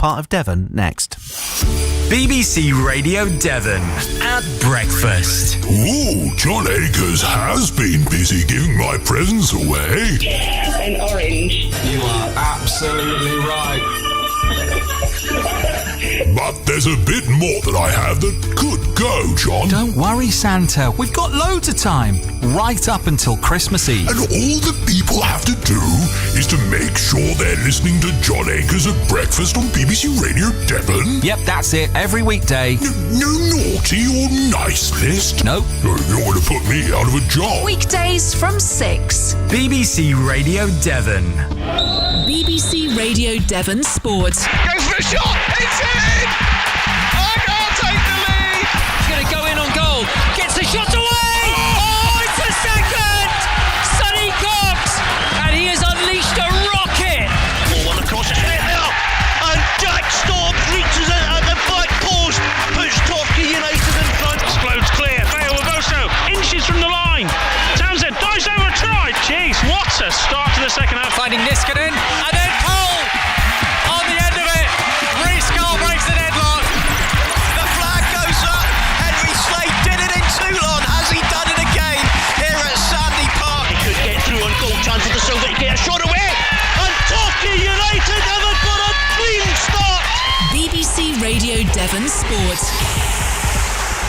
part of Devon next. BBC Radio Devon at breakfast. Ooh, John Akers has been busy giving my presents away. Yeah, an orange. You are absolutely right. But there's a bit more that I have that could go, John. Don't worry, Santa. We've got loads of time. Right up until Christmas Eve. And all that people have to do is to make sure they're listening to John Akers at breakfast on BBC Radio Devon. Yep, that's it. Every weekday. No naughty or nice list? Nope. You're going to put me out of a job. Weekdays from 6. BBC Radio Devon. BBC Radio Devon Sports. Goes for a shot. It's in! I'll take the lead. He's going to go in on goal. Gets the shot away. Oh, it's a second. Sonny Cox. And he has unleashed a rocket. One across the straight there. And Jack Storms reaches it at the back post. Puts Torquay United in front. Explodes clear. Bale Wilboso. Inches from the line. Townsend dives over a try. Jeez, what a start to the second half. Finding Niskanen. And then Cole on the end of it. Reece Cole breaks the deadlock. The flag goes up. Henry Slade did it in Toulon. Has he done it again here at Sandy Park? He could get through on goal chance for the Silver to get a shot away. And Torquay United have got a clean start. BBC Radio Devon Sports.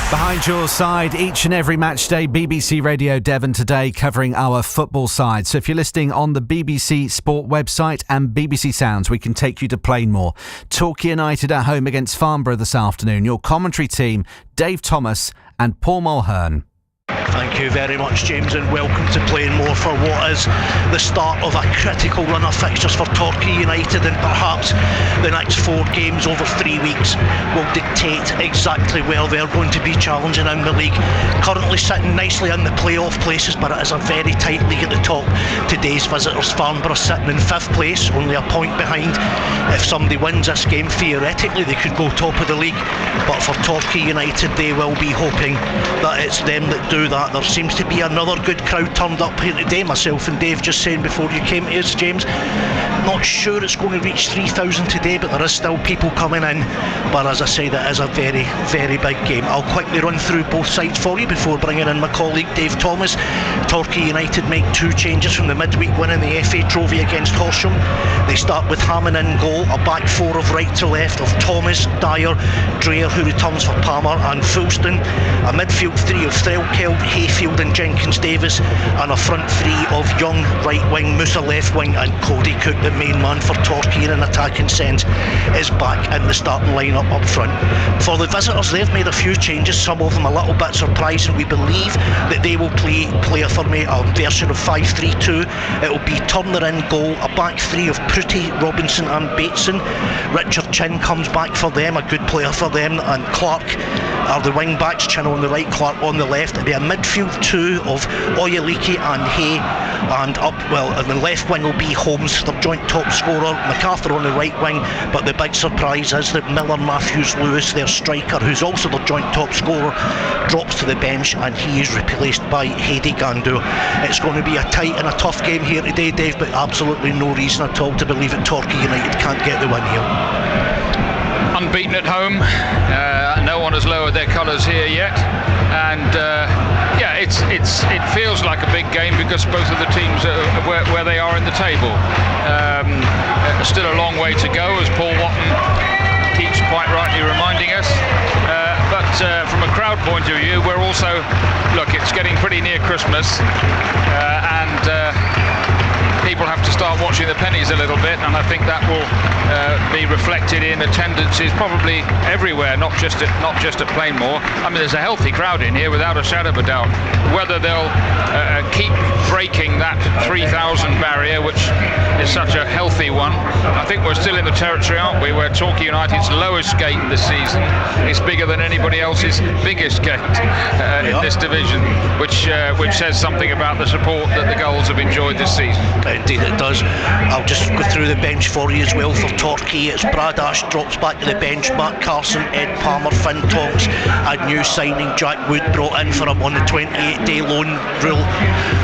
Behind your side each and every match day, BBC Radio Devon today covering our football side. So if you're listening on the BBC Sport website and BBC Sounds, we can take you to Plainmoor. Torquay United at home against Farnborough this afternoon. Your commentary team, Dave Thomas and Paul Mulhern. Thank you very much, James, and welcome to Plainmoor for what is the start of a critical run of fixtures for Torquay United, and perhaps the next 4 games over 3 weeks will dictate exactly where they're going to be challenging in the league. Currently sitting nicely in the playoff places, but it is a very tight league at the top. Today's visitors, Farnborough, sitting in 5th place, only a point behind. If somebody wins this game, theoretically they could go top of the league, but for Torquay United they will be hoping that it's them that do that. There seems to be another good crowd turned up here today. Myself and Dave just saying before you came to us, James, not sure it's going to reach 3,000 today, but there is still people coming in. But as I say, that is a very, very big game. I'll quickly run through both sides for you before bringing in my colleague Dave Thomas. Torquay United make 2 changes from the midweek win in the FA Trophy against Horsham. They start with Hammond in goal, a back 4 of right to left of Thomas, Dyer, Dreyer, who returns for Palmer, and Fulston. A midfield 3 of Threlkeld, Hayfield and Jenkins Davis, and a front 3 of Young right wing, Musa left wing, and Cody Cook, the main man for Torquay in an attacking sense, is back in the starting lineup up front. For the visitors, they've made a few changes, some of them a little bit surprising. We believe that they will play a version of 5-3-2. It will be Turner in goal, a back 3 of Prutti, Robinson and Bateson. Richard Chin comes back for them, a good player for them, and Clark are the wing backs, Chin on the right, Clark on the left. It'll be a midfield 2 of Oyeleke and Hay, and the left wing will be Holmes, their joint top scorer, MacArthur on the right wing. But the big surprise is that Miller Matthews-Lewis, their striker, who's also their joint top scorer, drops to the bench, and he is replaced by Hady Gandu. It's going to be a tight and a tough game here today, Dave, but absolutely no reason at all to believe that Torquay United can't get the win here. Unbeaten at home. No one has lowered their colours here yet, and it feels like a big game because both of the teams are where they are in the table. Still a long way to go, as Paul Watton keeps quite rightly reminding us. But from a crowd point of view, we're also, it's getting pretty near Christmas, and people have to start watching the pennies a little bit, and I think that will be reflected in attendances probably everywhere, not just at Plainmoor. I mean, there's a healthy crowd in here without a shadow of a doubt. Whether they'll keep breaking that 3,000 barrier, which is such a healthy one, I think we're still in the territory, aren't we, where Torquay United's lowest gate this season is bigger than anybody else's biggest gate in this division, which says something about the support that the Gulls have enjoyed this season. Indeed it does. I'll just go through the bench for you as well. For Torquay, it's Brad Ash drops back to the bench, Matt Carson, Ed Palmer, Finn Tonks, a new signing Jack Wood brought in for him on the 28-day loan rule,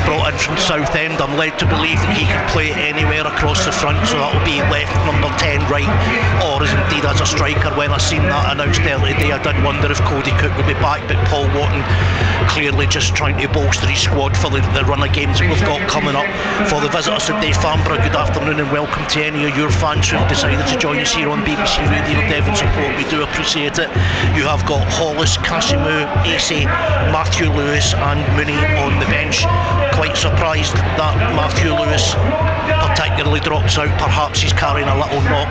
brought in from Southend. I'm led to believe that he can play anywhere across the front, so that will be left, number 10 right, or as indeed as a striker. When I seen that announced earlier today, I did wonder if Cody Cook would be back, but Paul Wotton clearly just trying to bolster his squad for the run of games that we've got coming up. For the visitors today, Farnborough, good afternoon and welcome to any of your fans who have decided to join us here on BBC Radio Devon Support. We do appreciate it. You have got Hollis, Casimu, Acey, Matthew Lewis and Mooney on the bench. Quite surprised that Matthew Lewis particularly drops out. Perhaps he's carrying a little knock.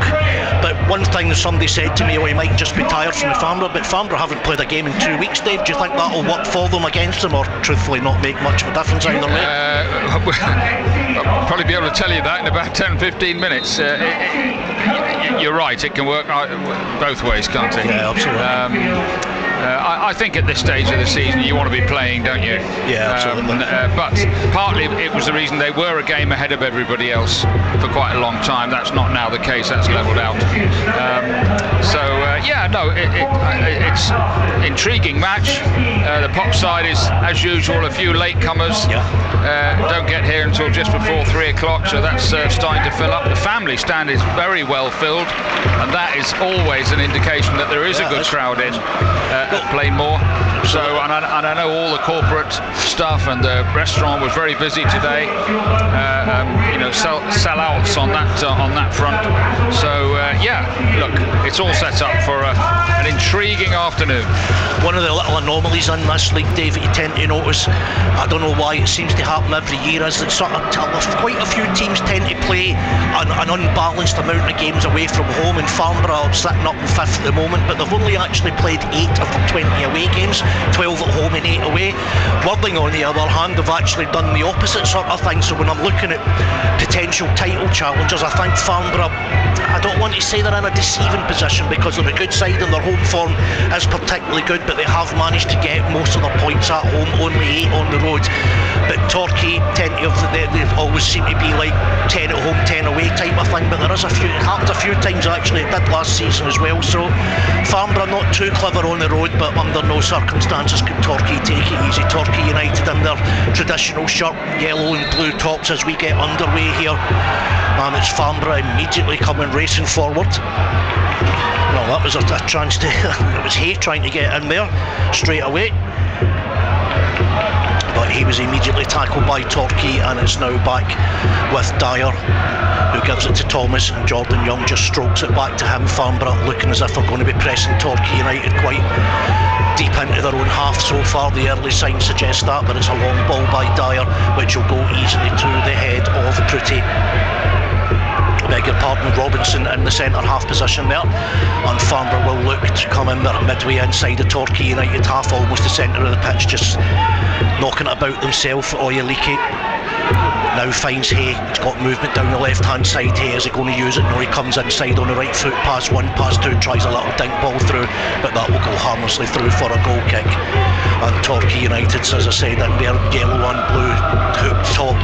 But one thing that somebody said to me, he might just be tired from the Farnborough, but Farnborough haven't played a game in 2 weeks, Dave. Do you think that'll work for them against them, or truthfully not make much of a difference either way? I'll probably be able to tell you that in about 10-15 minutes. You're right, it can work both ways, can't it? Yeah, absolutely. I think at this stage of the season you want to be playing, don't you? Yeah, absolutely. But partly it was the reason they were a game ahead of everybody else for quite a long time. That's not now the case, that's levelled out. It's intriguing match. The Pop side is, as usual, a few latecomers. Don't get here until just before 3 o'clock, so that's starting to fill up. The family stand is very well filled, and that is always an indication that there is a good crowd in at Plainmoor. So, and I know all the corporate stuff and the restaurant was very busy today. Sell-outs on that front. So look, it's all set up for an intriguing afternoon. One of the little anomalies in this league, Dave, you tend to notice, I don't know why it seems to happen every year, is that quite a few teams tend to play an unbalanced amount of games away from home, and Farnborough are sitting up in 5th at the moment, but they've only actually played 8 of the 20 away games, 12 at home and 8 away. Worthing, on the other hand, have actually done the opposite sort of thing. So when I'm looking at potential title challengers, I think Farnborough, I don't want to say they're in a deceiving position because they're a good side and their home form is particularly good, but they have managed to get most of their points at home, only 8 on the road. But Torquay tend to they always seem to be like 10 at home, 10 away type of thing, but there is it happened a few times actually, it did last season as well. So Farnborough not too clever on the road, but under no circumstances can Torquay take it easy. Torquay United in their traditional shirt, yellow and blue tops as we get underway here, and it's Farnborough immediately coming racing forward. Well, that was a chance to it was Hay trying to get in there straight away, but he was immediately tackled by Torquay, and it's now back with Dyer, who gives it to Thomas, and Jordan Young just strokes it back to him. Farnborough looking as if they're going to be pressing Torquay United quite deep into their own half so far. The early signs suggest that, but it's a long ball by Dyer, which will go easily to the head of Robinson in the centre half position there, and Farnborough will look to come in there midway inside the Torquay United half, almost the centre of the pitch, just knocking it about themselves. Oyeleke now finds Hay. He's got movement down the left hand side. Hay, is he going to use it? No, he comes inside on the right foot, pass 1, pass 2, tries a little dink ball through, but that will go harmlessly through for a goal kick. And Torquay United, as I said, in their yellow and blue hoop top,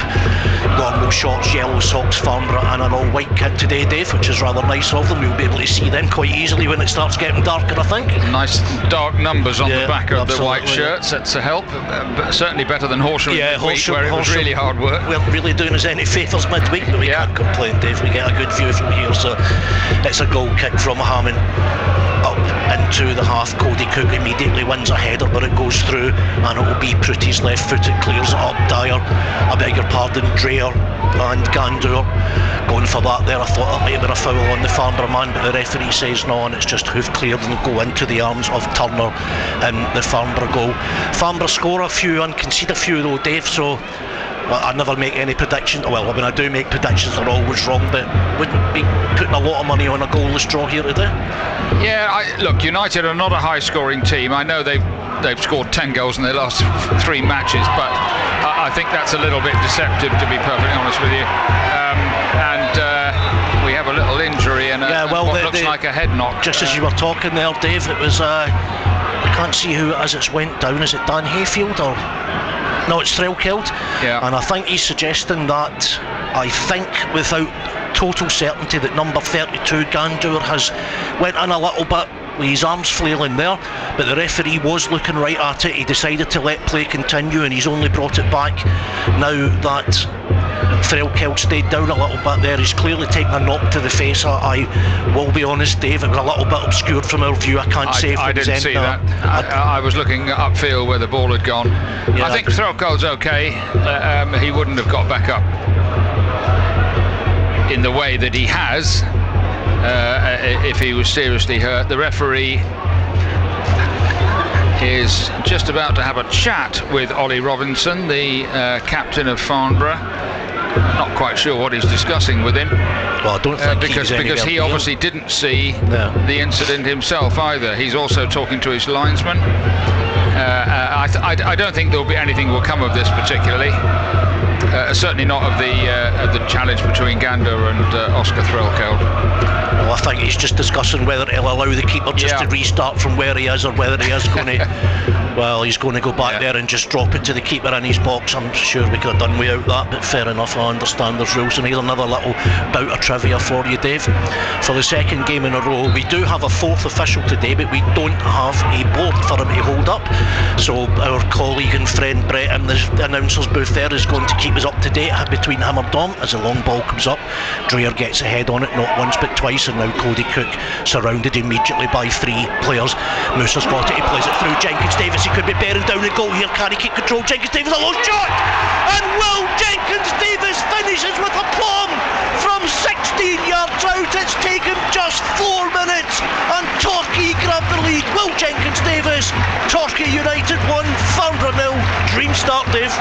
normal shorts, yellow socks. Farnborough and an all white kit today, Dave, which is rather nice of them. You'll be able to see them quite easily when it starts getting darker, I think. Nice dark numbers on the back of the white shirts. That's a help, but certainly better than Horsham midweek, where it was really hard work. We weren't really doing us any favours midweek, but we can't complain, Dave. We get a good view from here, so it's a goal kick from Hammond up into the half. Cody Cook immediately wins a header, but it goes through, and it will be Pruti's left foot. It clears it up. Dyer, I beg your pardon, Dreyer and Gandour going for that there. I thought that might have been a foul on the Farnborough man, but the referee says no, and it's just hoof cleared and go into the arms of Turner in the Farnborough goal. Farnborough score a few and concede a few though, Dave, so I never make any predictions. Well, when I do make predictions, they're always wrong, but wouldn't be putting a lot of money on a goalless draw here today. Yeah, look, United are not a high-scoring team. I know they've scored 10 goals in their last 3 matches, but I think that's a little bit deceptive, to be perfectly honest with you. We have a little injury and what looks like a head knock. Just as you were talking there, Dave, it was I can't see who it is it's went down. Is it Dan Hayfield or? No, it's Threlkeld. Yeah. And I think he's suggesting that, I think without total certainty, that number 32 Gandour has went in a little bit with his arms flailing there, but the referee was looking right at it. He decided to let play continue, and he's only brought it back now that Threlkeld stayed down a little bit there. He's clearly taken a knock to the face. I will be honest, Dave, it was a little bit obscured from our view. I can't say if I it was didn't see that. I was looking upfield where the ball had gone. Yeah, I think Threlkeld's okay. He wouldn't have got back up in the way that he has if he was seriously hurt. The referee is just about to have a chat with Ollie Robinson, the captain of Farnborough. Not quite sure what he's discussing with him. Well, I don't think because he obviously didn't see the incident himself either. He's also talking to his linesman. I don't think there'll be anything will come of this particularly. Certainly not of the challenge between Gandour and Oscar Threlkeld. Well, I think he's just discussing whether he'll allow the keeper just to restart from where he is, or whether he is going to. Well, he's going to go back there and just drop it to the keeper in his box. I'm sure we could have done without that, but fair enough. I understand there's rules. And here's another little bout of trivia for you, Dave. For the second game in a row, we do have a fourth official today, but we don't have a board for him to hold up. So our colleague and friend Brett in the announcer's booth there is going to keep us up to date between him or Dom as the long ball comes up. Dreyer gets ahead on it, not once but twice, and now Cody Cook surrounded immediately by three players. Moose's got it, he plays it through. Jenkins Davis, he could be bearing down the goal here. Can he keep control? Jenkins Davis, a long shot, and Will Jenkins Davis finishes with a plum from 16 yards out. It's taken just 4 minutes, and Torquay grab the lead. Will Jenkins Davis, Torquay United 1, Farnborough 0. Dream start, Dave.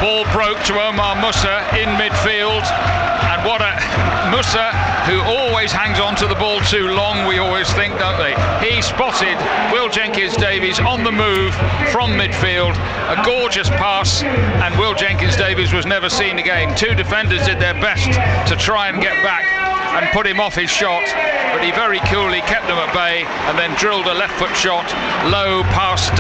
Ball broke to Omar Musa in midfield, and what a Musa, who always hangs on to the ball too long, we always think, don't they? He spotted Will Jenkins Davies on the move from midfield, a gorgeous pass, and Will Jenkins Davies was never seen again. Two defenders did their best to try and get back and put him off his shot, but he very coolly kept them at bay and then drilled a left foot shot low past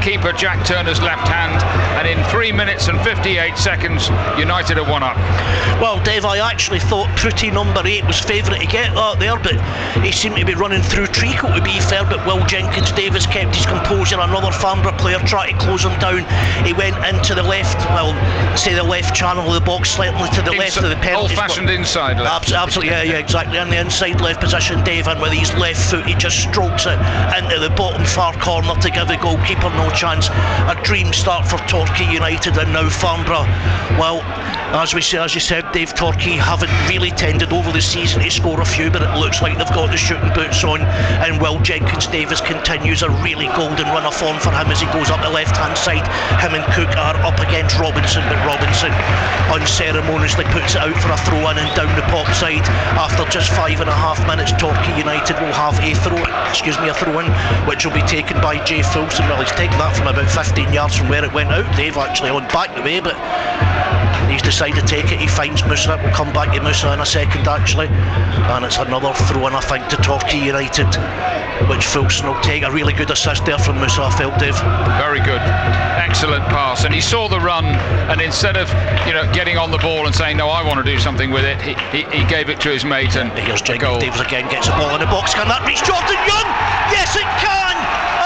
keeper Jack Turner's left hand, and in 3 minutes and 58 seconds United are 1-up. Well, Dave, I actually thought Prutti number 8 was favourite to get that there, but he seemed to be running through treacle, to be fair. But Will Jenkins Davis kept his composure. Another Farnborough player tried to close him down. He went into the left, well, say the left channel of the box, slightly to the left of the penalty. Old-fashioned inside left. Absolutely, yeah, exactly. In the inside left position, Devon with his left foot, he just strokes it into the bottom far corner to give the goalkeeper no chance. A dream start for Torquay United, and now Farnborough. Well, as you said, Dave, Torquay haven't really tended over the season to score a few, but it looks like they've got the shooting boots on, and Will Jenkins Davis continues a really golden run of form for him as he goes up the left hand side. Him and Cook are up against Robinson, but Robinson unceremoniously puts it out for a throw in and down the pop side. After just 5.5 minutes, Torquay United will have a throw in, which will be taken by Jay Fulson. Well, he's taken that from about 15 yards from where it went out. Dave actually on back the way, but he's decided to take it. He finds Musa. We'll come back to Musa in a second actually, and it's another throw in, I think, to Torquay United, which Fulson will take. A really good assist there from Musa, I felt, Dave. Very good, excellent pass, and he saw the run, and instead of getting on the ball and saying no, I want to do something with it, he gave it to his mate. And here's Jenkins Davis again, gets the ball in the box. Can that reach Jordan Young? Yes, it can,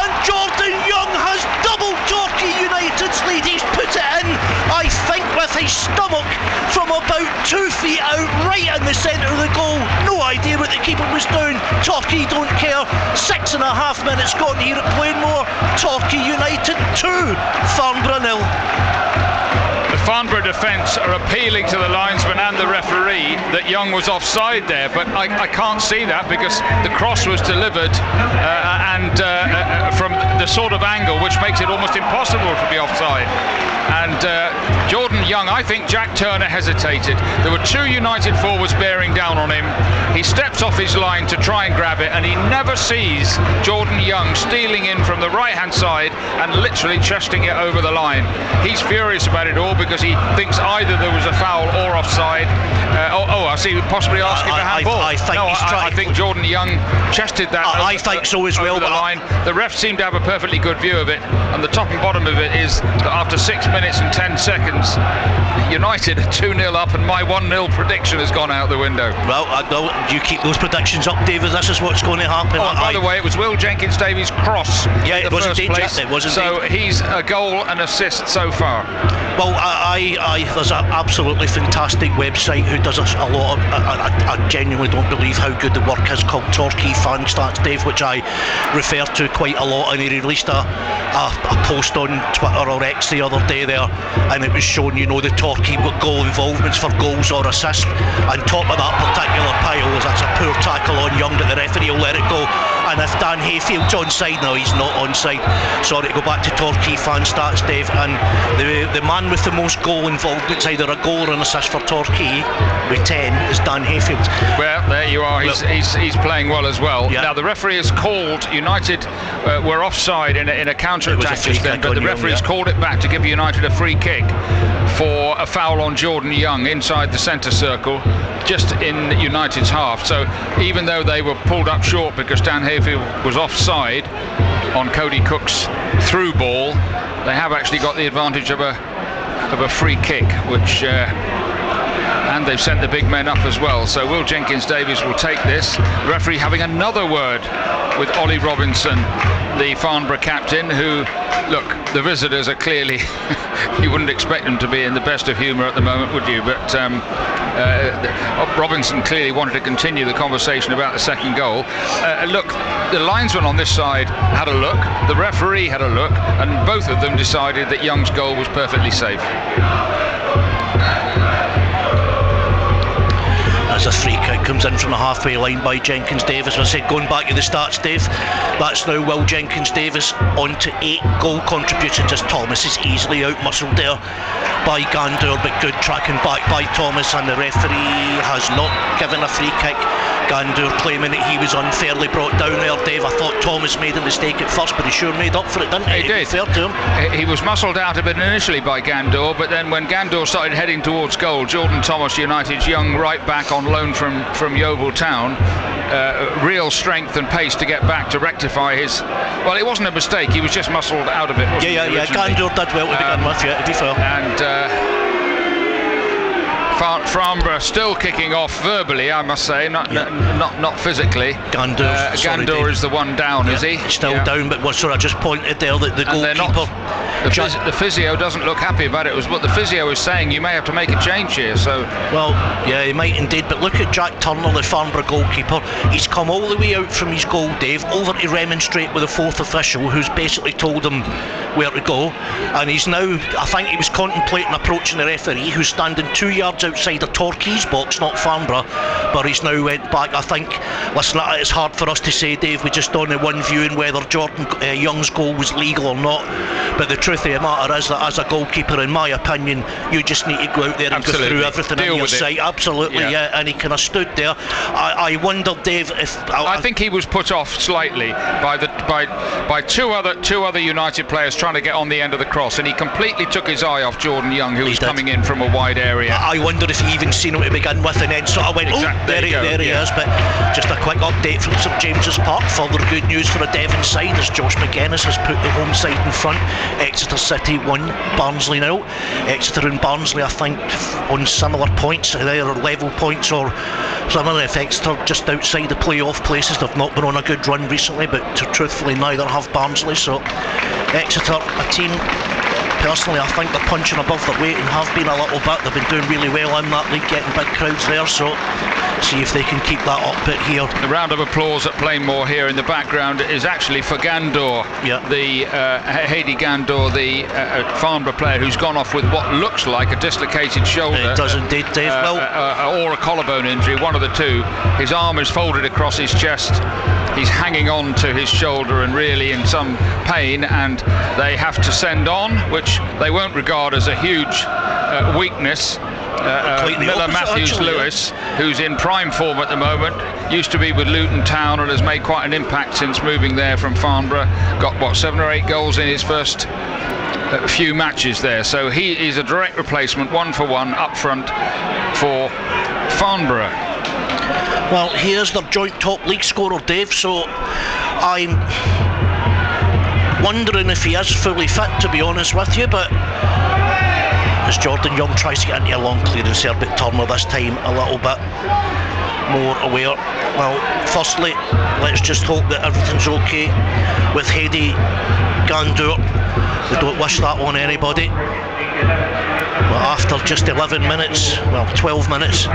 and Jordan Young has doubled Torquay United's lead. He's put it in, I think, with his stomach from about 2 feet out, right in the centre of the goal. No idea what the keeper was doing. Torquay don't care. 6.5 minutes gone here at Plainmoor. Torquay United 2, Farnborough 0. The Farnborough defence are appealing to the linesman and the referee that Young was offside there, but I can't see that because the cross was delivered and from the sort of angle which makes it almost impossible to be offside. And Jordan Young, I think Jack Turner hesitated. There were 2 United forwards bearing down on him. He steps off his line to try and grab it, and he never sees Jordan Young stealing in from the right-hand side and literally chesting it over the line. He's furious about it all because he thinks either there was a foul or offside. I see, possibly asking for handball. I think Jordan Young chested that. I think so as well. The line. The ref seemed to have a perfectly good view of it, and the top and bottom of it is that after 6 minutes and 10 seconds, United are 2-0 up, and my 1-0 prediction has gone out the window. Well, you keep those predictions up, David. This is what's going to happen. By the way, it was Will Jenkins-Davies' cross. Yeah, it was indeed. It was indeed. So he's a goal and assist so far. Well, there's an absolutely fantastic website who does a lot of. I genuinely don't believe how good the work is, called Torquay Fan Stats, Dave, which I refer to quite a lot, and he released a post on Twitter or X the other day there, and it was showing, the Torquay goal involvements for goals or assists, and top of that particular pile is that's a poor tackle on Young that the referee will let it go, and if Dan Hayfield's onside, no, he's not onside. Sorry to go back to Torquay Fan Stats, Dave, and the man with the most goal involvements, either a goal or an assist for Torquay with 10, is Dan Hayfield. Well, there you are. He's playing well as well. Yeah. Now the referee has called United were offside in a counter-attack just then, but the referee's called it back to give United a free kick for a foul on Jordan Young inside the centre circle, just in United's half. So even though they were pulled up short because Dan Hayfield was offside on Cody Cook's through ball, they have actually got the advantage of a free kick, which and they've sent the big men up as well. So Will Jenkins-Davies will take this. The referee having another word with Ollie Robinson, the Farnborough captain, who, look, the visitors are clearly you wouldn't expect them to be in the best of humour at the moment, would you? But Robinson clearly wanted to continue the conversation about the second goal. Look, the linesman on this side had a look, the referee had a look, and both of them decided that Young's goal was perfectly safe. As a free kick comes in from the halfway line by Jenkins-Davies. I said, going back to the stats, Dave, that's now Will Jenkins-Davies on to 8 goal contributions, as Thomas is easily out-muscled there by Gandour, but good tracking back by Thomas, and the referee has not given a free kick. Gandour claiming that he was unfairly brought down there, Dave. I thought Thomas made a mistake at first, but he sure made up for it, didn't he? He did. Fair to him. He was muscled out a bit initially by Gandour, but then when Gandour started heading towards goal, Jordan Thomas, United's young right back on loan from Yeovil Town, real strength and pace to get back to rectify his. Well, it wasn't a mistake. He was just muscled out of it. Yeah. Gandour did well to begin with. Yeah, to be fair. And Farnborough still kicking off verbally, I must say, not physically. Gandour is the one down, is he? Still down, but what sort of just pointed there that the goalkeeper. The physio doesn't look happy about it. It was what the physio was saying. You may have to make a change here. So. Well, yeah, he might indeed. But look at Jack Turner, the Farnborough goalkeeper. He's come all the way out from his goal, Dave, over to remonstrate with the fourth official, who's basically told him where to go. And he's now, I think he was contemplating approaching the referee, who's standing 2 yards outside of Torquay's box, not Farnborough. But he's now went back. I think, listen, it's hard for us to say, Dave. We just only one viewing whether Jordan Young's goal was legal or not. But the truth of the matter is that as a goalkeeper, in my opinion, you just need to go out there and go through everything in your sight. Absolutely, yeah. And he kind of stood there. I wonder, Dave, if I think he was put off slightly by two other United players trying to get on the end of the cross, and he completely took his eye off Jordan Young, who was coming in from a wide area. I wonder if he even seen him to begin with, and then sort of went, there he is. But just a quick update from St James's Park. Further good news for the Devon side as Josh McGuinness has put the home side in front. Exeter City 1, Barnsley 0. Exeter and Barnsley, I think, on similar points, either level points or something. If Exeter just outside the playoff places, they've not been on a good run recently, but truthfully neither have Barnsley. So Exeter, a team, personally, I think they're punching above their weight and have been a little bit. They've been doing really well in that league, getting big crowds there, so see if they can keep that up bit here. The round of applause at Plainmoor here in the background is actually for Gandour, the Hady Gandour, the Farnborough player who's gone off with what looks like a dislocated shoulder. It does indeed, Dave. Or a collarbone injury, one of the two. His arm is folded across his chest. He's hanging on to his shoulder and really in some pain, and they have to send on, which they won't regard as a huge weakness. Miller Matthews-Lewis, who's in prime form at the moment, used to be with Luton Town and has made quite an impact since moving there from Farnborough. Got 7 or 8 goals in his first few matches there, so he is a direct replacement, 1-for-1 up front for Farnborough. Well, here's their joint top league scorer, Dave, so I'm wondering if he is fully fit, to be honest with you, but as Jordan Young tries to get into a long clearance there, but Turner this time a little bit more aware. Well, firstly, let's just hope that everything's okay with Hedy Gandour. We don't wish that on anybody. But after just 11 minutes, well, 12 minutes,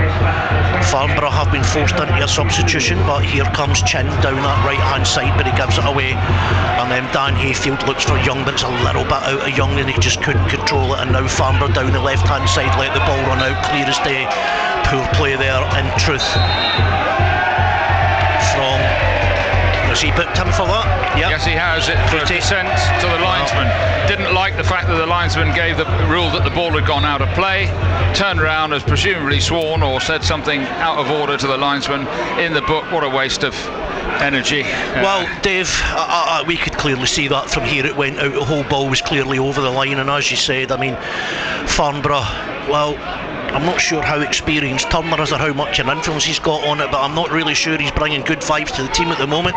Farnborough have been forced into a substitution, but here comes Chin down that right-hand side, but he gives it away. And then Dan Hayfield looks for Young, but it's a little bit out of Young, and he just couldn't control it. And now Farnborough down the left-hand side, let the ball run out, clear as day. Poor play there, in truth, from... Has he booked him for that? Yep. Yes, he has, it for a descent to the linesman. Didn't like the fact that the linesman gave the rule that the ball had gone out of play, turned around, has presumably sworn or said something out of order to the linesman in the book. What a waste of energy. Well, Dave, we could clearly see that from here. It went out, the whole ball was clearly over the line, and as you said, I mean, Farnborough, well, I'm not sure how experienced Turner is or how much an influence he's got on it, but I'm not really sure he's bringing good vibes to the team at the moment.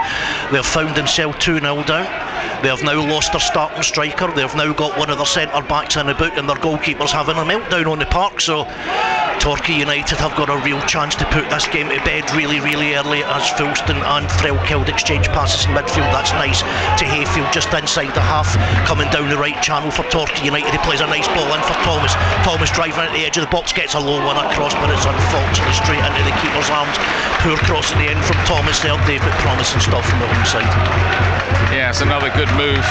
They've found themselves 2-0 down. They have now lost their starting striker. They've now got one of their centre backs in the book, and their goalkeeper's having a meltdown on the park. So Torquay United have got a real chance to put this game to bed really, really early, as Fulston and Threlkeld exchange passes in midfield. That's nice to Hayfield just inside the half, coming down the right channel for Torquay United. He plays a nice ball in for Thomas. Thomas driving at the edge of the box, gets a low one across, but it's unfortunately straight into the keeper's arms. Poor cross at the end from Thomas there, Dave, but promising stuff from the home side. Yeah, it's another good move,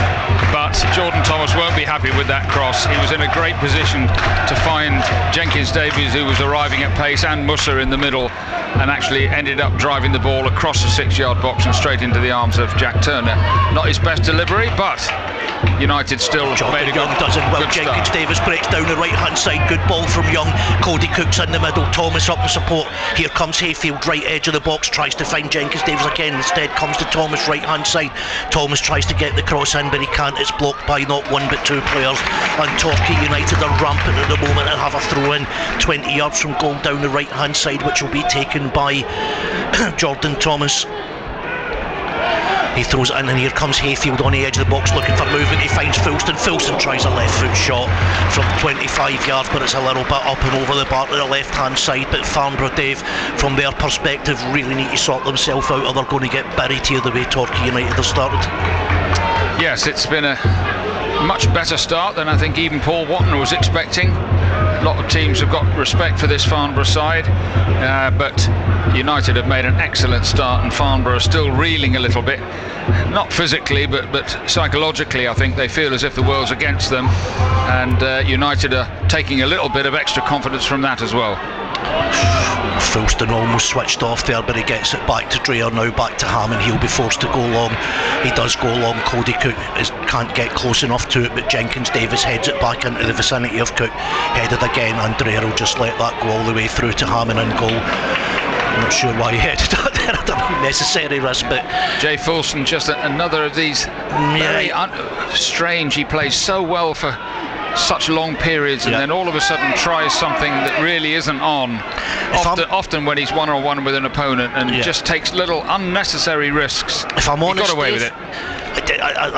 but Jordan Thomas won't be happy with that cross. He was in a great position to find Jenkins-Davies, who was arriving at pace, and Musa in the middle, and actually ended up driving the ball across the 6-yard box and straight into the arms of Jack Turner. Not his best delivery, but United still made a Young does it well. Jenkins-Davies breaks down the right-hand side. Good ball from Young. Cody Cook's in the middle. Thomas up in support. Here comes Hayfield, right edge of the box. Tries to find Jenkins-Davies again. Instead comes to Thomas, right-hand side. Thomas tries to get the cross in, but he can't. It's blocked by not one but 2 players. And Torquay United are rampant at the moment and have a throw-in 20 yards from goal down the right-hand side, which will be taken by Jordan Thomas. He throws it in, and here comes Hayfield on the edge of the box looking for movement. He finds Fulston. Fulston tries a left foot shot from 25 yards, but it's a little bit up and over the bar to the left hand side. But Farnborough, Dave, from their perspective, really need to sort themselves out, or they're going to get buried here the way Torquay United have started. Yes, it's been a much better start than I think even Paul Watton was expecting. A lot of teams have got respect for this Farnborough side, but United have made an excellent start, and Farnborough are still reeling a little bit. Not physically, but psychologically, I think they feel as if the world's against them, and United are taking a little bit of extra confidence from that as well. Fulston almost switched off there, but he gets it back to Dreyer, now back to Hammond. He'll be forced to go long. He does go long. Cody Cook can't get close enough to it, but Jenkins-Davies heads it back into the vicinity of Cook. Headed again, and Dreyer will just let that go all the way through to Hammond and goal. I'm not sure why he headed that there at unnecessary risk, but Jay Fulston, just another of these very strange. He plays so well for such long periods, and then all of a sudden tries something that really isn't on. Often when he's one-on-one with an opponent, and just takes little unnecessary risks. If I'm honest, he got away with it.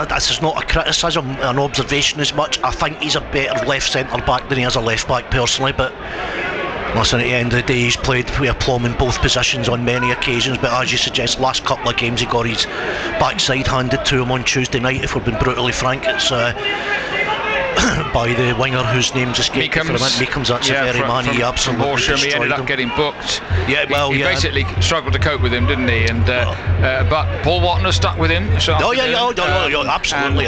This is not a criticism, an observation as much. I think he's a better left centre back than he is a left back personally, but listen, at the end of the day, he's played with aplomb in both positions on many occasions, but as you suggest, last couple of games he got his backside handed to him on Tuesday night, if we've been brutally frank. It's by the winger whose name's escaped me for a minute. Meekham's, that's a very man. He absolutely destroyed him. He ended up getting booked. Yeah, well, he basically struggled to cope with him, didn't he? And but Paul Watton has stuck with him. Absolutely.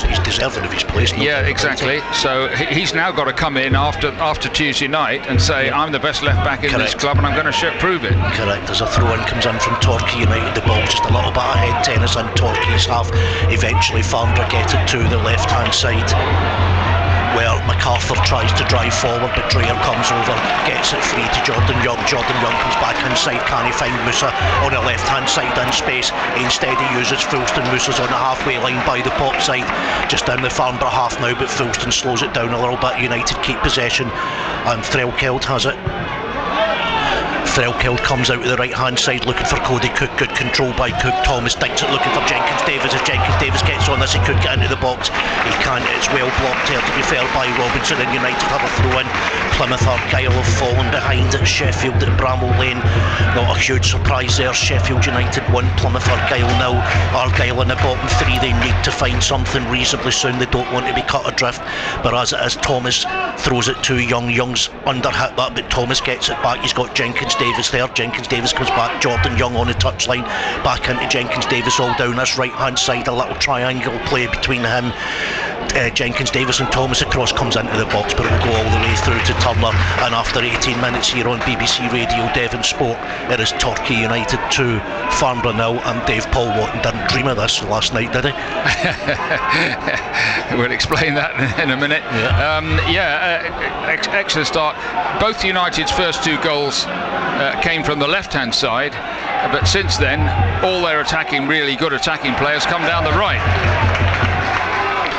He's deserving of his place. Yeah, exactly. So he's now got to come in after Tuesday night and say, I'm the best left back in this club, and I'm going to prove it. Correct. As a throw-in comes in from Torquay United, the ball's just a little bit of head tennis in Torquay's half. Eventually Farnborough get it to the left-hand side. where MacArthur tries to drive forward, but Dreyer comes over, gets it free to Jordan Young. Jordan Young comes back inside, can he find Musa on the left hand side in space? Instead he uses Fulston. Musa's on the halfway line by the pop side, just down the Farnborough half now, but Fulston slows it down a little bit. United keep possession, and Threlkeld has it. Threlkeld comes out to the right hand side looking for Cody Cook. Good control by Cook. Thomas dinks it looking for Jenkins Davis. If Jenkins Davis gets on this, he could get into the box. He can't. It's well blocked here, to be fair, by Robinson, and United have a throw in. Plymouth Argyle have fallen behind at Sheffield at Bramall Lane. Not a huge surprise there. Sheffield United 1, Plymouth Argyle 0. Argyle in the bottom three. They need to find something reasonably soon. They don't want to be cut adrift, but as it is, Thomas throws it to Young. Young's under hit that, but Thomas gets it back. He's got Jenkins Davis there. Jenkins Davis comes back. Jordan Young on the touchline, back into Jenkins Davis, all down this right hand side. A little triangle play between him, Jenkins Davis and Thomas. Across comes into the box, but it will go all the way through to Turner. And after 18 minutes here on BBC Radio Devon Sport, it is Torquay United 2, Farnborough 0. And Dave Paul Watton didn't dream of this last night, did he? We'll explain that in a minute. Excellent start. Both United's first two goals came from the left-hand side, but since then all their really good attacking players come down the right,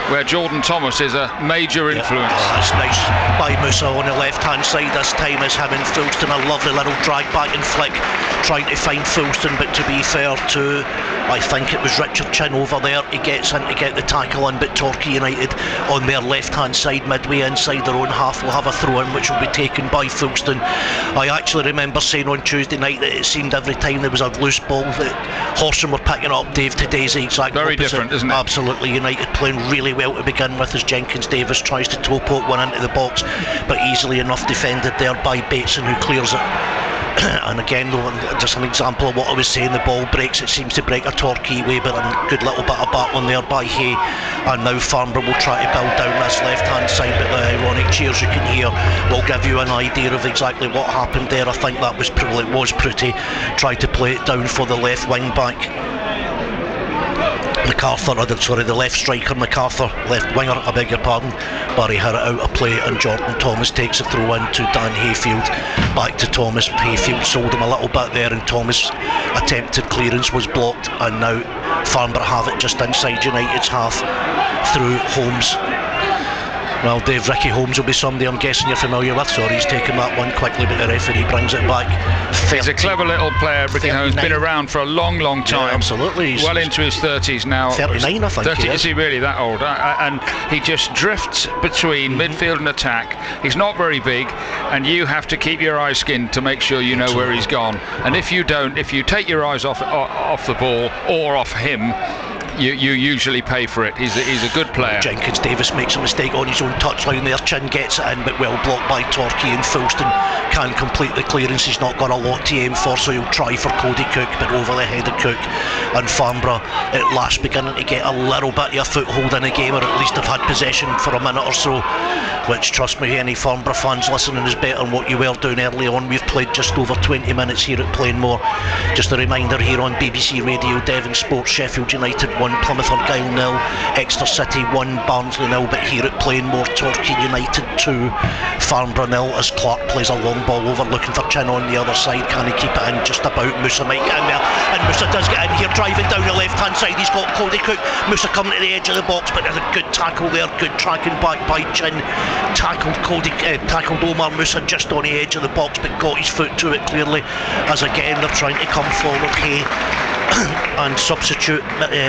where Jordan Thomas is a major influence. That's nice by Musa on the left hand side this time, is him and Fulston. A lovely little drag back and flick, trying to find Fulston, but to be fair to, I think it was Richard Chin over there, he gets in to get the tackle in, but Torquay United on their left hand side, midway inside their own half, will have a throw in which will be taken by Fulston. I actually remember saying on Tuesday night that it seemed every time there was a loose ball that Horsham were picking up. Dave, today's the exact very opposite. Different, isn't it? Absolutely. United playing really well to begin with as Jenkins Davis tries to toe poke one into the box, but easily enough defended there by Bateson, who clears it. And again, just an example of what I was saying, the ball breaks, it seems to break a Torquay way, but a good little bit of battling there by Hay. And now Farnborough will try to build down this left hand side, but the ironic cheers you can hear will give you an idea of exactly what happened there. I think that was pretty. Tried to play it down for the left wing back the left striker MacArthur, left winger, I beg your pardon. Barry had it out of play, and Jordan Thomas takes a throw in to Dan Hayfield. Back to Thomas. Hayfield sold him a little bit there, and Thomas' attempted clearance was blocked, and now Farnborough have it just inside United's half through Holmes. Well, Dave, Ricky Holmes will be somebody I'm guessing you're familiar with. Sorry, he's taken that one quickly, but the referee brings it back. He's a clever little player, Ricky Holmes. Been around for a long time. Yeah, absolutely. He's well into his 30s now. 39, I think. 30, is he really that old? And he just drifts between midfield and attack. He's not very big, and you have to keep your eyes skinned to make sure you know where he's gone. And if you don't, if you take your eyes off the ball or off him, you usually pay for it. He's a good player. Jenkins Davis makes a mistake on his own touchline there. Chin gets it in, but well blocked by Torquay, and Fulston can't complete the clearance. He's not got a lot to aim for, so he'll try for Cody Cook, but over the head of Cook. And Farnborough at last beginning to get a little bit of a foothold in the game, or at least have had possession for a minute or so, which, trust me, any Farnborough fans listening, is better than what you were doing early on. We've played just over 20 minutes here at Plainmore. Just a reminder here on BBC Radio Devon Sport, Sheffield United 1, Plymouth Argyle 0, Exeter City 1, Barnsley 0. But here at Plainmore, Torquay United 2, Farnborough 0, as Clark plays a long ball over, looking for Chin on the other side. Can he keep it in? Just about. Musa might get in there, and Musa does get in here, driving down the left hand side. He's got Cody Cook. Musa coming to the edge of the box, but there's a good tackle there, good tracking back by Chin. Tackled Omar Musa just on the edge of the box, but got his foot to it clearly, as again they're trying to come forward. Hay and substitute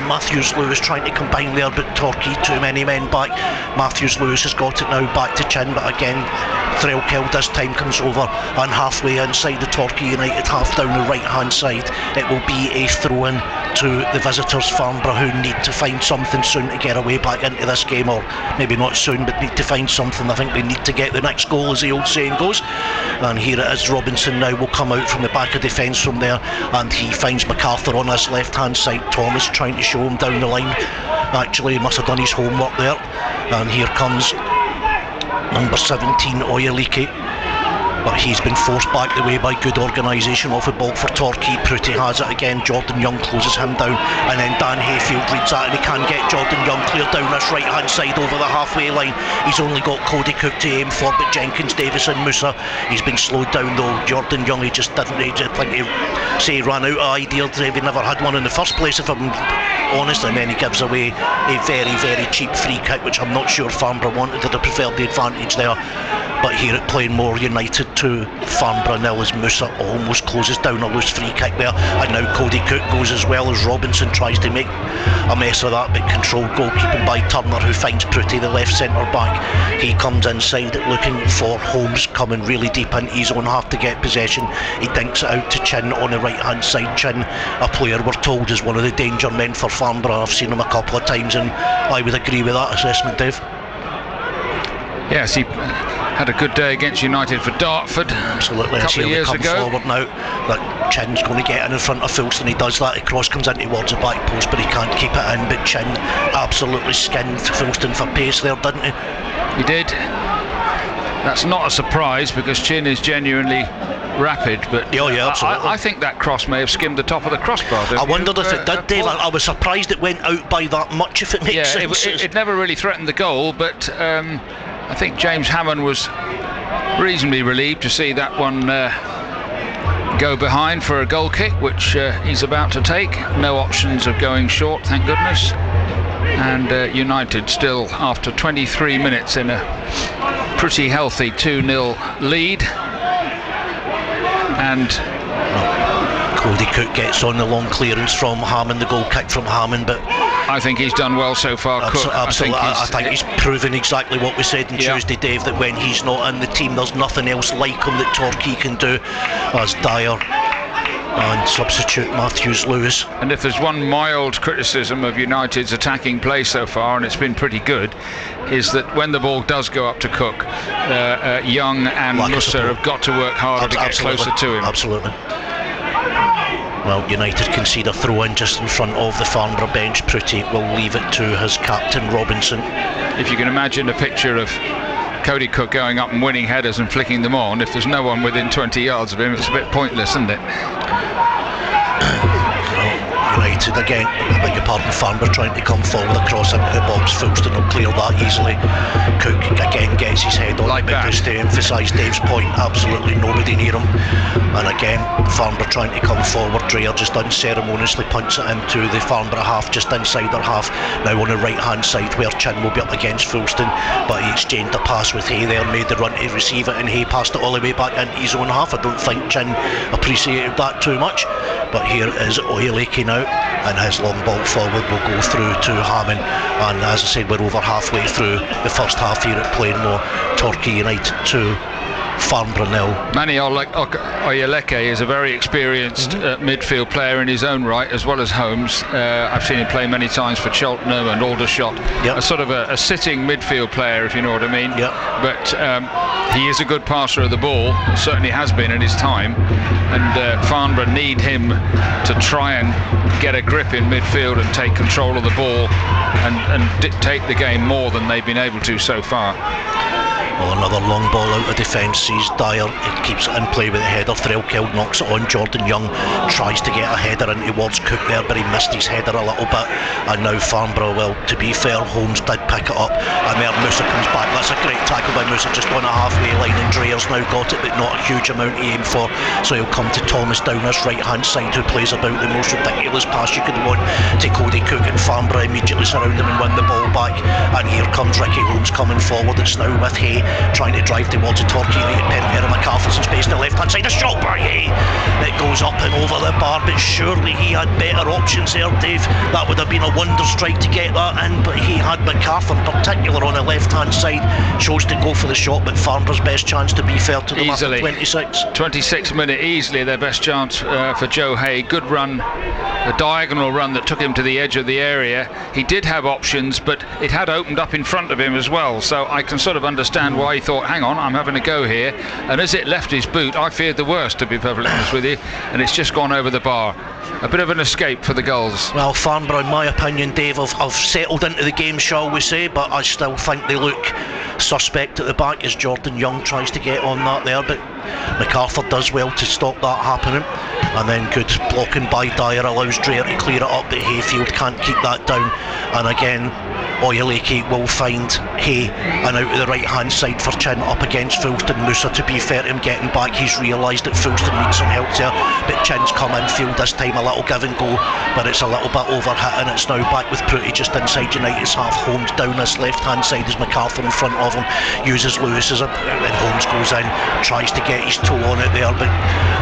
Matthews Lewis trying to combine there, but Torquay too many men back. Matthews Lewis has got it now back to Chin, but again Threlkeld this time comes over, and halfway inside the Torquay United half, down the right hand side, it will be a throw in to the visitors Farnborough, who need to find something soon to get away back into this game, or maybe not soon, but need to find something. I think they need to get the next goal, as the old saying goes. And here it is. Robinson now will come out from the back of defence from there, and he finds MacArthur on his left hand side. Thomas trying to show him down the line. Actually, he must have done his homework there. And here comes number 17, Oyeleke. but he's been forced back the way by good organisation off the ball for Torquay. Prutti has it again, Jordan Young closes him down, and then Dan Hayfield reads that and he can't get Jordan Young clear down this right hand side over the halfway line. He's only got Cody Cook to aim for, but Jenkins, Davis and Musa, he's been slowed down though. Jordan Young, he just didn't, I think he say he ran out of ideas, he never had one in the first place if I'm honest, and then he gives away a very, very cheap free kick, which I'm not sure Farnborough wanted. They'd have preferred the advantage there. But here at Plainmoor United 2, Farnborough 0, as Musa almost closes down a loose free kick there, and now Cody Cook goes as well as Robinson tries to make a mess of that, but controlled goalkeeping by Turner, who finds Prutti, the left centre back. He comes inside looking for Holmes, coming really deep into his own half to get possession. He dinks it out to Chin on the right hand side. Chin, a player we're told is one of the danger men for Farnborough. I've seen him a couple of times and I would agree with that assessment, Dave. Yes, he had a good day against United for Dartford. Absolutely. A couple of years ago. Forward now that Chin's going to get in front of Fulston. He does that. The cross comes in towards the back post, but he can't keep it in. But Chin absolutely skinned Fulston for pace there, didn't he? He did. That's not a surprise because Chin is genuinely rapid, but absolutely. I think that cross may have skimmed the top of the crossbar. I wondered if it did, Dave. I was surprised it went out by that much, if it makes sense. It never really threatened the goal, but I think James Hammond was reasonably relieved to see that one go behind for a goal kick, which he's about to take. No options of going short, thank goodness. And United still, after 23 minutes, in a pretty healthy 2-0 lead. And Cody Cook gets on the long clearance from Hammond, the goal kick from Hammond, but I think he's done well so far. Absolutely. I think he's proven exactly what we said on Tuesday, Dave, that when he's not in the team there's nothing else like him that Torquay can do, as Dyer and substitute Matthews Lewis. And if there's one mild criticism of United's attacking play so far, and it's been pretty good, is that when the ball does go up to Cook, Young and Musa have got to work harder to get closer to him. Absolutely. Well, United concede a throw-in just in front of the Farnborough bench. Prutti will leave it to his captain Robinson. If you can imagine a picture of Cody Cook going up and winning headers and flicking them on, if there's no one within 20 yards of him, it's a bit pointless, isn't it? United again, I beg your pardon, Farnborough trying to come forward across into the box. Fulston will clear that easily. Cook again gets his head on like it because to emphasise Dave's point, absolutely nobody near him. And again, Farnborough trying to come forward. Dreyer just unceremoniously punts it into the Farnborough half, just inside their half. Now on the right hand side where Chin will be up against Fulston, but he exchanged a pass with Hay there, made the run to receive it, and Hay passed it all the way back into his own half. I don't think Chin appreciated that too much, but here is Oyeleke now, and his long ball forward will go through to Hammond. And as I said, we're over halfway through the first half here at Plainmoor. Torquay United 2, Farnborough 0. Manny Oyeleke is a very experienced midfield player in his own right, as well as Holmes. I've seen him play many times for Cheltenham and Aldershot. A sort of a sitting midfield player, if you know what I mean. But he is a good passer of the ball, certainly has been in his time, and Farnborough need him to try and get a grip in midfield and take control of the ball and dictate the game more than they've been able to so far. Well, another long ball out of defence, sees Dyer, it keeps it in play with a header. Threlkeld knocks it on. Jordan Young tries to get a header in towards Cook there, but he missed his header a little bit. And now Farnborough, well, to be fair, Holmes did pick it up, and there Musa comes back. That's a great tackle by Musa, just on a halfway line, and Dreyer's now got it, but not a huge amount to aim for. So he'll come to Thomas down this right hand side, who plays about the most ridiculous pass you could want to Cody Cook, and Farnborough immediately surround him and win the ball back. And here comes Ricky Holmes coming forward. It's now with Hay trying to drive towards the Torquay penalty area. McCarthy's in space on the left hand side. A shot by Hay. It goes up and over the bar, but surely he had better options there, Dave. That would have been a wonder strike to get that in, but he had McCarthy in particular on the left hand side. Chose to go for the shot, but Farnborough's best chance, to be fair to them, easily. 26 minute, easily their best chance for Joe Hay. Good run, a diagonal run that took him to the edge of the area. He did have options, but it had opened up in front of him as well, so I can sort of understand understand why he thought, hang on, I'm having a go here. And as it left his boot, I feared the worst, to be perfectly honest with you, and it's just gone over the bar. A bit of an escape for the Gulls. Well, Farnborough, in my opinion, Dave, have settled into the game, shall we say, but I still think they look suspect at the back as Jordan Young tries to get on that there, but MacArthur does well to stop that happening, and then good blocking by Dyer allows Dreher to clear it up, but Hayfield can't keep that down, and again Oyeleke will find Hay and out of the right hand side for Chin up against Fulston. Musa, to be fair to him, getting back, he's realised that Fulston needs some help there, but Chin's come infield this time, a little give and go, but it's a little bit overhit, and it's now back with Pruitt just inside United's half. Holmes down this left hand side as MacArthur in front of him, uses Lewis as and Holmes goes in, tries to get his toe on it there, but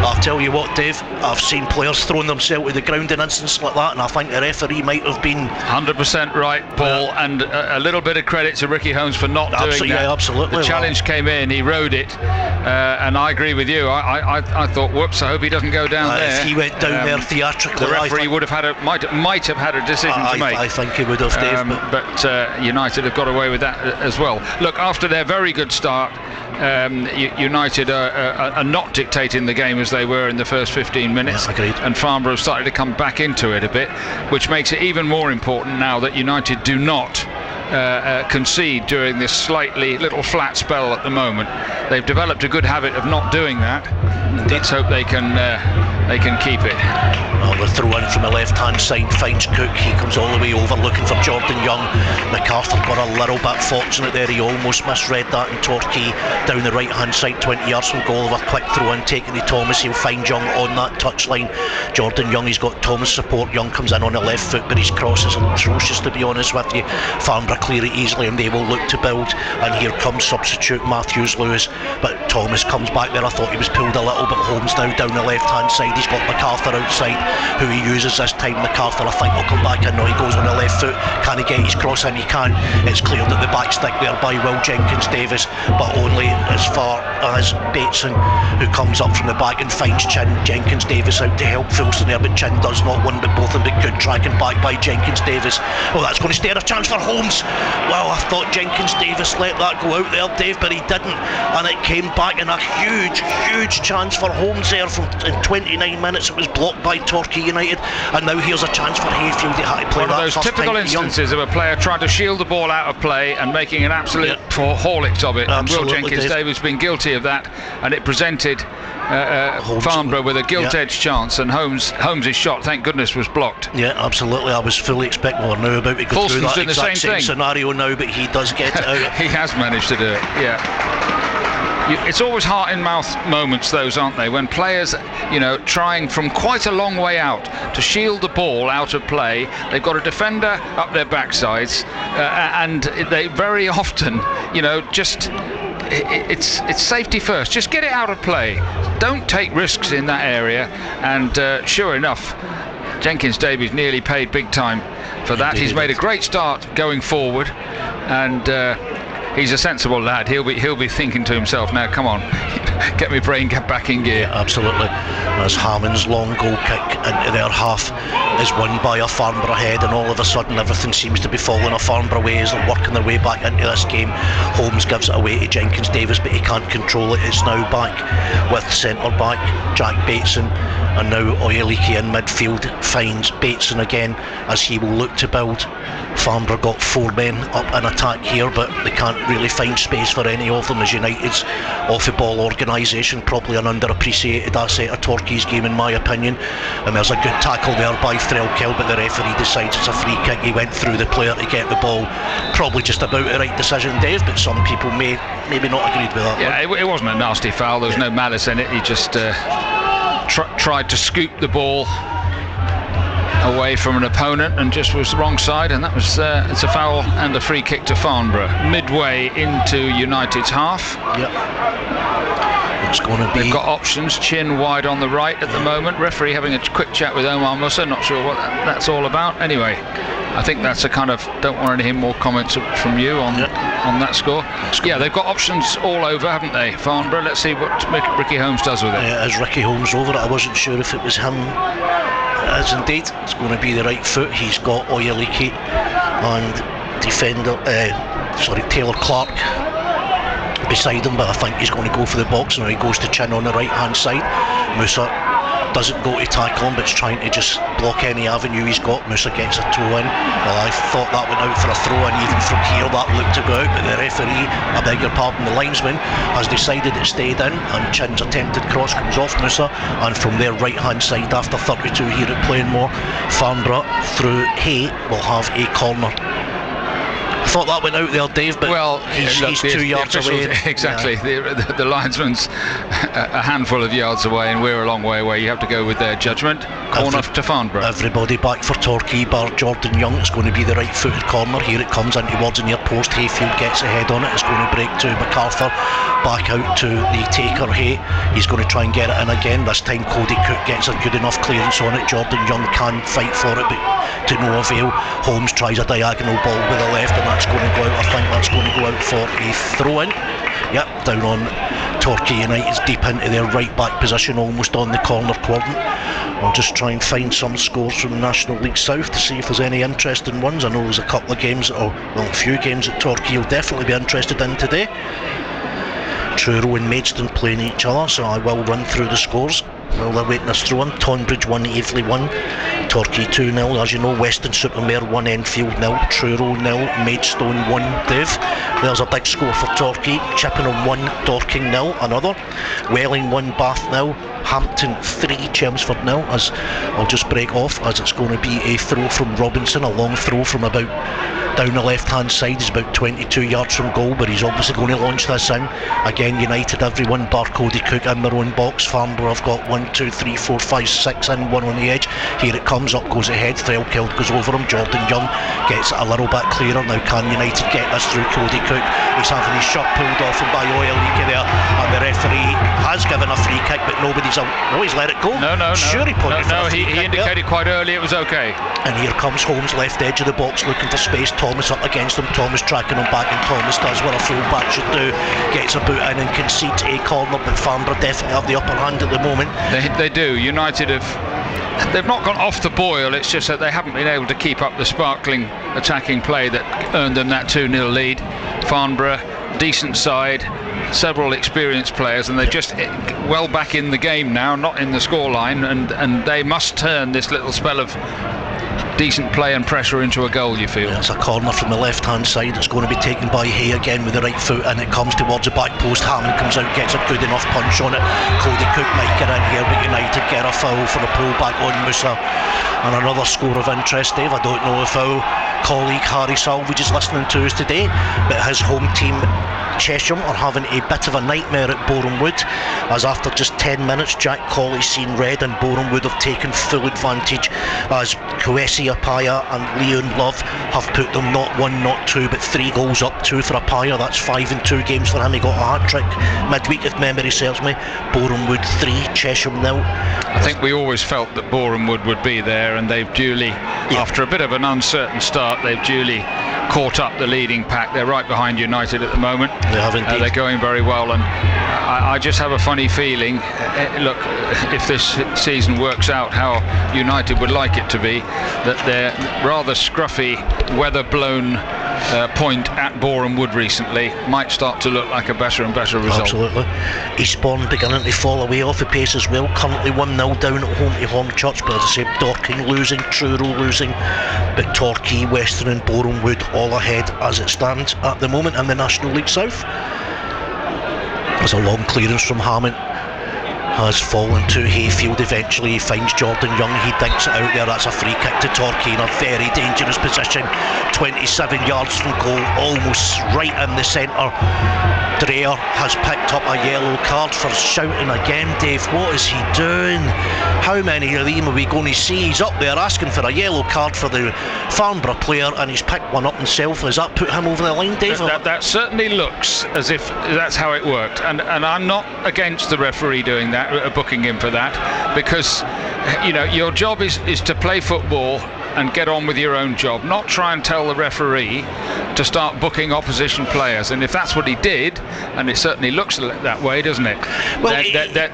I'll tell you what, Dave, I've seen players throwing themselves to the ground in instances like that, and I think the referee might have been 100% right, Paul, and a little bit of credit to Ricky Holmes for not doing that. Yeah, absolutely. The challenge came in, he rode it, and I agree with you. I thought, whoops, I hope he doesn't go down there. If he went down there theatrically, the referee would have might have had a decision to make. I think he would have, Dave. But United have got away with that as well. Look, after their very good start, United are not dictating the game as they were in the first 15 minutes. Yeah, agreed. And Farnborough started to come back into it a bit, which makes it even more important now that United do not concede during this slightly little flat spell at the moment. They've developed a good habit of not doing that. Let's hope they can keep it. Well, the throw in from the left hand side finds Cook, he comes all the way over looking for Jordan Young. MacArthur got a little bit fortunate there, he almost misread that, and Torquay down the right hand side 20 yards from goal with a quick throw in taking to Thomas. He'll find Young on that touchline. Jordan Young, he's got Thomas support. Young comes in on the left foot, but his cross is atrocious, to be honest with you. Farnborough clear it easily and they will look to build, and here comes substitute Matthews Lewis, but Thomas comes back there. I thought he was pulled a little, but Holmes now down the left hand side. He's got MacArthur outside, who he uses this time. MacArthur, I think, will come back in. No, he goes on the left foot. Can he get his cross in? He can. It's cleared at the back stick there by Will Jenkins-Davis, but only as far as Bateson, who comes up from the back and finds Chin. Jenkins-Davis out to help Fulston there, but Chin does not win, but both of them, but good tracking back by Jenkins-Davis. Oh, that's going to stare a chance for Holmes. Well, I thought Jenkins-Davis let that go out there, Dave, but he didn't, and it came back in a huge chance for Holmes there. In 29 minutes it was blocked by Torquay United, and now here's a chance for Hayfield. He had to play one of those typical instances of a player trying to shield the ball out of play and making an absolute Horlicks of it. Absolutely, and Will Jenkins-Davis has been guilty of that, and it presented Farnborough with a gilt-edged chance, and Holmes' shot, thank goodness, was blocked. Yeah, absolutely. I was fully expecting we're now about to go through that exact same scenario now, but he does get it out. He has managed to do it, yeah. It's always heart-in-mouth moments, those, aren't they? When players, trying from quite a long way out to shield the ball out of play, they've got a defender up their backsides, and they very often, it's safety first. Just get it out of play. Don't take risks in that area. And sure enough, Jenkins-Davies nearly paid big time for that. He's made a great start going forward, and he's a sensible lad. He'll be thinking to himself, now come on, get my brain back in gear. Yeah, absolutely. As Hammond's long goal kick into their half is won by a Farnborough head, and all of a sudden everything seems to be falling a Farnborough way as they're working their way back into this game. Holmes gives it away to Jenkins-Davis, but he can't control it. It's now back with centre back Jack Bateson, and now Oyeleke in midfield finds Bateson again as he will look to build. Farnborough got 4 men up in attack here, but they can't really find space for any of them, as United's off the ball organisation, probably an underappreciated asset of Torquay's game in my opinion. And there's a good tackle there by Threlkeld, but the referee decides it's a free kick. He went through the player to get the ball, probably just about the right decision, Dave, but some people maybe not agreed with that. Yeah, it wasn't a nasty foul, there was no malice in it. He just tried to scoop the ball away from an opponent and just was the wrong side, and that was it's a foul and a free kick to Farnborough midway into United's half. Yep. It's going to be. They've got options. Chin wide on the right at the moment. Referee having a quick chat with Omar Musa. Not sure what that's all about. Anyway, I think that's a kind of, don't want to hear more comments from you on that score. Yeah, they've got options all over, haven't they, Farnborough? Let's see what Ricky Holmes does with it. Yeah, as Ricky Holmes over it, I wasn't sure if it was him. As indeed, it's going to be the right foot. He's got Oyeleke and defender, Taylor Clark beside him, but I think he's going to go for the box now. He goes to Chin on the right hand side. Musa doesn't go to tackle him, but is trying to just block any avenue he's got. Musa gets a toe in. Well, I thought that went out for a throw, and even from here that looked to go out, but the referee, I beg your pardon, the linesman, has decided it stayed in, and Chin's attempted cross comes off Musa, and from their right hand side after 32 here at Plainmoor, Farnborough through Hay will have a corner. I thought that went out there, Dave, but he's 2 yards away. Exactly. Yeah. The linesman's a handful of yards away, and we're a long way away. You have to go with their judgment. Corner to Farnborough. Everybody back for Torquay, bar Jordan Young. It's going to be the right-footed corner. Here it comes in towards the near post. Hayfield gets ahead on it. It's going to break to MacArthur. Back out to the taker, Hay. He's going to try and get it in again. This time Cody Cook gets a good enough clearance on it. Jordan Young can fight for it, but to no avail. Holmes tries a diagonal ball with the left, and that's going to go out. I think that's going to go out for a throw-in. Yep, down on Torquay United's deep into their right back position, almost on the corner quadrant. I'll just try and find some scores from the National League South to see if there's any interesting ones. I know there's a couple of games, a few games that Torquay will definitely be interested in today. Truro and Maidstone playing each other, so I will run through the scores while they're waiting us through on. Tonbridge 1, Aveley 1, Torquay 2-0. As you know, Weston-super-Mare 1, Enfield 0, Truro 0, Maidstone 1. Dave, there's a big score for Torquay. Chippenham 1, Dorking 0, another. Welling 1, Bath 0, Hampton 3, Chelmsford 0. As I'll just break off, as it's going to be a throw from Robinson, a long throw from about down the left hand side. He's about 22 yards from goal, but he's obviously going to launch this in. Again, United, everyone bar Cody Cook in their own box. Farnborough have got 1, 2, 3, 4, 5, 6 in, one on the edge. Here it comes, up goes ahead. Threlkeld goes over him. Jordan Young gets it a little bit clearer. Now can United get this through Cody Cook? He's having his shirt pulled off him by Oileke there, and the referee has given a free kick, but nobody's out. No, he's let it go. No. Sure, he pointed for a free kick. He indicated there. Quite early it was okay. And here comes Holmes, left edge of the box, looking for space. Thomas up against him. Thomas tracking him back, and Thomas does what a full back should do. Gets a boot in and concedes a corner, but Farnborough definitely have the upper hand at the moment. They do. United they've not gone off the boil, it's just that they haven't been able to keep up the sparkling attacking play that earned them that 2-0 lead. Farnborough, decent side, several experienced players, and they're just well back in the game now, not in the scoreline, and they must turn this little spell of decent play and pressure into a goal, you feel. It's a corner from the left hand side. It's going to be taken by Hay again with the right foot, and it comes towards the back post. Hammond comes out, gets a good enough punch on it. Cody Cook might get in here, but United get a foul for a pull back on Musa. And another score of interest, Dave. I don't know if our colleague Harry Salvage is listening to us today, but his home team Chesham are having a bit of a nightmare at Boreham Wood, as after just 10 minutes Jack Colley's seen red, and Boreham Wood have taken full advantage as Kwesi Apaya and Leon Love have put them not 1, not 2, but 3 goals up. 2 for Apaya, that's 5 in 2 games for him. He got a hat-trick midweek if memory serves me. Boreham Wood 3, Chesham 0. I think we always felt that Boreham Wood would be there, and they've duly, after a bit of an uncertain start, they've duly caught up the leading pack. They're right behind United at the moment. They have indeed. They're going very well, and I just have a funny feeling, look, if this season works out how United would like it to be, that their rather scruffy, weather-blown point at Boreham Wood recently might start to look like a better and better result. Absolutely. Eastbourne beginning to fall away off the pace as well. Currently 1-0 down at home to Hornchurch, but as I say, Dorking losing, Truro losing, but Torquay, Western and Boreham Wood all ahead as it stands at the moment in the National League South. There's a long clearance from Hammond, has fallen to Hayfield. Eventually he finds Jordan Young, he dinks it out there. That's a free kick to Torquay in a very dangerous position, 27 yards from goal, almost right in the centre. Dreyer has picked up a yellow card for shouting again. Dave, what is he doing? How many of them are we going to see? He's up there asking for a yellow card for the Farnborough player, and he's picked one up himself. Has that put him over the line, Dave? That certainly looks as if that's how it worked, and I'm not against the referee doing that, booking him for that, because your job is to play football and get on with your own job, not try and tell the referee to start booking opposition players. And if that's what he did, and it certainly looks that way, doesn't it? Well,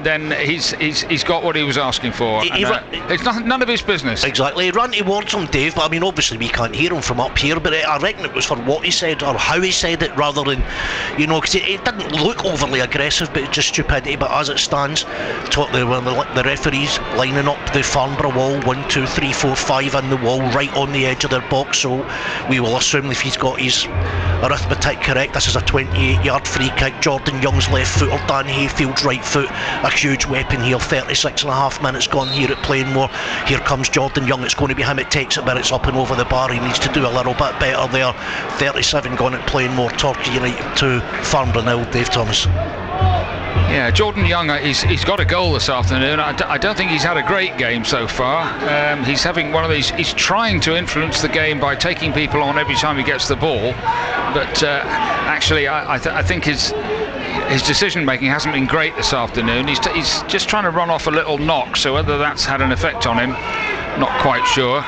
then he's got what he was asking for. It's none of his business. Exactly. He ran towards him, Dave, but I mean, obviously we can't hear him from up here, but I reckon it was for what he said or how he said it, rather than, because it didn't look overly aggressive, but it's just stupidity. But as it stands, the referees lining up the Farnborough wall, 1, 2, 3, 4, 5 in the wall, right on the edge of their box, so we will assume if he's got his arithmetic correct, this is a 28-yard free kick. Jordan Young's left foot or Dan Hayfield's right foot, a huge weapon here. 36 and a half minutes gone here at Plainmoor. Here comes Jordan Young. It's going to be him. It takes it, but it's up and over the bar. He needs to do a little bit better there. 37 gone at Plainmoor. Torquay United 2, Farnborough 0. Dave Thomas. Yeah, Jordan Young, he's got a goal this afternoon. I don't think he's had a great game so far. He's having one of these. He's trying to influence the game by taking people on every time he gets the ball, but actually, I think his decision making hasn't been great this afternoon. He's just trying to run off a little knock. So whether that's had an effect on him, not quite sure.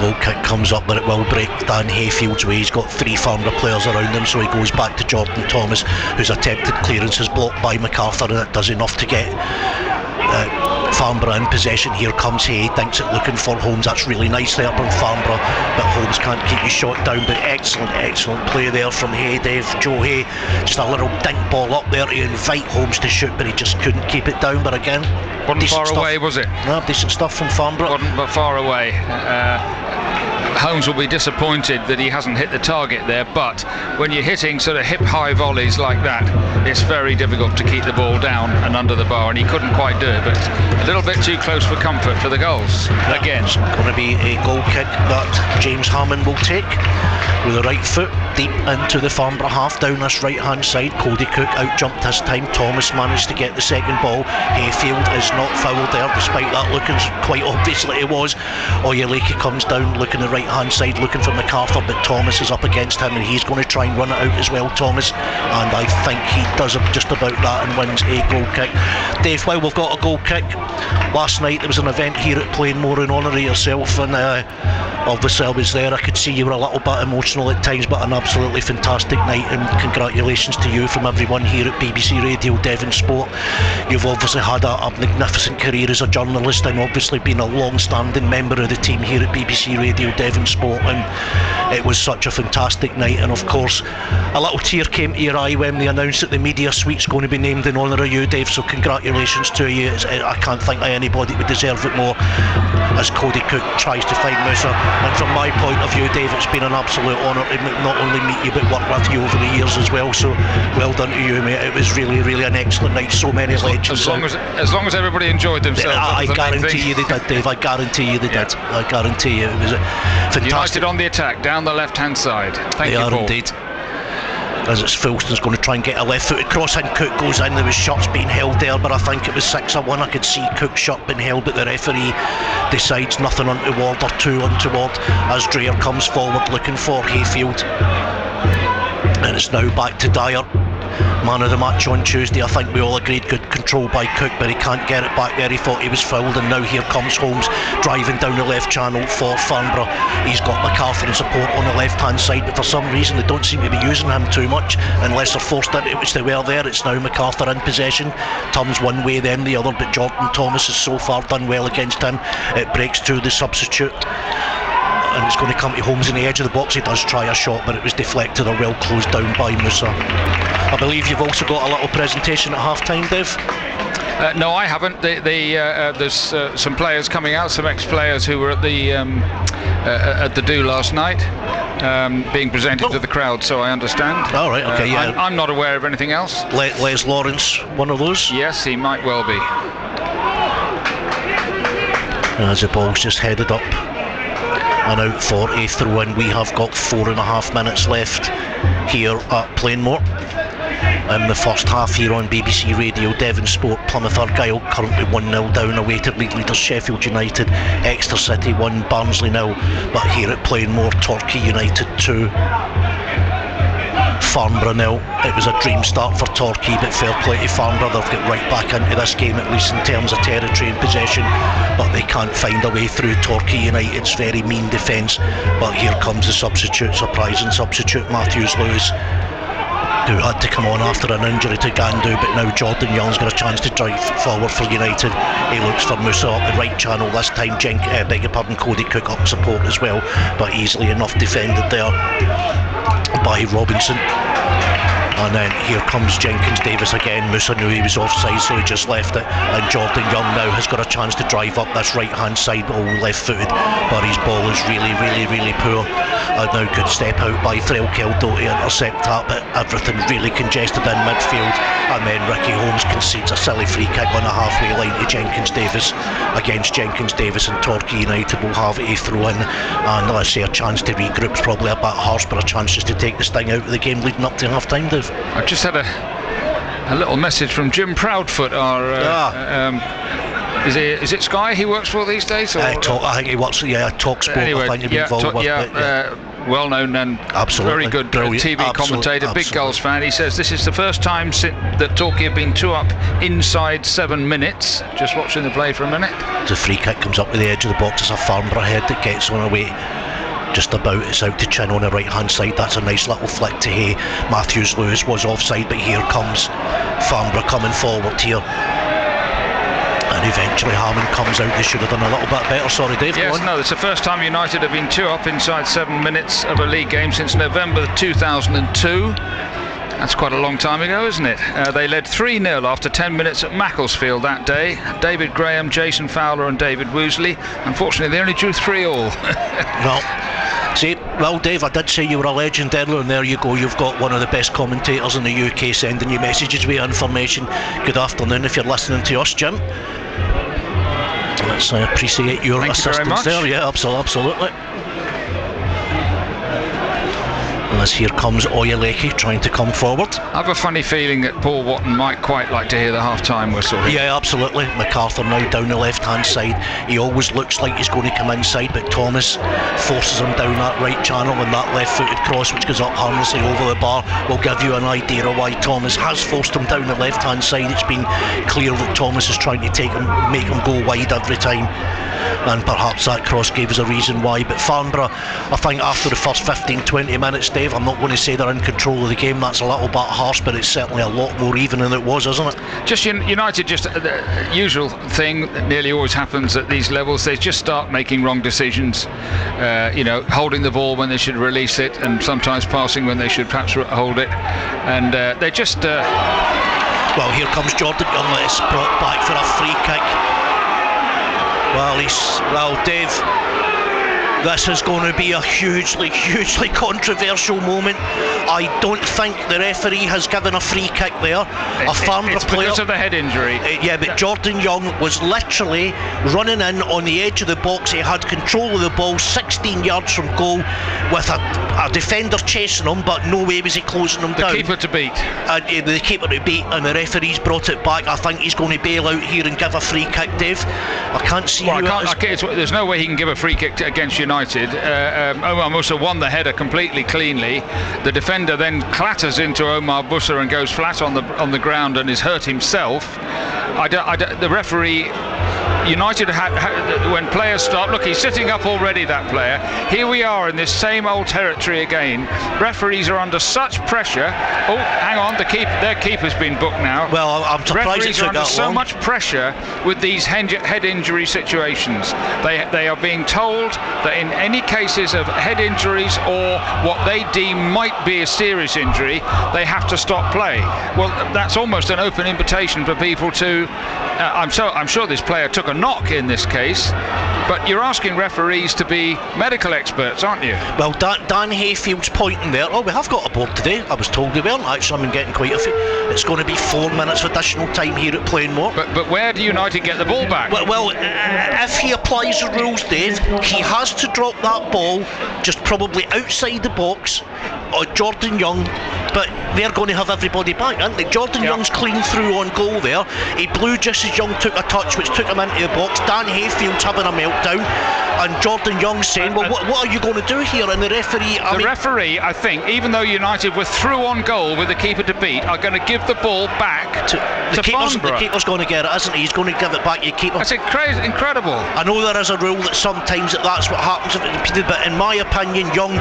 Goal kick comes up, but it will break Dan Hayfield's way. He's got 3 Farnborough players around him, so he goes back to Jordan Thomas, whose attempted clearance is blocked by MacArthur, and it does enough to get Farnborough in possession. Here comes Hay, thinks it looking for Holmes. That's really nice there from Farnborough, but Holmes can't keep his shot down. But excellent play there from Hay, Dave. Joe Hay, just a little dink ball up there to invite Holmes to shoot, but he just couldn't keep it down. But again, wasn't far away, was it? No, decent stuff from Farnborough. Wasn't but far away. Holmes will be disappointed that he hasn't hit the target there, but when you're hitting sort of hip-high volleys like that, it's very difficult to keep the ball down and under the bar, and he couldn't quite do it, but a little bit too close for comfort for the goals. Again, it's going to be a goal kick that James Hammond will take with the right foot deep into the Farnborough half down this right-hand side. Cody Cook out-jumped this time. Thomas managed to get the second ball. Hayfield is not fouled there, despite that looking quite obviously it was. Oyeleke comes down, looking the right-hand side, looking for MacArthur, but Thomas is up against him, and he's going to try and run it out as well, Thomas, and I think he does just about that and wins a goal kick. Dave, while we've got a goal kick, last night there was an event here at Plainmoor in honour of yourself, and obviously I was there. I could see you were a little bit emotional at times, but an absolutely fantastic night, and congratulations to you from everyone here at BBC Radio Devon Sport. You've obviously had a magnificent career as a journalist, and obviously been a long-standing member of the team here at BBC Radio Devon Sport, and it was such a fantastic night. And of course, a little tear came to your eye when they announced that the media suite's going to be named in honour of you, Dave, so congratulations to you. I can't think of anybody would deserve it more, as Cody Cook tries to find Musa. And from my point of view, Dave, it's been an absolute honour to not only meet you but work with you over the years as well, so well done to you, mate. It was really an excellent night. So many legends. As long as everybody enjoyed themselves. I guarantee you they did, Dave. I guarantee you they did. I guarantee you. It was a fantastic. United on the attack down the left-hand side. Thank you, Paul. They are indeed. As it's Filston's going to try and get a left-footed cross in. Cook goes in. There was shots being held there, but I think it was 6-1. I could see Cook's shot being held, but the referee decides nothing untoward or 2 untoward as Dreyer comes forward looking for Hayfield, and it's now back to Dyer. Man of the match on Tuesday. I think we all agreed good control by Cook, but he can't get it back there. He thought he was fouled, and now here comes Holmes driving down the left channel for Farnborough. He's got MacArthur in support on the left hand side, but for some reason they don't seem to be using him too much unless they're forced into it, which they were there. It's now MacArthur in possession. Turns one way then the other, but Jordan Thomas has so far done well against him. It breaks to the substitute, and it's going to come to Holmes in the edge of the box. He does try a shot, but it was deflected or well closed down by Musa. I believe you've also got a little presentation at half-time, Dave? No, I haven't. There's some players coming out, some ex-players who were at the do last night, being presented to the crowd, so I understand. All right, okay, yeah. I'm not aware of anything else. Les Lawrence, one of those? Yes, he might well be. As the ball's just headed up and out for a throw-in. We have got 4.5 minutes left here at Plainmoor in the first half here on BBC Radio Devon Sport. Plymouth Argyle currently 1-0 down away to league leaders Sheffield United. Exeter City 1, Barnsley 0. But here at Plainmoor, Torquay United 2, Farnborough 0. It was a dream start for Torquay, but fair play to Farnborough. They've got right back into this game, at least in terms of territory and possession, but they can't find a way through Torquay United's very mean defence. But here comes the substitute, surprising substitute, Matthews Lewis, who had to come on after an injury to Gandu, but now Jordan Young's got a chance to drive forward for United. He looks for Musa up the right channel this time. Cody Cook up support as well, but easily enough defended there by Robinson. And then here comes Jenkins-Davis again. Musa knew he was offside, so he just left it. And Jordan Young now has got a chance to drive up this right-hand side, left-footed, but his ball is really poor. And now good step out by Threlkeldo to intercept that, but everything really congested in midfield. And then Ricky Holmes concedes a silly free kick on the halfway line to Jenkins-Davis. Against Jenkins-Davis, and Torquay United will have a throw in, and let's say a chance to regroup. It's probably a bit harsh, but a chance just to take the sting out of the game leading up to half-time, Dave. I just had a little message from Jim Proudfoot, our is it Sky he works for these days? Or? I think he works for Talk Sport. Anyway, I think he'd be involved with it. Well known and very good TV commentator, big goals fan. He says this is the first time that Torquay have been 2 up inside 7 minutes. Just watching the play for a minute. The free kick comes up with the edge of the box. It's a Farnborough head that gets on away. Just about, it's out to Chin on the right hand side. That's a nice little flick to Hay. Matthews Lewis was offside, but here comes Farnborough coming forward here, and eventually Hammond comes out. They should have done a little bit better. Sorry, Dave. Yes, no, it's the first time United have been 2 up inside 7 minutes of a league game since November 2002. That's quite a long time ago, isn't it? They led 3-0 after 10 minutes at Macclesfield that day. David Graham, Jason Fowler and David Woosley. Unfortunately, they only drew 3-3. Well, Dave, I did say you were a legend earlier, and there you go. You've got one of the best commentators in the UK sending you messages with information. Good afternoon if you're listening to us, Jim. Let's appreciate your assistance there. Yeah, absolutely. As here comes Oyeleke trying to come forward. I have a funny feeling that Paul Watton might quite like to hear the half-time whistle. Yeah, absolutely. MacArthur now down the left-hand side. He always looks like he's going to come inside, but Thomas forces him down that right channel, and that left-footed cross which goes up harmlessly over the bar will give you an idea of why Thomas has forced him down the left-hand side. It's been clear that Thomas is trying to make him go wide every time, and perhaps that cross gave us a reason why. But Farnborough, I think after the first 15-20 minutes, Dave, I'm not going to say they're in control of the game. That's a little bit harsh, but it's certainly a lot more even than it was, isn't it? Just United, just the usual thing that nearly always happens at these levels. They just start making wrong decisions. Holding the ball when they should release it, and sometimes passing when they should perhaps hold it. And they just. Well, here comes Jordan Young. It's brought back for a free kick. Well, Dave, this is going to be a hugely controversial moment. I don't think the referee has given a free kick there. A Farnborough player, because of the head injury. But Jordan Young was literally running in on the edge of the box. He had control of the ball 16 yards from goal with a defender chasing him, but no way was he closing him down. The keeper to beat. The keeper to beat, and the referee's brought it back. I think he's going to bail out here and give a free kick, Dave. I can't see there's no way he can give a free kick against United. Omar Musa won the header completely cleanly. The defender then clatters into Omar Musa and goes flat on the ground and is hurt himself. The referee. United when players start, look, he's sitting up already, that player. Here we are in this same old territory again. Referees are under such pressure. Oh, hang on, their keeper's been booked now. Well, I'm surprised referees it took are under that so long. much pressure with these head injury situations. They are being told that in any cases of head injuries or what they deem might be a serious injury, they have to stop play. Well, that's almost an open invitation for people to. I'm sure this player took a knock in this case, but you're asking referees to be medical experts, aren't you? Well, Dan Hayfield's pointing there. Oh, we have got a board today. I was told we weren't. Actually, I'm getting quite a few. It's going to be 4 minutes of additional time here at Plainmoor. But where do United get the ball back? Well, if he applies the rules, Dave, he has to drop that ball just probably outside the box. Jordan Young, but they're going to have everybody back, aren't they? Jordan Young's clean through on goal there. He blew just as Young took a touch, which took him into the box. Dan Hayfield's having a meltdown, and Jordan Young's saying, well, what are you going to do here? And the referee, I think, even though United were through on goal with the keeper to beat, are going to give the ball back to Farnborough. The keeper's going to get it, isn't he? He's going to give it back to the keeper. That's incredible. I know there is a rule that sometimes that's what happens if it's repeated, but in my opinion, Young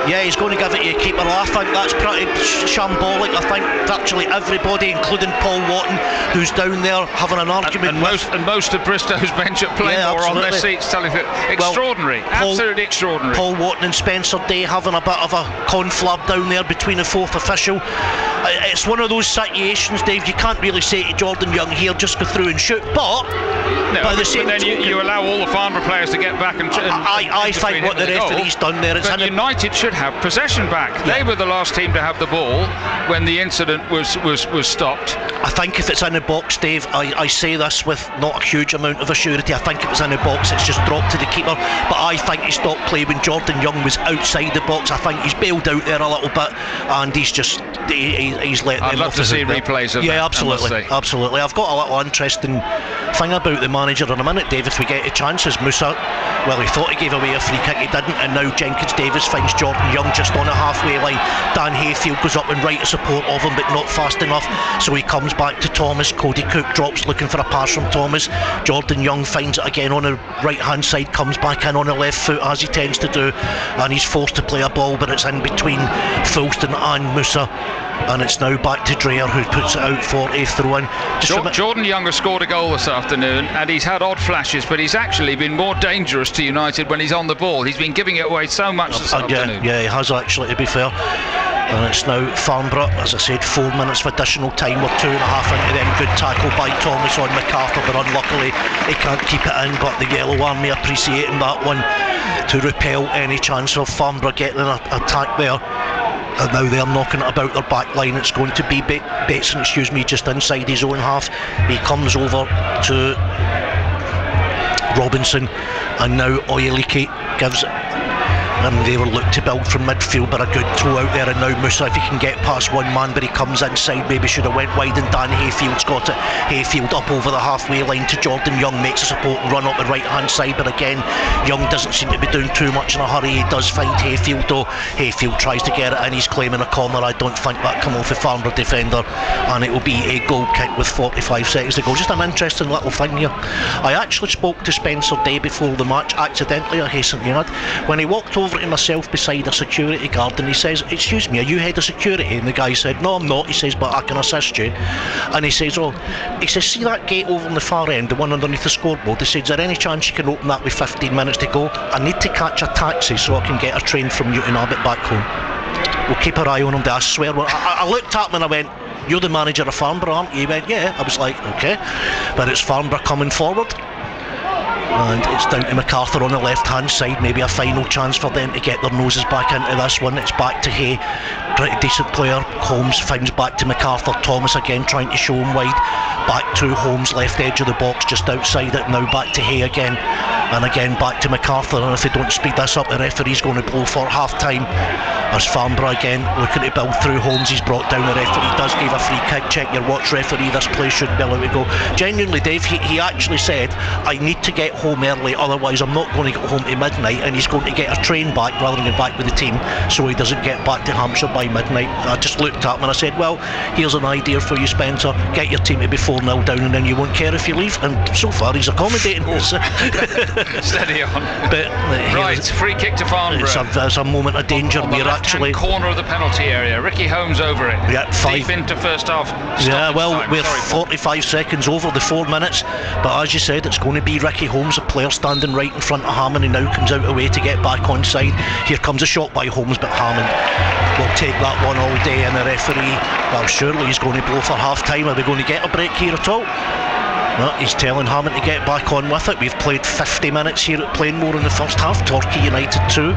Yeah, he's going to give it to a keeper. I think that's pretty shambolic. I think virtually everybody, including Paul Watton, who's down there having an argument and most of Bristow's bench at Plainmoor on their seats telling it. Extraordinary, absolutely extraordinary. Paul Watton and Spencer Day having a bit of a conflab down there between the fourth official. It's one of those situations, Dave, you can't really say to Jordan Young here, just go through and shoot, but by the same then token, you allow all the Farnborough players to get back and I think what the referee's done there, but United should have possession back. They were the last team to have the ball when the incident was stopped. I think if it's in the box, Dave, I say this with not a huge amount of assurity, I think if it's in the box it's just dropped to the keeper, but I think he stopped play when Jordan Young was outside the box. I think he's bailed out there a little bit and he's just he's let them I'd love to see replays of that. Yeah, absolutely. I've got a little interesting thing about the manager in a minute, Dave, if we get a chances. Musa, well, he thought he gave away a free kick, he didn't, and now Jenkins Davis finds Jordan Young just on the halfway line. Dan Hayfield goes up and right to support of him, but not fast enough, so he comes back to Thomas. Cody Cook drops looking for a pass from Thomas. Jordan Young finds it again on the right hand side, comes back in on the left foot as he tends to do, and he's forced to play a ball, but it's in between Fulston and Musa, and it's now back to Dreyer, who puts it out for a throw-in. Jordan Young has scored a goal this afternoon, and he's had odd flashes, but he's actually been more dangerous to United when he's on the ball. He's been giving it away so much this afternoon. Yeah, he has actually, to be fair. And it's now Farnborough, as I said, 4 minutes of additional time. We're 2.5 into them. Good tackle by Thomas on MacArthur, but unluckily he can't keep it in. But the Yellow Army appreciating that one to repel any chance of Farnborough getting an attack there. And now they're knocking it about their back line. It's going to be Bateson, just inside his own half. He comes over to Robinson, and now Oyeleke gives it. And they were looked to build from midfield, but a good throw out there, and now Musa, if he can get past one man, but he comes inside, maybe should have went wide, and Dan Hayfield's got it. Hayfield up over the halfway line to Jordan Young, makes a support and run up the right hand side, but again Young doesn't seem to be doing too much in a hurry. He does find Hayfield though. Hayfield tries to get it and he's claiming a corner. I don't think that come off a Farnborough defender, and it will be a goal kick with 45 seconds to go. Just an interesting little thing here. I actually spoke to Spencer Day before the match, accidentally, I hasten to add, when he walked over to myself beside a security guard, and he says, "Excuse me, are you head of security?" And the guy said, "No, I'm not." He says, "But I can assist you." And he says, "See that gate over on the far end, the one underneath the scoreboard?" He says, "Is there any chance you can open that with 15 minutes to go? I need to catch a taxi so I can get a train from Newton Abbot back home." We'll keep our eye on him. I swear. I looked at him and I went, "You're the manager of Farnborough, aren't you?" He went, "Yeah." I was like, "Okay." But it's Farnborough coming forward, and it's down to MacArthur on the left hand side. Maybe a final chance for them to get their noses back into this one. It's back to Hay, pretty decent player. Holmes finds back to MacArthur. Thomas again trying to show him wide, back to Holmes, left edge of the box just outside it. Now back to Hay again, and again back to MacArthur, and if they don't speed this up, the referee's going to blow for half time as Farnborough again looking to build through. Holmes, he's brought down the referee, does give a free kick. Check your watch, referee, this play should be allowed to go. Genuinely, Dave, he actually said, "I need to get home early, otherwise I'm not going to get home to midnight," and he's going to get a train back rather than get back with the team so he doesn't get back to Hampshire by midnight. I just looked at him and I said, "Well, here's an idea for you, Spencer. Get your team to be 4-0 down and then you won't care if you leave." And so far he's accommodating this. Steady on. But right, free kick to Farnborough. There's a moment of danger. On the left-hand corner of the penalty area. Ricky Holmes over it. Yeah, deep into first half. Yeah, well, we're 45 seconds over the 4 minutes, but as you said, it's going to be Ricky Holmes, a player standing right in front of Hammond. He now comes out away to get back on side. Here comes a shot by Holmes, but Hammond will take that one all day, and the referee, well, surely he's going to blow for half time. Are we going to get a break here at all? No, he's telling Hammond to get back on with it. We've played 50 minutes here at Plainmoor in the first half. Torquay United 2,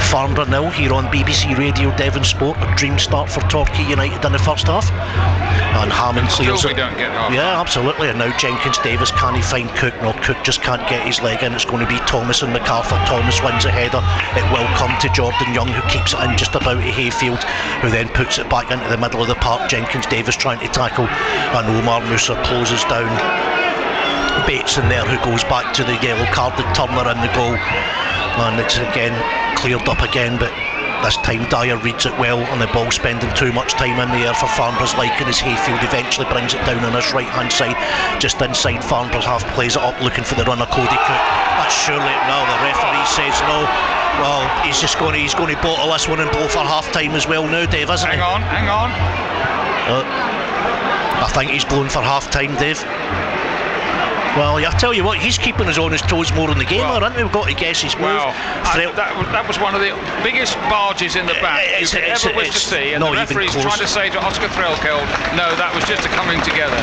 Farnborough 0 here on BBC Radio Devon Sport. A dream start for Torquay United in the first half. And Hammond clears it. Yeah, absolutely. And now Jenkins Davis, can he find Cook? No, Cook just can't get his leg in. It's going to be Thomas and MacArthur. Thomas wins a header. It will come to Jordan Young, who keeps it in just about to Hayfield, who then puts it back into the middle of the park. Jenkins Davis trying to tackle, and Omar Musa closes down Bateson there, who goes back to the yellow carded Turner in the goal, and it's again cleared up again, but this time Dyer reads it well, and the ball spending too much time in the air for Farnborough's liking as Hayfield eventually brings it down on his right hand side, just inside Farnborough's half, plays it up looking for the runner Cody Cook. That's surely, no, the referee says no. Well, he's going to bottle this one and blow for half time as well now, Dave, isn't he? Hang on. I think he's blown for half time, Dave. Well, I tell you what, he's keeping us on his toes more in the game, aren't we? We've got to guess his move. Well, that was one of the biggest barges in the back you could ever wish to see, and the referee's trying to say to Oscar Threlkeld, no, that was just a coming together.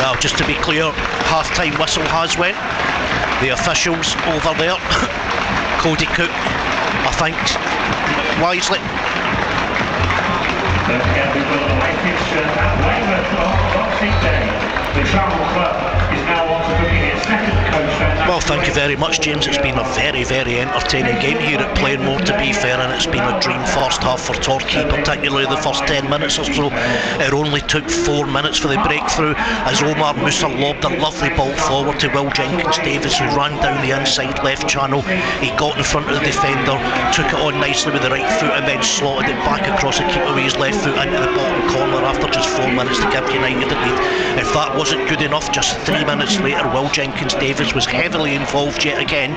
Well, just to be clear, half-time whistle has went. The officials over there, Cody Cook, I think, wisely. The Travel Club is now on to booking its second coach. Well, thank you very much, James. It's been a very, very entertaining game here at Plainmoor, to be fair, and it's been a dream first half for Torquay, particularly the first 10 minutes or so. It only took 4 minutes for the breakthrough as Omar Musa lobbed a lovely ball forward to Will Jenkins-Davis, who ran down the inside left channel. He got in front of the defender, took it on nicely with the right foot, and then slotted it back across the keeper with his left foot into the bottom corner after just 4 minutes to give United the lead. If that wasn't good enough, just 3 minutes later, Will Jenkins-Davis was heavily involved yet again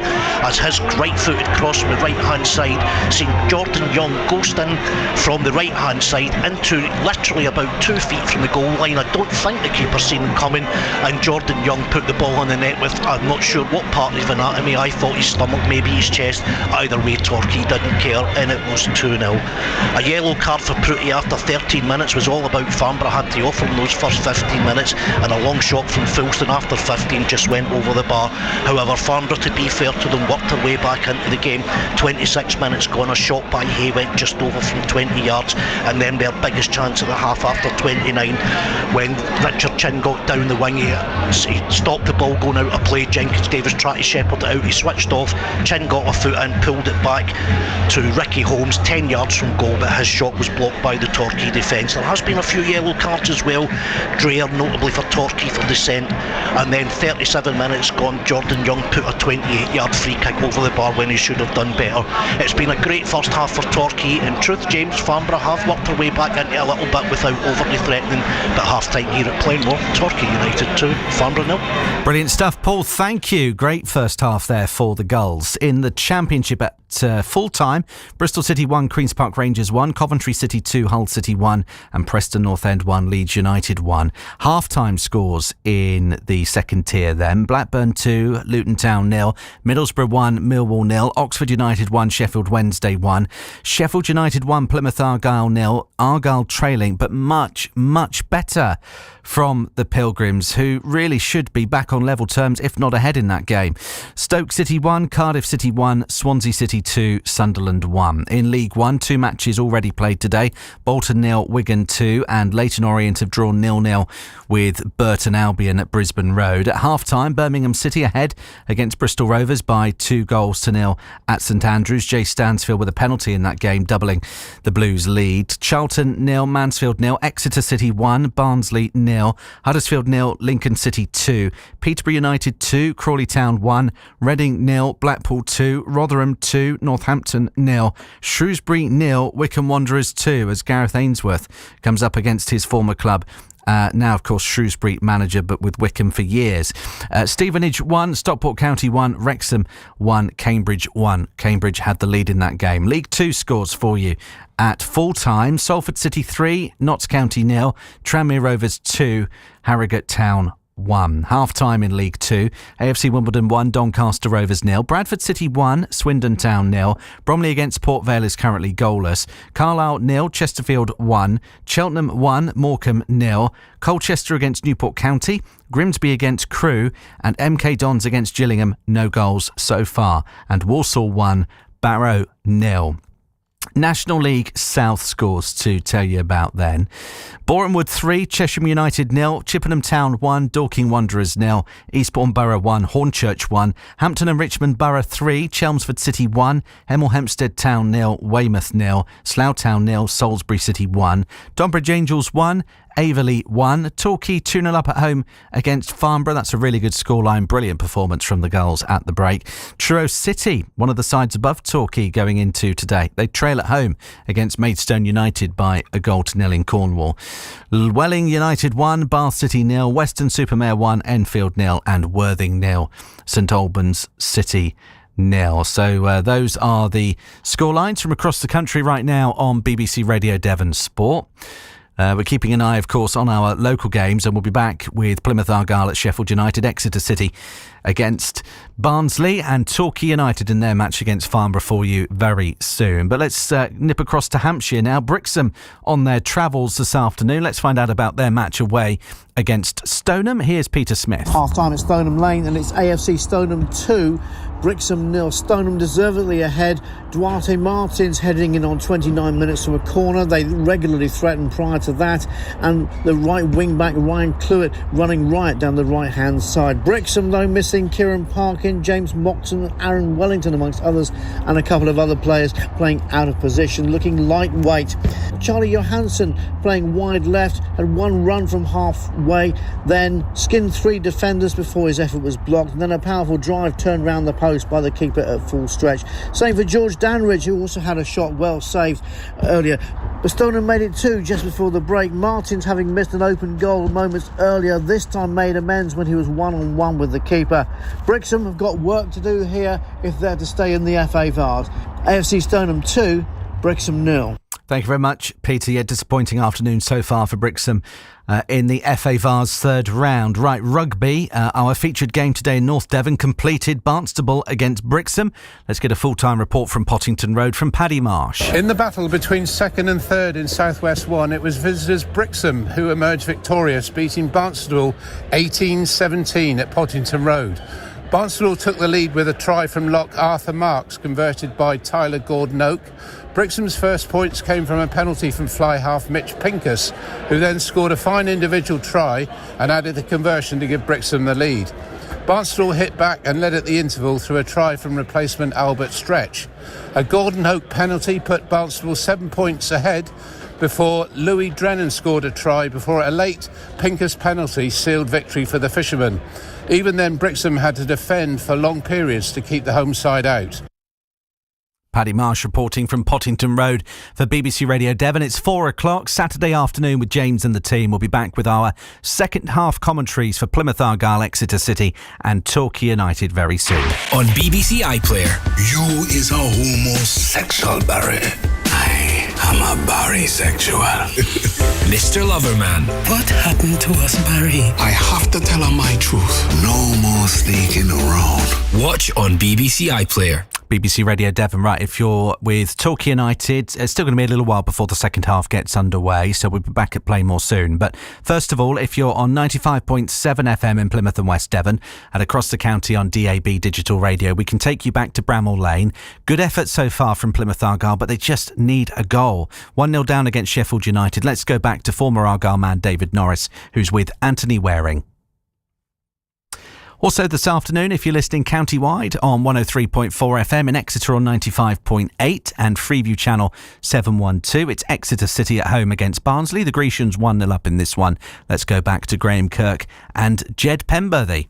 as his right-footed cross from the right-hand side seen Jordan Young ghost in from the right-hand side into literally about 2 feet from the goal line. I don't think the keeper seen him coming, and Jordan Young put the ball on the net with, I'm not sure what part of anatomy. I thought his stomach, maybe his chest. Either way, Torquay didn't care, and it was 2-0. A yellow card for Prutti after 13 minutes was all about Farnborough had to offer in those first 15 minutes, and a long shot from Fulston after 15 just went over the bar. However, Farnborough, to be fair to them, worked their way back into the game. 26 minutes gone, a shot by Hay went just over from 20 yards, and then their biggest chance of the half after 29 when Richard Chin got down the wing. He stopped the ball going out of play. Jenkins-Davis tried to shepherd it out. He switched off. Chin got a foot in, pulled it back to Ricky Holmes 10 yards from goal, but his shot was blocked by the Torquay defence. There has been a few yellow cards as well. Dreher notably for Torquay for dissent, and then 37 minutes gone, Jordan Young put a 28-yard free kick over the bar when he should have done better. It's been a great first half for Torquay. In truth, James, Farnborough have worked their way back into a little bit without overly threatening, but half time here at Plainmoor, Torquay United 2, Farnborough 0. Brilliant stuff, Paul. Thank you. Great first half there for the Gulls. In the Championship at full time, Bristol City 1, Queen's Park Rangers 1, Coventry City 2, Hull City 1, and Preston North End 1, Leeds United 1. Half-time scores in the second tier then: Blackburn 2, Luton Town 0, Middlesbrough 1, Millwall 0, Oxford United 1, Sheffield Wednesday 1, Sheffield United 1, Plymouth Argyle 0, Argyle trailing, but much, much better from the Pilgrims, who really should be back on level terms, if not ahead in that game. Stoke City 1, Cardiff City 1, Swansea City 2, Sunderland 1. In League 1, 2 matches already played today. Bolton 0, Wigan 2, and Leyton Orient have drawn 0-0 with Burton Albion at Brisbane Road. At half-time, Birmingham City ahead against Bristol Rovers by 2-0 at St Andrews. Jay Stansfield with a penalty in that game, doubling the Blues' lead. Charlton 0, Mansfield 0, Exeter City 1, Barnsley 0, Huddersfield 0, Lincoln City 2, Peterborough United 2, Crawley Town 1, Reading 0, Blackpool 2, Rotherham 2, Northampton 0, Shrewsbury 0, Wycombe Wanderers 2, as Gareth Ainsworth comes up against his former club. Now, of course, Shrewsbury manager, but with Wycombe for years. Stevenage 1, Stockport County 1, Wrexham 1, Cambridge 1. Cambridge had the lead in that game. League 2 scores for you at full time: Salford City 3, Notts County 0, Tranmere Rovers 2, Harrogate Town 1. Half-time in League 2, AFC Wimbledon 1, Doncaster Rovers 0, Bradford City 1, Swindon Town 0, Bromley against Port Vale is currently goalless, Carlisle 0, Chesterfield 1, Cheltenham 1, Morecambe 0, Colchester against Newport County, Grimsby against Crewe, and MK Dons against Gillingham, no goals so far, and Walsall 1, Barrow 0. National League South scores to tell you about then: Boreham Wood 3, Chesham United 0, Chippenham Town 1, Dorking Wanderers 0, Eastbourne Borough 1, Hornchurch 1, Hampton and Richmond Borough 3, Chelmsford City 1, Hemel Hempstead Town 0, Weymouth 0, Slough Town 0, Salisbury City 1, Tonbridge Angels 1, Averley 1, Torquay 2-0 up at home against Farnborough. That's a really good scoreline. Brilliant performance from the Gulls at the break. Truro City, one of the sides above Torquay going into today. They trail at home against Maidstone United by 1-0 in Cornwall. Welling United 1, Bath City 0, Weston Supermare 1, Enfield 0, and Worthing 0. St Albans City So those are the scorelines from across the country right now on BBC Radio Devon Sport. We're keeping an eye, of course, on our local games, and we'll be back with Plymouth Argyle at Sheffield United, Exeter City against Barnsley, and Torquay United in their match against Farnborough for you very soon. But let's nip across to Hampshire now. Brixham on their travels this afternoon. Let's find out about their match away against Stoneham. Here's Peter Smith. Half-time at Stoneham Lane, and it's AFC Stoneham 2, Brixham 0. Stoneham deservedly ahead. Duarte Martins heading in on 29 minutes from a corner. They regularly threatened prior to that. And the right wing-back, Ryan Cluett, running right down the right-hand side. Brixham, though, missing Kieran Parkin, James Moxon, Aaron Wellington, amongst others, and a couple of other players playing out of position, looking lightweight. Charlie Johansson playing wide left, had one run from halfway, then skinned 3 defenders before his effort was blocked, and then a powerful drive turned round the post by the keeper at full stretch. Same for George Danridge, who also had a shot well saved earlier. But Stoneham made it 2 just before the break. Martins, having missed an open goal moments earlier, this time made amends when he was one-on-one with the keeper. Brixham have got work to do here if they're to stay in the FA Vase. AFC Stoneham 2, Brixham 0. Thank you very much, Peter. Yeah, disappointing afternoon so far for Brixham in the FA Vase third round. Right, rugby, our featured game today in North Devon completed. Barnstable against Brixham. Let's get a full-time report from Pottington Road from Paddy Marsh. In the battle between second and third in South West 1, it was visitors Brixham who emerged victorious, beating Barnstable 18-17 at Pottington Road. Barnstable took the lead with a try from lock Arthur Marks, converted by Tyler Gordon-Oak. Brixham's first points came from a penalty from fly half Mitch Pincus, who then scored a fine individual try and added the conversion to give Brixham the lead. Barnstable hit back and led at the interval through a try from replacement Albert Stretch. A Gordon-Oak penalty put Barnstable 7 points ahead before Louis Drennan scored a try before a late Pincus penalty sealed victory for the Fishermen. Even then, Brixham had to defend for long periods to keep the home side out. Paddy Marsh reporting from Pottington Road for BBC Radio Devon. It's 4 o'clock, Saturday afternoon with James and the team. We'll be back with our second half commentaries for Plymouth Argyle, Exeter City and Torquay United very soon. On BBC iPlayer. You is a homosexual, Barry. I am a bisexual. Mr. Loverman. What happened to us, Barry? I have to tell her my truth. No more sneaking around. Watch on BBC iPlayer. BBC Radio Devon. Right, if you're with Torquay United, it's still going to be a little while before the second half gets underway, so we'll be back at play more soon. But first of all, if you're on 95.7 FM in Plymouth and West Devon and across the county on DAB Digital Radio, we can take you back to Bramall Lane. Good effort so far from Plymouth Argyle, but they just need a goal. 1-0 down against Sheffield United. Let's go back to former Argyle man David Norris, who's with Anthony Waring. Also this afternoon, if you're listening county-wide on 103.4 FM in Exeter on 95.8 and Freeview Channel 712, it's Exeter City at home against Barnsley. The Grecians 1-0 up in this one. Let's go back to Graham Kirk and Jed Pemberthy.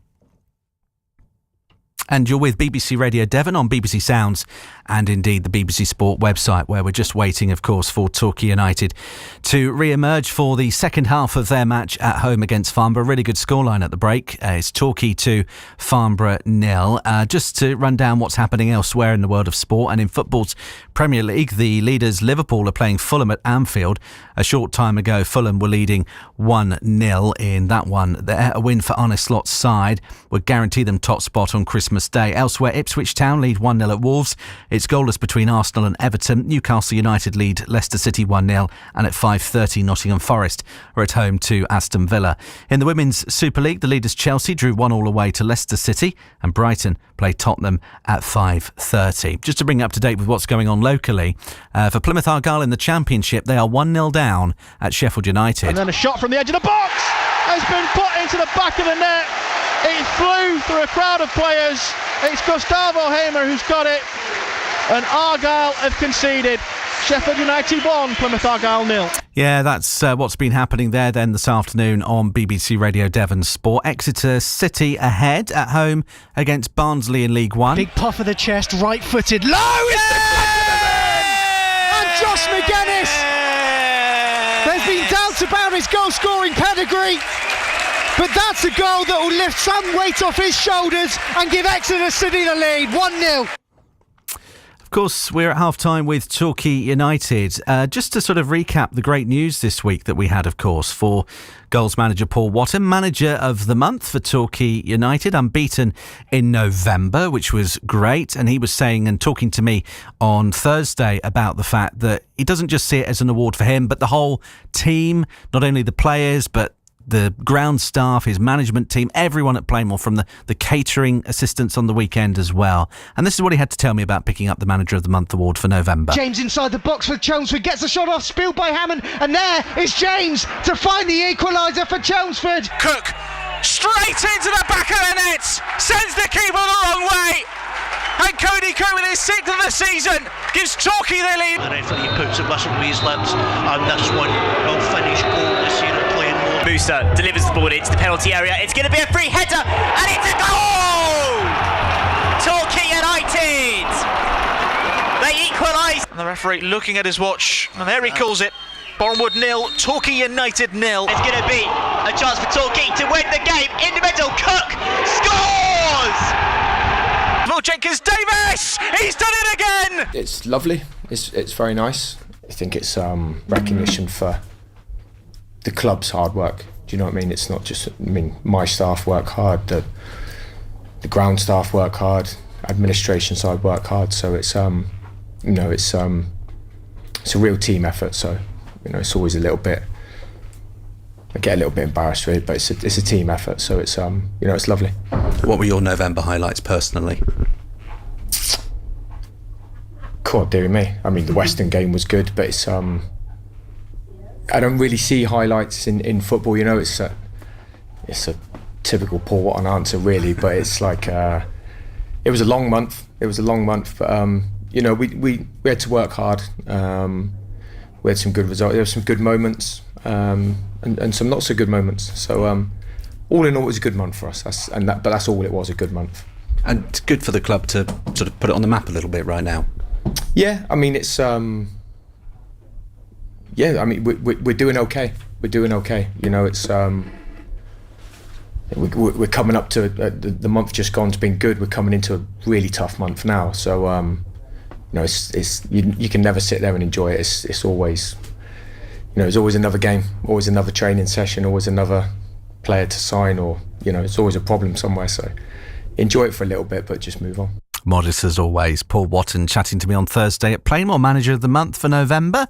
And you're with BBC Radio Devon on BBC Sounds and indeed the BBC Sport website, where we're just waiting, of course, for Torquay United to re-emerge for the second half of their match at home against Farnborough. Really good scoreline at the break. It's Torquay 2, Farnborough 0. Just to run down what's happening elsewhere in the world of sport and in football's Premier League, the leaders Liverpool are playing Fulham at Anfield. A short time ago, Fulham were leading 1-0 in that one. A win for Arne Slot's side would guarantee them top spot on Christmas Day. Elsewhere, Ipswich Town lead 1-0 at Wolves. It's goalless between Arsenal and Everton. Newcastle United lead Leicester City 1-0, and at 5:30 Nottingham Forest are at home to Aston Villa. In the Women's Super League, the leaders Chelsea drew 1-1 away to Leicester City, and Brighton play Tottenham at 5:30. Just to bring you up to date with what's going on locally, for Plymouth Argyle in the Championship, they are 1-0 down at Sheffield United. And then a shot from the edge of the box has been put into the back of the net. It flew through a crowd of players. It's Gustavo Hamer who's got it. And Argyle have conceded. Sheffield United 1, Plymouth Argyle 0. Yeah, that's what's been happening there then this afternoon on BBC Radio Devon Sport. Exeter City ahead at home against Barnsley in League One. Big puff of the chest, right-footed, low is and Josh McGuinness. There's been doubts about his goal-scoring pedigree, but that's a goal that will lift some weight off his shoulders and give Exeter City the lead, 1-0. Of course, we're at half-time with Torquay United. Just to sort of recap the great news this week that we had, of course, for goals manager Paul Watton, manager of the month for Torquay United, unbeaten in November, which was great. And he was saying and talking to me on Thursday about the fact that he doesn't just see it as an award for him, but the whole team, not only the players, but the ground staff, his management team, everyone at Plainmoor, from the catering assistants on the weekend as well. And this is what he had to tell me about picking up the Manager of the Month award for November. James inside the box for Chelmsford, gets the shot off, spilled by Hammond, and there is James to find the equaliser for Chelmsford. Cook, straight into the back of the net, sends the keeper the wrong way. And Cody Cook, with his 6th of the season, gives Torquay the lead. The referee puts a whistle to his lips, and this one will finish goal this year at Plainmoor. Musa delivers the ball into the penalty area. It's going to be a free header, and it's a goal! Torquay United! They equalise. And the referee looking at his watch, and there he calls it. Bournemouth 0, Torquay United 0. It's going to be a chance for Torquay to win the game. In the middle, Cook scores! Will Jenkins Davis, he's done it again. It's lovely. It's very nice. I think it's recognition for the club's hard work. Do you know what I mean? It's not just, my staff work hard, the ground staff work hard, administration side work hard. So it's it's a real team effort. So it's always a little bit. I get a little bit embarrassed really, but it's a team effort, so it's it's lovely. What were your November highlights personally? God, dear me. The Western game was good, but it's I don't really see highlights in football. It's a typical Paul Watton answer really, but it's like it was a long month. But we had to work hard. We had some good results. There were some good moments. And some not so good moments. So all in all, it was a good month for us. But that's all it was, a good month. And it's good for the club to sort of put it on the map a little bit right now. Yeah, it's we're doing okay. We're doing okay. It's we're coming up to the month just gone's been good. We're coming into a really tough month now. So it's you can never sit there and enjoy it. It's always. There's always another game, always another training session, always another player to sign, or it's always a problem somewhere. So enjoy it for a little bit, but just move on. Modest as always. Paul Watton chatting to me on Thursday at Plainmoor, Manager of the Month for November.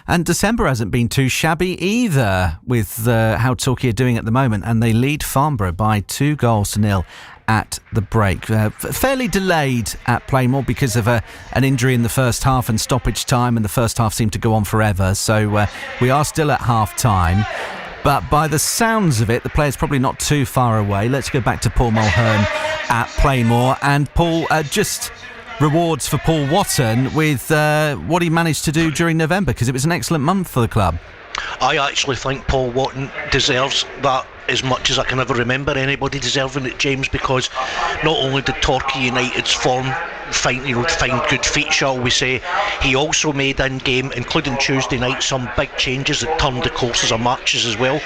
And December hasn't been too shabby either with how Torquay are doing at the moment, and they lead Farnborough by 2-0 at the break. Fairly delayed at Plainmoor because of an injury in the first half and stoppage time, and the first half seemed to go on forever. So we are still at half-time. But by the sounds of it, the player's probably not too far away. Let's go back to Paul Mulhern at Plainmoor. And Paul, just rewards for Paul Watton with what he managed to do during November, because it was an excellent month for the club. I actually think Paul Watton deserves that as much as I can ever remember anybody deserving it, James, because not only did Torquay United's form find good feet, shall we say, he also made in game, including Tuesday night, some big changes that turned the courses of matches as well.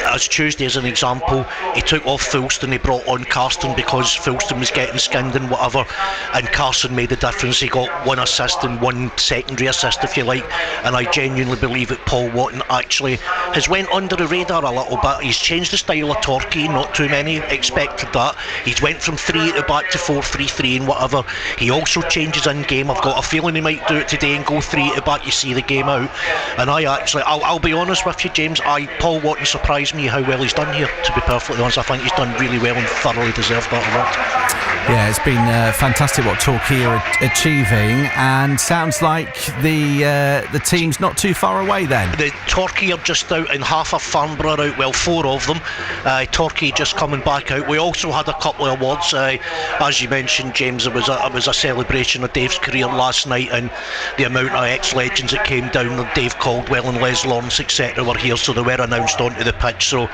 As Tuesday as an example, he took off Fulston, he brought on Carston because Fulston was getting skinned and whatever, and Carson made a difference. He got one assist and one secondary assist, if you like, and I genuinely believe that Paul Watton actually has went under the radar a little bit. He's changed the style of Torquay, not too many expected that. He's went from 3 at the back to 4-3-3 and whatever. He also changes in game. I've got a feeling he might do it today and go 3 at the back. You see the game out, and I'll be honest with you, James, Paul Watton surprised me how well he's done here, to be perfectly honest. I think he's done really well and thoroughly deserved that award. Yeah, it's been fantastic what Torquay are achieving, and sounds like the team's not too far away then. The Torquay are just out and half of Farnborough out, well, 4 of them. Torquay just coming back out. We also had a couple of awards, as you mentioned, James. It was a celebration of Dave's career last night, and the amount of ex-legends that came down, Dave Caldwell and Les Lawrence etc. were here, so they were announced onto the pitch. So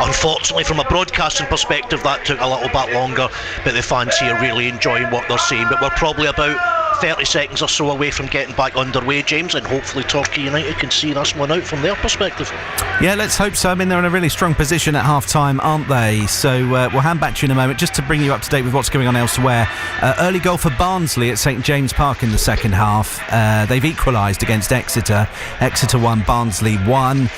unfortunately from a broadcasting perspective that took a little bit longer, but the fans here really enjoying what they're seeing. But we're probably about 30 seconds or so away from getting back underway, James, and hopefully Torquay United can see this one out from their perspective. Yeah, let's hope so. I mean, they're in a really strong position at half-time, aren't they? So we'll hand back to you in a moment, just to bring you up to date with what's going on elsewhere. Early goal for Barnsley at St James Park in the second half. They've equalised against Exeter. Exeter 1, Barnsley 1.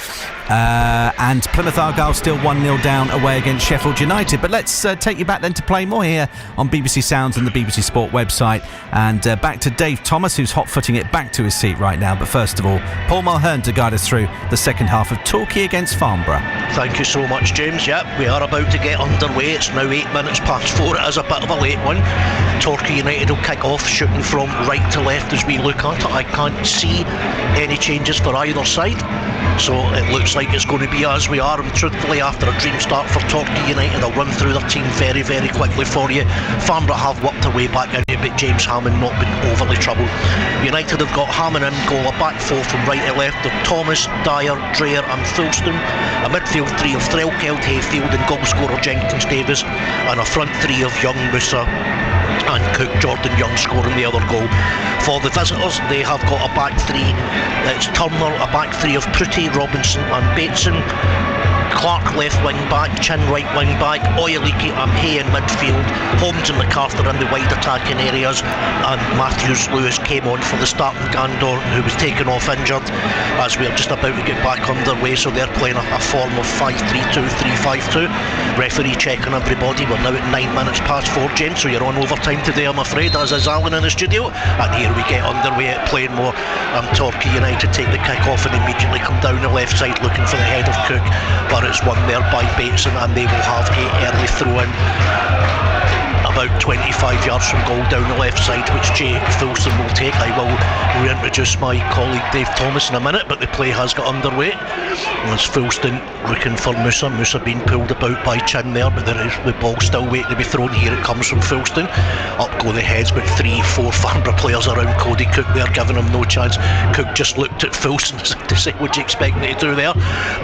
And Plymouth Argyle still 1-0 down away against Sheffield United. But let's take you back then to play more here on BBC Sounds and the BBC Sport website. And back to Dave Thomas, who's hot-footing it back to his seat right now. But first of all, Paul Mulhern to guide us through the second half of Torquay against Farnborough. Thank you so much, James. Yep, we are about to get underway. It's now 8 minutes past 4. It is a bit of a late one. Torquay United will kick off, shooting from right to left as we look at it. I can't see any changes for either side. So it looks like it's going to be as we are, and truthfully, after a dream start for Torquay United, I'll run through their team very, very quickly for you. Farnborough have worked their way back into it, but James Hammond not been overly troubled. United have got Hammond in goal, a back four from right to left of Thomas, Dyer, Dreyer and Fulston, a midfield three of Threlkeld, Hayfield and goal scorer Jenkins Davis, and a front three of Young, Musa and Cook. Jordan Young scoring the other goal. For the visitors, they have got a back three. It's Turner, a back three of Pretty, Robinson and Bateson, Clark left wing back, Chin right wing back, Oyaliki and Hay in midfield, Holmes and MacArthur in the wide attacking areas, and Matthews Lewis came on for the starting Gandor, who was taken off injured as we're just about to get back underway. So they're playing a form of 5-3-2, 3-5-2. Referee checking everybody. We're now at 9 minutes past 4, James, so you're on overtime today, I'm afraid, as is Alan in the studio. And here we get underway at Plainmoor. Torquay United take the kick off and immediately come down the left side looking for the head of Cook, but it's won there by Bateson, and they will have a early throw in about 25 yards from goal down the left side, which Jay Fulson will take. I will reintroduce my colleague Dave Thomas in a minute, but the play has got underway. As Fulston looking for Musa being pulled about by Chin there, but there is the ball still waiting to be thrown. Here it comes from Fulston. Up go the heads, but 3-4 Farnborough players around Cody Cook there, giving him no chance. Cook just looked at Fulston to say, what do you expect me to do there?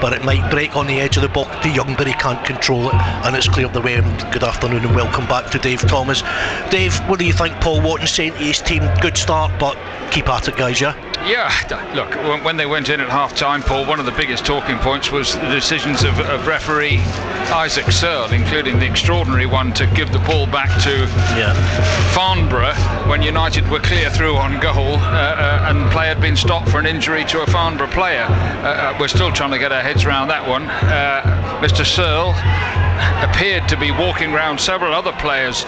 But it might break on the edge of the box to Young, but he can't control it, and it's cleared away. And good afternoon and welcome back to Dave Thomas. Dave, what do you think Paul Watton's saying to his team? Good start, but keep at it, guys, yeah? Yeah, look, when they went in at half-time, Paul, one of the biggest talking points was the decisions of referee Isaac Searle, including the extraordinary one to give the ball back to Farnborough when United were clear through on goal, and play had been stopped for an injury to a Farnborough player. We're still trying to get our heads around that one. Mr. Searle appeared to be walking around several other players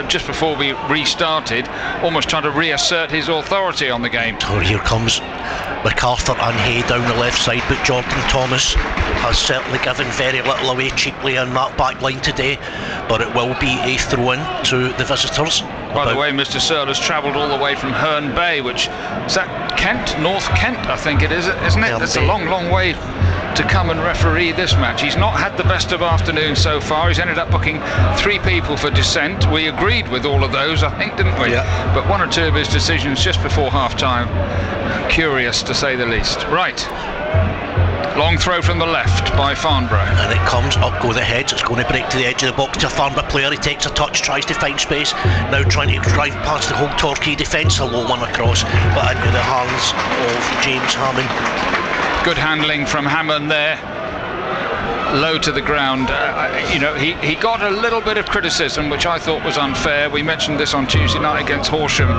just before we restarted, almost trying to reassert his authority on the game. Oh, here comes MacArthur and Hay down the left side, but Jordan Thomas has certainly given very little away cheaply in that back line today, but it will be a throw-in to the visitors. By the way, Mr. Searle has travelled all the way from Herne Bay, which is that Kent, North Kent, I think it is, isn't it? That's a long, long way to come and referee this match. He's not had the best of afternoons so far. He's ended up booking 3 people for dissent. We agreed with all of those, I think, didn't we? Yeah. But one or two of his decisions just before half-time, curious to say the least. Right. Long throw from the left by Farnborough. And it comes, up go the heads, it's going to break to the edge of the box to a Farnborough player. He takes a touch, tries to find space, now trying to drive past the whole Torquay defence. A low one across, but into the hands of James Hammond. Good handling from Hammond there. Low to the ground. He got a little bit of criticism, which I thought was unfair. We mentioned this on Tuesday night against Horsham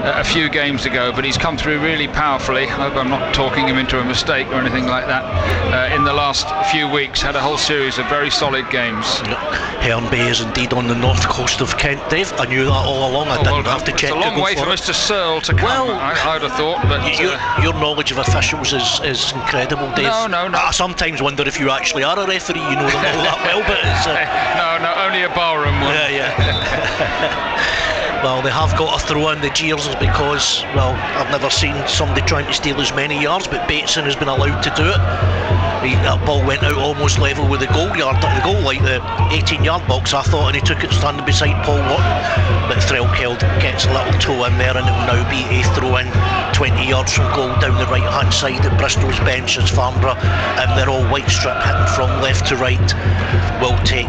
a few games ago, but he's come through really powerfully. I hope I'm not talking him into a mistake or anything like that. In the last few weeks, had a whole series of very solid games. Herne Bay is indeed on the north coast of Kent, Dave. I knew that all along. I didn't have to check. It's a long way for Mr. Searle to come. Well, I would have thought, but your knowledge of officials is incredible, Dave. No. I sometimes wonder if you actually are a referee. You know them all that well, but it's no, only a barroom one. Yeah. Well, they have got a throw in. The jeers is because, well, I've never seen somebody trying to steal as many yards, but Bateson has been allowed to do it. That ball went out almost level with the goal like the 18-yard box, I thought, and he took it standing beside Paul Watton. But Threlkeld gets a little toe in there, and it will now be a throw in 20 yards from goal down the right hand side at Bristol's bench as Farnborough, and they're all white strip hitting from left to right, will take.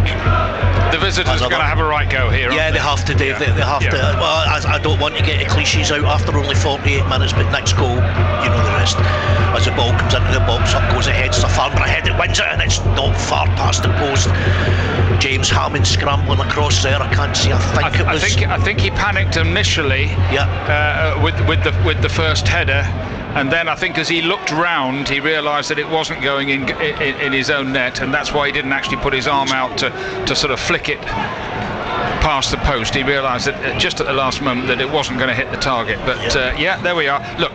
The visitors are going to have a right go here. Yeah, they have to, Dave. They have to. I don't want to get the cliches out after only 48 minutes, but next goal, you know the rest. As the ball comes into the box, up goes the head to Farnborough head, it wins it, and it's not far past the post. James Hammond scrambling across there. I can't see. I think he panicked initially. Yeah. With the first header. And then I think as he looked round, he realised that it wasn't going in his own net, and that's why he didn't actually put his arm out to sort of flick it past the post. He realised that just at the last moment that it wasn't going to hit the target. But there we are. Look,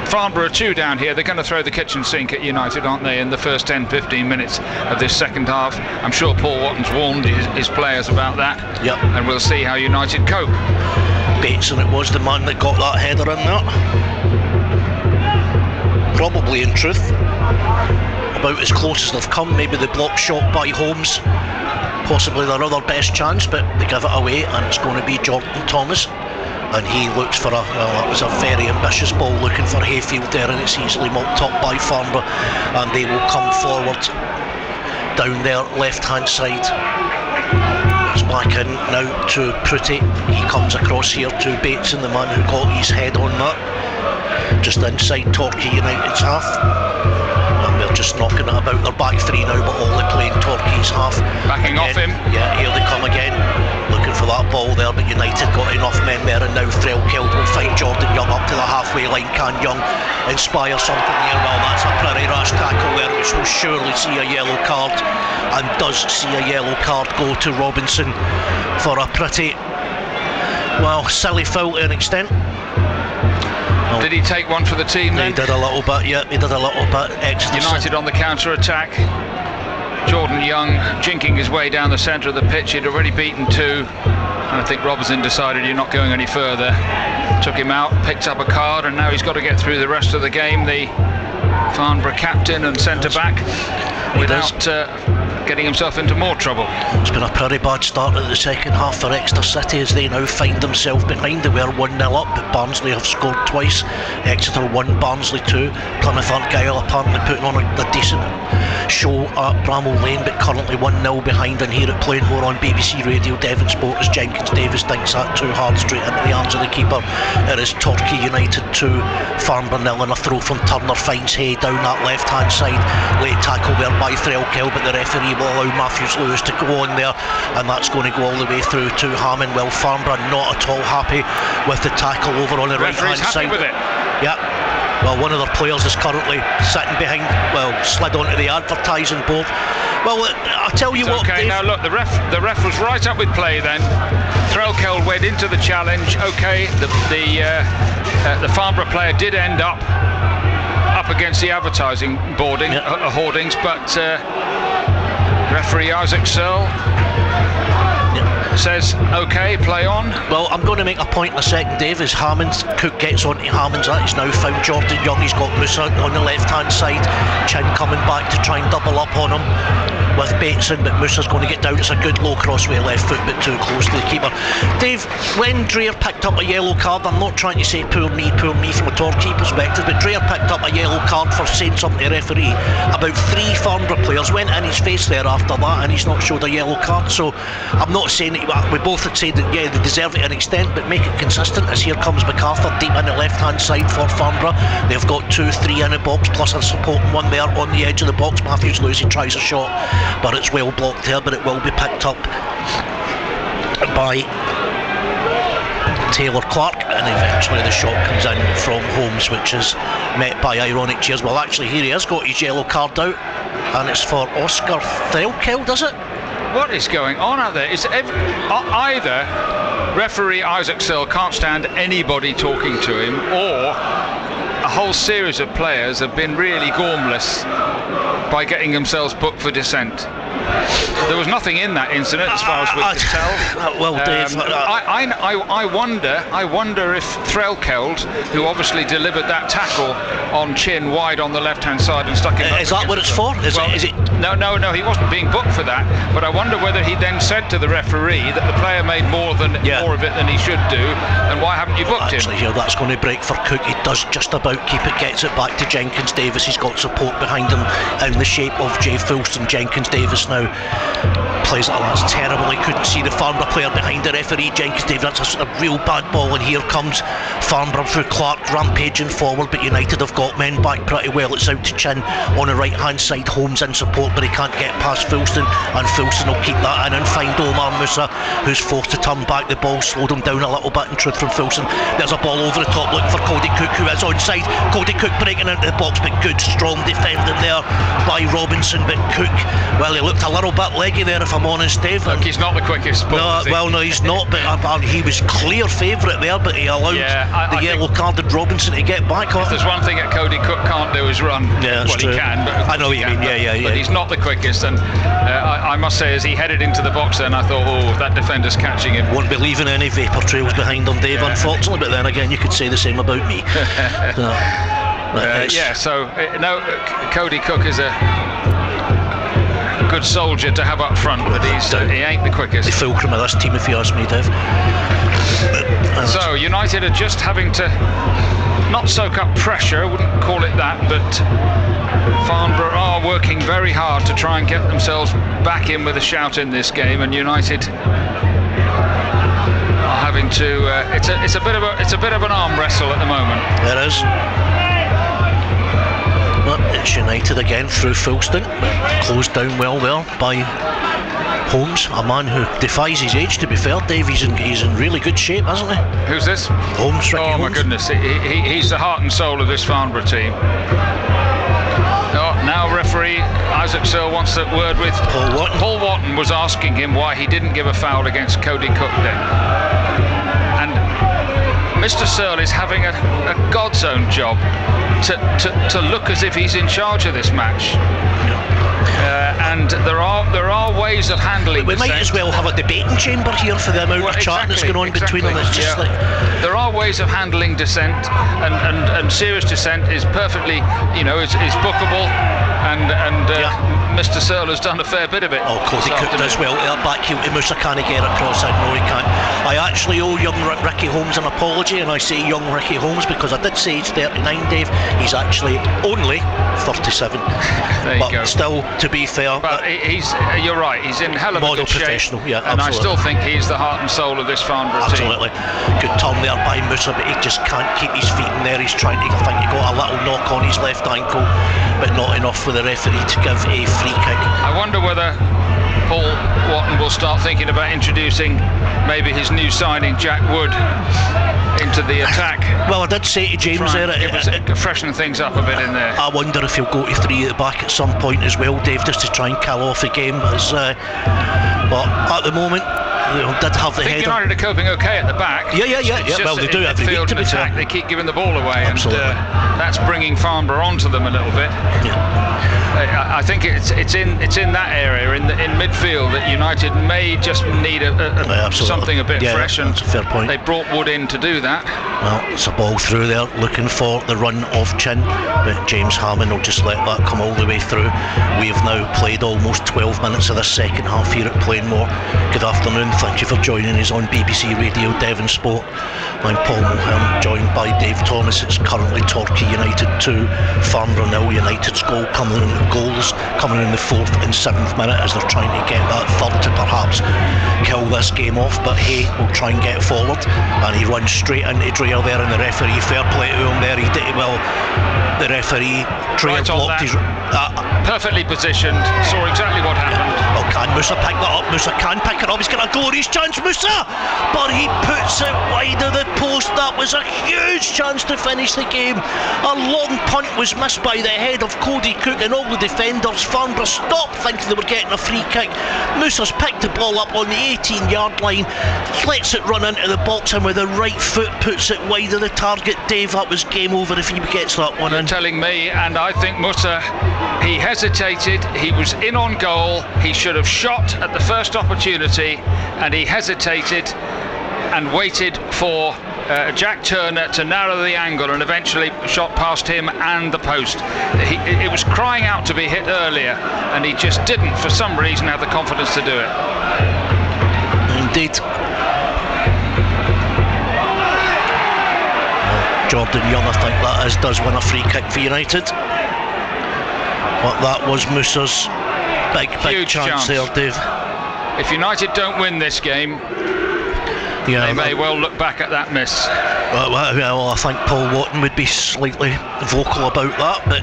Farnborough 2 down here. They're going to throw the kitchen sink at United, aren't they, in the first 10-15 minutes of this second half. I'm sure Paul Watton's warned his players about that. Yep. And we'll see how United cope. Bateson, it was the man that got that header in there. Probably, in truth, about as close as they've come. Maybe the block shot by Holmes, possibly their other best chance, but they give it away, and it's going to be Jordan Thomas, and he looks for that was a very ambitious ball looking for Hayfield there, and it's easily mopped up by Farnborough, and they will come forward down their left hand side. It's back in now to Prutti. He comes across here to Bateson, the man who got his head on that, just inside Torquay United's half, and they're just knocking it about their back three now, but all they playing Torquay's half. Backing off him. Yeah, here they come again, looking for that ball there, but United got enough men there, and now Threlkeld will find Jordan Young up to the halfway line. Can Young inspire something here? Well, that's a pretty rash tackle there, which will surely see a yellow card, and does see a yellow card go to Robinson for a pretty, well, silly foul to an extent. Did he take one for the team then? He did a little bit, yeah, he did a little bit. United on the counter-attack. Jordan Young jinking his way down the centre of the pitch. He'd already beaten 2, and I think Robinson decided you're not going any further. Took him out, picked up a card, and now he's got to get through the rest of the game, the Farnborough captain and centre-back, without getting himself into more trouble. It's been a pretty bad start at the second half for Exeter City, as they now find themselves behind. They were 1-0 up, but Barnsley have scored twice. Exeter 1, Barnsley 2. Plymouth Argyle apparently putting on a decent show at Bramall Lane, but currently 1-0 behind. And here at Plainmore on BBC Radio Devon Sport, as Jenkins Davis thinks that too hard straight into the arms of the keeper. It is Torquay United 2, Farnborough 0, and a throw from Turner finds Hay down that left hand side. Late tackle there by Threlkeld, but the referee will allow Matthews Lewis to go on there, and that's going to go all the way through to Hammond. Well, Farnborough not at all happy with the tackle over on the right hand side. With it. Yeah. Well, one of their players is currently sitting behind, well, slid onto the advertising board. Well, I'll tell you what, okay, Dave. Now look, the ref was right up with play then. Threlkeld went into the challenge. Okay, the Farnborough player did end up against the advertising boarding, hoardings, but referee Isaac Searle says, OK, play on. Well, I'm going to make a point in a second, Dave, as Cook gets onto Hammond's. He's now found Jordan Young. He's got Musa on the left-hand side. Chin coming back to try and double up on him with Bateson, but Musa's going to get down. It's a good low cross with a left foot, but too close to the keeper. Dave, when Dreher picked up a yellow card, I'm not trying to say poor me from a Torquay perspective, but Dreher picked up a yellow card for saying something to the referee. About 3 Farnborough players went in his face there after that, and he's not showed a yellow card. So I'm not saying that we both had said that, yeah, they deserve it to an extent, but make it consistent, as here comes MacArthur deep in the left-hand side for Farnborough. They've got 2-3 in the box, plus a supporting one there on the edge of the box. Matthews Lewis, he tries a shot, but it's well blocked there, but it will be picked up by Taylor Clark, and eventually the shot comes in from Holmes, which is met by ironic cheers. Well, actually, here he has got his yellow card out, and it's for Oscar Threlkeld, is it? What is going on out there? It's either referee Isaac Searle can't stand anybody talking to him, or a whole series of players have been really gormless by getting themselves booked for dissent. There was nothing in that incident, as far as we could tell. Well, Dave, I wonder if Threlkeld, who obviously delivered that tackle on Chin wide on the left-hand side and stuck him. Is that what it's for? Is it? No, he wasn't being booked for that. But I wonder whether he then said to the referee that the player made more of it than he should do, and why haven't you booked him? Actually, here that's going to break for Cook. He does just about keep it, gets it back to Jenkins Davis. He's got support behind him in the shape of Jay Fulston. Jenkins Davis now. Plays it, that's terrible. He couldn't see the Farnborough player behind the referee, Jenkins Dave. That's a real bad ball, and here comes Farnborough through Clark, rampaging forward, but United have got men back pretty well. It's out to Chin on the right hand side. Holmes in support, but he can't get past Fulston, and Fulston will keep that in and find Omar Musa, who's forced to turn back. The ball slowed him down a little bit in truth from Fulston. There's a ball over the top looking for Cody Cook, who is onside. Cody Cook breaking into the box, but good strong defending there by Robinson. But Cook, well, he looked a little bit leggy there, if I'm honest, Dave. Look, he's not the quickest. No, well, no, he's not, but he was clear favourite there, but he allowed the yellow carded Robinson to get back on. If there's one thing that Cody Cook can't do is run. Yeah, that's true. He can, but I know what you mean. But he's not the quickest, and I must say, as he headed into the box then, I thought, oh, that defender's catching him. Won't be leaving any vapour trails behind him, Dave, unfortunately, but then again, you could say the same about me. Cody Cook is a good soldier to have up front, but he ain't the quickest. The fulcrum of this team, if you ask me, Dave. So United are just having to not soak up pressure, I wouldn't call it that, but Farnborough are working very hard to try and get themselves back in with a shout in this game, and United are having to it's a bit of an arm wrestle at the moment. There is. But it's United again through Fulston, closed down well there by Holmes, a man who defies his age, to be fair. Dave, he's in really good shape, hasn't he? Who's this? Holmes, Ricky Holmes. My goodness, he's the heart and soul of this Farnborough team. Now referee Isaac Searle wants a word with Paul Watton. Paul Watton was asking him why he didn't give a foul against Cody Cook then. And Mr. Searle is having a God's own job to look as if he's in charge of this match. And there are ways of handling. We might as well have a debating chamber here for the amount of chatting that's going on between them. It's just like there are ways of handling dissent, and serious dissent is perfectly, is bookable, and Mr. Searle has done a fair bit of it. Oh, Cody Cook does well. Back heel to Musa, can't he get across? I know he can't. I actually owe young Ricky Holmes an apology, and I say young Ricky Holmes because I did say he's 39, Dave. He's actually only 37. There you go. Still, to be fair, but you're right. He's in hell of a good shape, yeah, and I still think he's the heart and soul of this Farnborough team. Absolutely. Good turn there by Musa, but he just can't keep his feet in there. He's trying to. I think he got a little knock on his left ankle, but not enough for the referee to give a free kick. I wonder whether Paul Watton will start thinking about introducing maybe his new signing Jack Wood into the attack. Well, I did say to James there, freshen things up a bit in there. I wonder if he'll go to 3 at the back at some point as well, Dave, just to try and kill off the game. But at the moment, did have the header. United are coping okay at the back. Yeah. Well, they do every week, to be fair. They keep giving the ball away, absolutely. And that's bringing Farnborough onto them a little bit. Yeah. I think it's in that area in midfield that United may just need something a bit fresh, and that's a fair point. They brought Wood in to do that. Well, it's a ball through there, looking for the run of Chin, but James Hammond will just let that come all the way through. We have now played almost 12 minutes of the second half here at Plainmoor. Good afternoon, thank you for joining us on BBC Radio Devon Sport. I'm Paul Mulhern, joined by Dave Thomas. It's currently Torquay United 2, Farnborough 0. United's goals coming in the 4th and 7th minute as they're trying to get that third to perhaps kill this game off, but Hay will try and get forward, and he runs straight into Dreyer there, and the referee, fair play to him there, he did well. The referee Dreyer blocked his perfectly positioned, saw exactly what happened. Well, can Musa pick that up? Musa can pick it up, he's got a glorious chance, Musa, but he puts it wide of the post. That was a huge chance to finish the game. A long punt was missed by the head of Cody Cook, and all the defenders, Farnborough, stopped thinking they were getting a free kick. Musa's picked the ball up on the 18-yard line, lets it run into the box, and with the right foot puts it wide of the target. Dave, that was game over if he gets that one in. Telling me, and I think Musa, he hesitated, he was in on goal, he should have shot at the first opportunity, and he hesitated and waited for Jack Turner to narrow the angle, and eventually shot past him and the post. It was crying out to be hit earlier, and he just didn't, for some reason, have the confidence to do it. Indeed. Jordan Young, I think that does win a free kick for United. But that was Musa's Big chance there, Dave. If United don't win this game, they may well look back at that miss. Well, I think Paul Wotton would be slightly vocal about that, but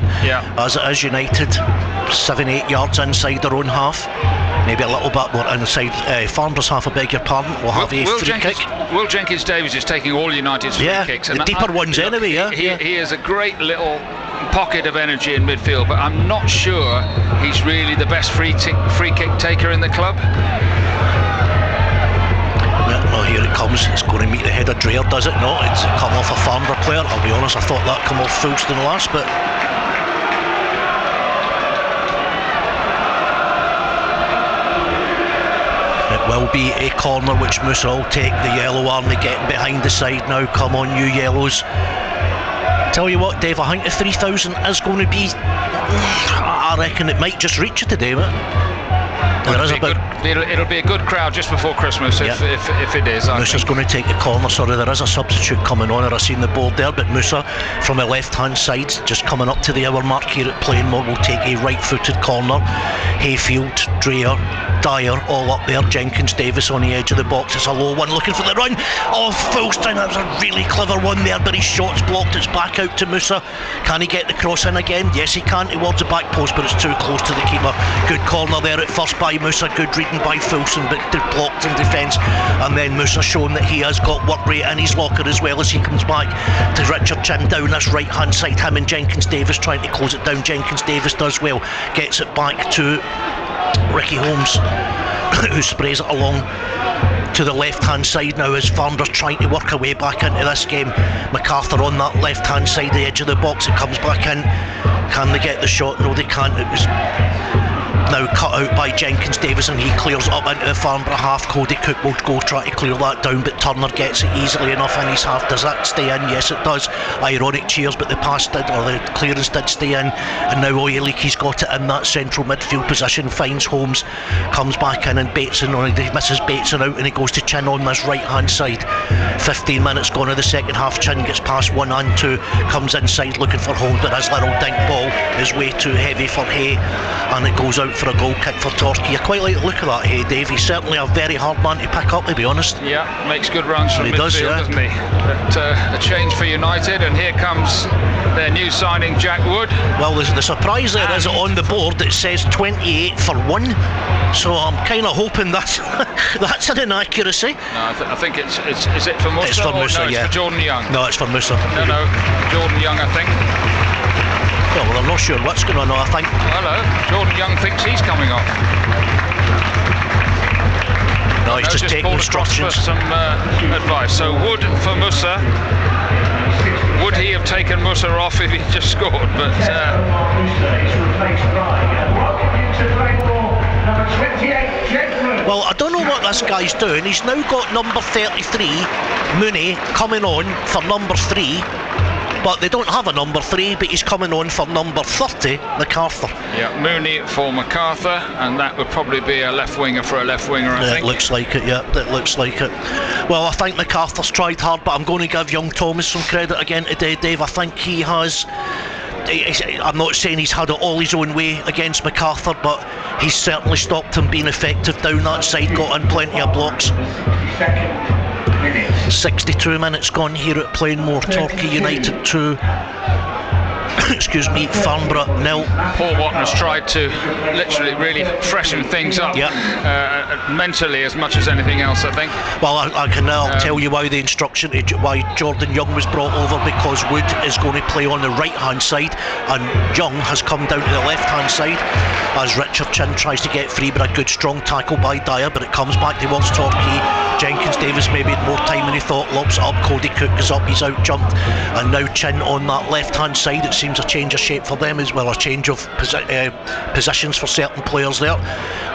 as it is, United 7-8 yards inside their own half, maybe a little bit more inside Farnborough's half, I beg your pardon. We'll have a free kick. Will Jenkins-Davis is taking all United's free kicks. The deeper ones anyway, He is a great little pocket of energy in midfield, but I'm not sure he's really the best free kick taker in the club. Well, here it comes. It's going to meet the head of Dreher, does it not? It's come off a Farnborough player. I'll be honest, I thought that come off Fulston last, but it will be a corner which Musa will take. The yellow army getting behind the side now. Come on, you yellows. Tell you what, Dave, I think the 3,000 is going to be, I reckon it might just reach it today, mate. It'll be a good crowd just before Christmas if it is. Musa's going to take the corner. Sorry, there is a substitute coming on. I've seen the board there, but Musa from the left-hand side, just coming up to the hour mark here at Plainmoor, will take a right-footed corner. Hayfield, Dreher, Dyer all up there. Jenkins-Davis on the edge of the box. It's a low one looking for the run. Oh, Fulston, that was a really clever one there, but his shot's blocked. It's back out to Musa. Can he get the cross in again? Yes, he can, towards the back post, but it's too close to the keeper. Good corner there at first by Musa. Good reading by Fulston, but blocked in defence. And then Musa showing that he has got work rate in his locker as well as he comes back to Richard Chin down this right hand side. Him and Jenkins-Davis trying to close it down. Jenkins-Davis does well, gets it back to Ricky Holmes, who sprays it along to the left hand side now as Farnborough's trying to work away back into this game. MacArthur on that left hand side, the edge of the box. It comes back in. Can they get the shot? No, they can't. It was now cut out by Jenkins-Davis, and he clears up into the Farnborough half. Cody Cook will go try to clear that down, but Turner gets it easily enough in his half. Does that stay in? Yes, it does. Ironic cheers, but the pass did, or the clearance did stay in, and now Oyeleke's got it in that central midfield position. Finds Holmes, comes back in, and Bateson, or he misses Bateson out, and he goes to Chin on this right hand side. 15 minutes gone of the second half. Chin gets past 1 and 2, comes inside looking for Holmes, but his little dink ball is way too heavy for Hay, and it goes out for a goal kick for Torquay. I quite like the look of that, Hay, Dave. He's certainly a very hard man to pick up, to be honest. Yeah, makes good runs from midfield, doesn't he? But a change for United, and here comes their new signing, Jack Wood. Well, the surprise there is on the board it says 28 for 1, so I'm kind of hoping that's an inaccuracy. No, I think is it for Musa? It's for Musa, no, it's for Jordan Young. No, it's for Musa. No, Jordan Young, I think. Well, I'm not sure what's going on, I think. Hello, Jordan Young thinks he's coming off. No, he's just taking instructions. For some advice. So Wood for Musa. Would he have taken Musa off if he just scored? But well, I don't know what this guy's doing. He's now got number 33, Mooney, coming on for number 3. But they don't have a number 3, but he's coming on for number 30, MacArthur. Yeah, Mooney for MacArthur, and that would probably be a left winger for a left winger, I think. It looks like it, yeah, it looks like it. Well, I think MacArthur's tried hard, but I'm going to give young Thomas some credit again today, Dave. I think he has... I'm not saying he's had it all his own way against MacArthur, but he's certainly stopped him being effective down that side, got in plenty of blocks. 62 minutes gone here at Plainmoor. Torquay United 2 Farnborough 0. Paul Wotton has tried to literally really freshen things up mentally as much as anything else, I think. Well, I can now tell you why the instruction, why Jordan Young was brought over, because Wood is going to play on the right hand side and Young has come down to the left hand side as Richard Chin tries to get free, but a good strong tackle by Dyer, but it comes back towards Torquay. Jenkins-Davis maybe had more time than he thought, lobs it up, Cody Cook is up, he's out jumped, and now Chin on that left hand side. It seems a change of shape for them as well, a change of positions for certain players there,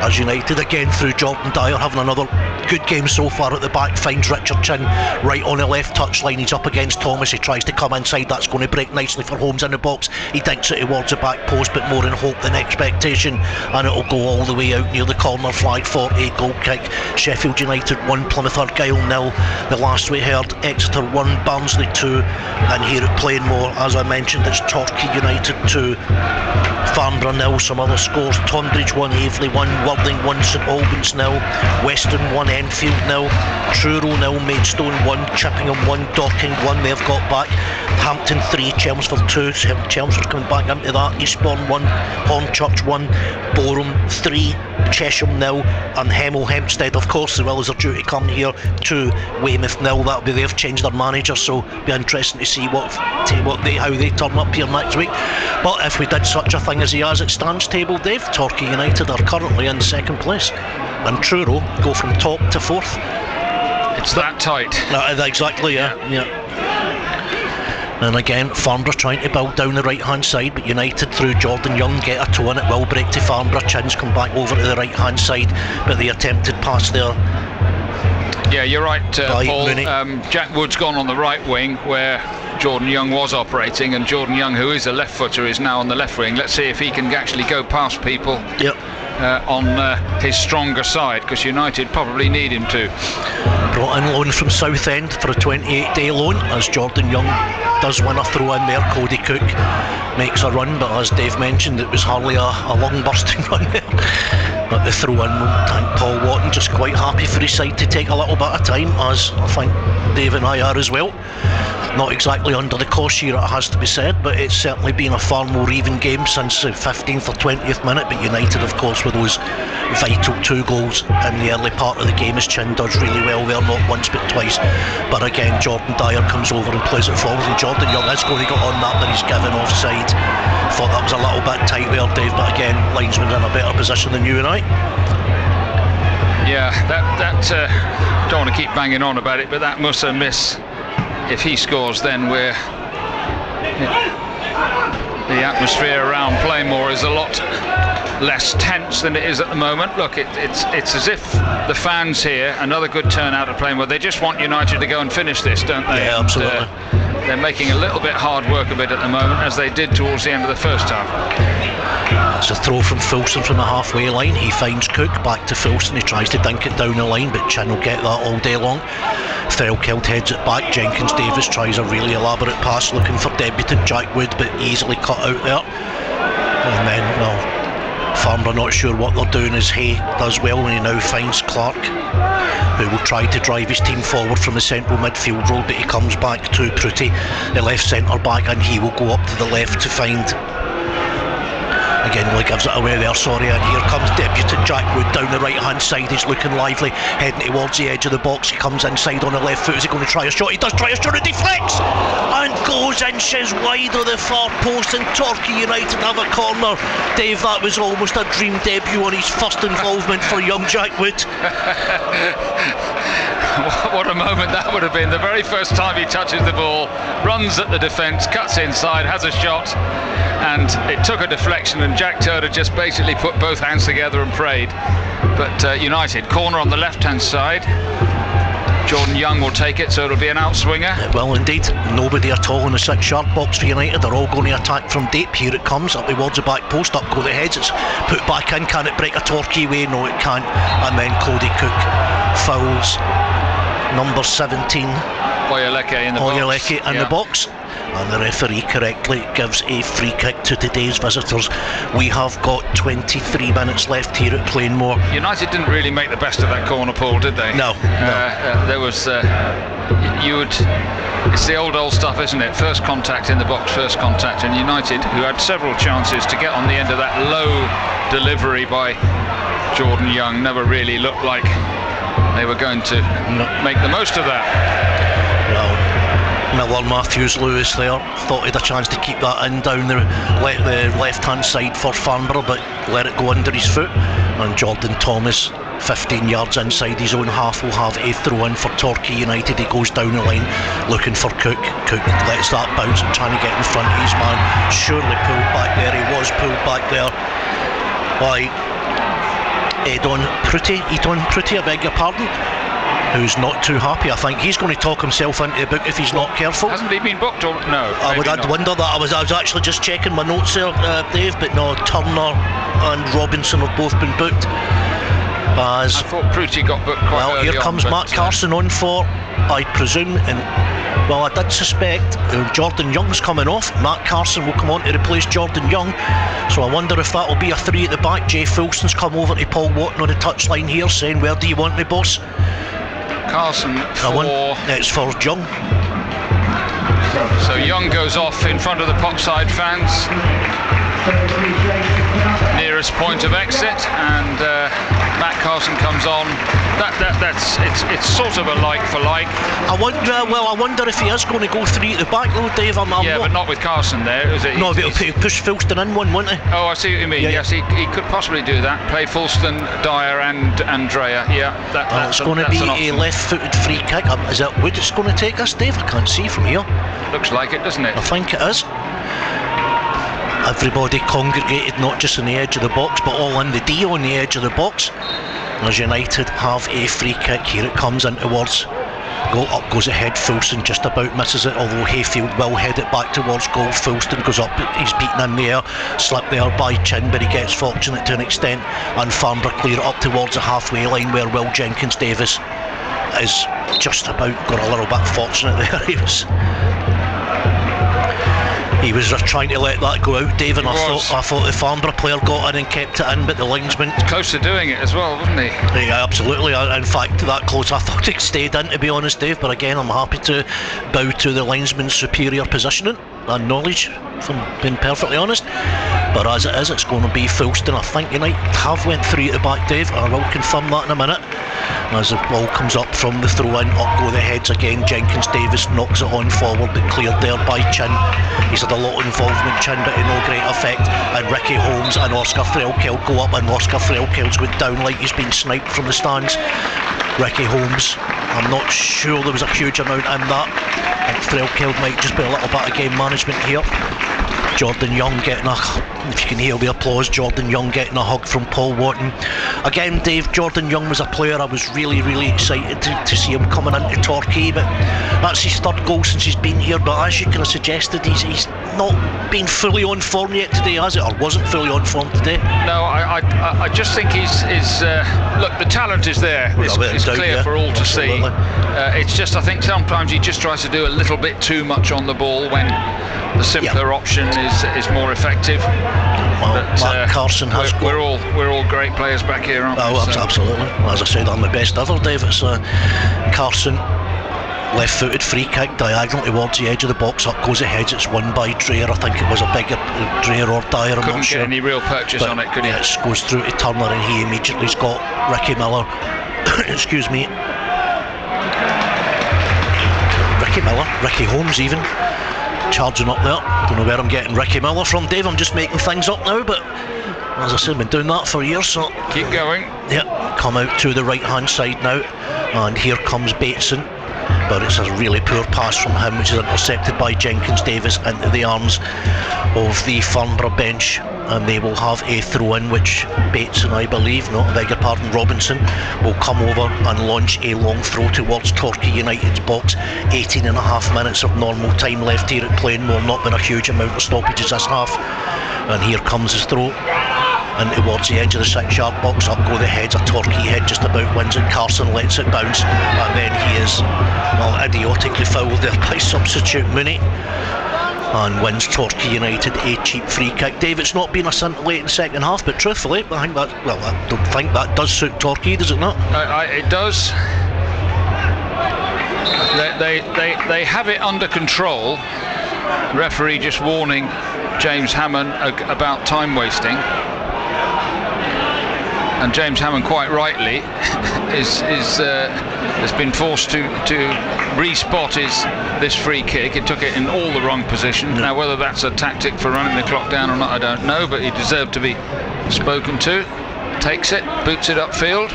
as United again through Jordan Dyer having another good game so far at the back, finds Richard Chin right on the left touchline. He's up against Thomas, he tries to come inside, that's going to break nicely for Holmes in the box. He dinks it towards the back post, but more in hope than expectation, and it'll go all the way out near the corner flag for a goal kick. Sheffield United 1, Plymouth Argyle 0. The last we heard, Exeter 1, Barnsley 2, and here at Plainmoor, as I mentioned, it's Torquay United 2, Farnborough 0. Some other scores: Tonbridge 1, Aveley 1, Worthing 1, St Albans 0, Weston 1, Enfield 0, Truro 0, Maidstone 1, Chippingham 1, Dorking 1. They've got back. Hampton 3, Chelmsford 2. Chelmsford coming back into that. Eastbourne 1, Hornchurch 1, Boreham 3, Chesham 0, and Hemel Hempstead, of course, as well as they're due to come here to Weymouth 0. That'll be, they've changed their manager, so it'll be interesting to see how they turn up here next week. But if we did such a thing as as it stands table, Dave, Torquay United are currently in second place, and Truro go from top to fourth. It's that tight. Exactly, yeah. And again, Farnborough trying to build down the right hand side, but United through Jordan Young get a toe in. It will break to Farnborough. Chins come back over to the right hand side, but the attempted pass there. Yeah, you're right, Paul. Jack Wood's gone on the right wing where Jordan Young was operating, and Jordan Young, who is a left footer, is now on the left wing. Let's see if he can actually go past people on his stronger side, because United probably need him to. Brought in loan from Southend for a 28-day loan, as Jordan Young does win a throw in there. Cody Cook makes a run, but as Dave mentioned, it was hardly a lung bursting run there. But the throw in won't thank Paul Watton, just quite happy for his side to take a little bit of time, as I think Dave and I are as well. Not exactly under the cosh here, it has to be said, but it's certainly been a far more even game since the 15th or 20th minute. But United, of course, with those vital 2 goals in the early part of the game, as Chin does really well there, not once but twice. But again, Jordan Dyer comes over and plays it forward, and Jordan Young is going to get on that he's given offside. Thought that was a little bit tight there, Dave, but again, linesman's in a better position than you and I. Yeah, that don't want to keep banging on about it, but that Musa miss, if he scores, then the atmosphere around Plainmoor is a lot less tense than it is at the moment. Look, it's as if the fans here, another good turnout at Plainmoor, they just want United to go and finish this, don't they? Yeah, absolutely. They're making a little bit hard work of it at the moment, as they did towards the end of the first half. It's a throw from Filson from the halfway line. He finds Cook, back to Filson. He tries to dink it down the line, but Chin will get that all day long. Thelkeld heads it back. Jenkins Davis tries a really elaborate pass, looking for debutant Jack Wood, but easily cut out there. And then, Farnborough not sure what they're doing, as Hay does well when he now finds Clark, who will try to drive his team forward from the central midfield role, but he comes back to Prutti, the left centre back, and he will go up to the left to find. Again, Lee gives it away there, and here comes debutant Jack Wood down the right hand side. He's looking lively, heading towards the edge of the box. He comes inside on the left foot. Is he going to try a shot? He does try a shot, it deflects and goes inches wide of the far post, and Torquay United have a corner. Dave, that was almost a dream debut on his first involvement for young Jack Wood. What a moment that would have been. The very first time he touches the ball, runs at the defence, cuts inside, has a shot, and it took a deflection, and Jack Turner just basically put both hands together and prayed. But United, corner on the left-hand side. Jordan Young will take it, so it'll be an outswinger. Well, indeed, nobody at all in the 6-yard box for United. They're all going to attack from deep. Here it comes, up towards the back post, up go the heads. It's put back in. Can it break a Torquay way? No, it can't. And then Cody Cook fouls number 17 Oyeleke in the box, and the referee correctly gives a free kick to today's visitors. We have got 23 minutes left here at Plainmoor. United didn't really make the best of that corner, Paul, did they? No. There was it's the old stuff, isn't it? First contact in the box, first contact, and United, who had several chances to get on the end of that low delivery by Jordan Young, never really looked like they were going to make the most of that. Well, Miller, Matthews, Lewis there thought he had a chance to keep that in down the left hand side for Farnborough, but let it go under his foot, and Jordan Thomas, 15 yards inside his own half, will have a throw in for Torquay United. He goes down the line looking for Cook. Cook lets that bounce, trying to get in front of his man. Surely pulled back there. He was pulled back there by Edon Prutti, I beg your pardon, who's not too happy. I think he's going to talk himself into the book if he's not careful. Hasn't he been booked or no? I'd wonder that. I was actually just checking my notes there, Dave, but no, Turner and Robinson have both been booked. I thought Prutti got booked quite early on. Well, here comes Matt Carson on for, I presume, and well, I did suspect Jordan Young's coming off. Matt Carson will come on to replace Jordan Young, so I wonder if that will be a 3 at the back. Jay Fulston's come over to Paul Watton on the touchline here saying, where do you want me, boss? Carson for... It's for Young. So Young goes off in front of the Potside fans. Nearest point of exit, and Matt Carson comes on. It's sort of a like for like. I wonder if he is going to go 3 at the back though, Dave. But not with Carson there, is it? No, he'll push Fulston in one, won't he? Oh, I see what you mean. Yes, he could possibly do that. Play Fulston, Dyer, and Andrea. Yeah, it's going to be a left-footed free kick. Is that wood it's going to take us, Dave? I can't see from here. Looks like it, doesn't it? I think it is. Everybody congregated not just on the edge of the box but all in the D on the edge of the box as United have a free kick. Here it comes in towards goal. Up goes ahead, Fulston just about misses it, although Hayfield will head it back towards goal. Fulston goes up, he's beaten in the air, slipped there by Chin, but he gets fortunate to an extent, and Farnborough clear it up towards the halfway line where Will Jenkins-Davis is just about got a little bit fortunate there. He was just trying to let that go out, Dave, and I thought the Farnborough player got in and kept it in, but the linesman... Close to doing it as well, wasn't he? Yeah, absolutely. In fact, that close, I thought it stayed in, to be honest, Dave, but again, I'm happy to bow to the linesman's superior positioning and knowledge, if I'm being perfectly honest. But as it is, it's going to be Fulston. I think United have went 3 at the back, Dave, and I will confirm that in a minute. As the ball comes up from the throw-in, up go the heads again. Jenkins-Davis knocks it on forward, but cleared there by Chin. He's had a lot of involvement, Chin, but to no great effect. And Ricky Holmes and Oscar Threlkeld go up, and Oscar Threlkeld's went down like he's been sniped from the stands. Ricky Holmes, I'm not sure there was a huge amount in that. I think Threlkeld might just be a little bit of game management here. Jordan Young getting if you can hear the applause, Jordan Young getting a hug from Paul Watton. Again, Dave, Jordan Young was a player I was really, really excited to see him coming into Torquay, but that's his 3rd goal since he's been here. But as you kind of suggested, he's not been fully on form yet today, has it? Or wasn't fully on form today? No, I just think he's look, the talent is there. It's clear for all to see. It's just, I think sometimes he just tries to do a little bit too much on the ball when the simpler option is more effective. Well, Matt Carson has we're all great players back here, aren't we? Oh, absolutely. As I said, I'm the best ever, Dave. It's Carson, left-footed free kick, diagonal towards the edge of the box. Up goes the heads. It's won by Dreyer. I think it was a bigger Dreyer or Dyer. I'm not sure. Couldn't get any real purchase on it, could he? It goes through to Turner, and he immediately's got Ricky Miller. Excuse me. Ricky Holmes even. Charging up there. Don't know where I'm getting Ricky Miller from, Dave. I'm just making things up now, but as I said, I've been doing that for years, so keep going. Yeah, come out to the right hand side now, and here comes Bateson, but it's a really poor pass from him, which is intercepted by Jenkins-Davis into the arms of the Farnborough bench, and they will have a throw-in, which Bateson, I believe, Robinson will come over and launch a long throw towards Torquay United's box. 18.5 minutes of normal time left here at Plainmoor. Not been a huge amount of stoppages this half, and here comes his throw and towards the edge of the 6-yard box. Up go the heads. A Torquay head just about wins it. Carson lets it bounce, and then he is idiotically fouled there by substitute Mooney, and wins Torquay United a cheap free kick. Dave, it's not been a scintillating second half, but truthfully, I think I don't think that does suit Torquay, does it not? It does. They have it under control. Referee just warning James Hammond about time wasting, and James Hammond, quite rightly, has been forced to respot this free kick. He took it in all the wrong positions. Now, whether that's a tactic for running the clock down or not, I don't know, but he deserved to be spoken to. Takes it, boots it upfield,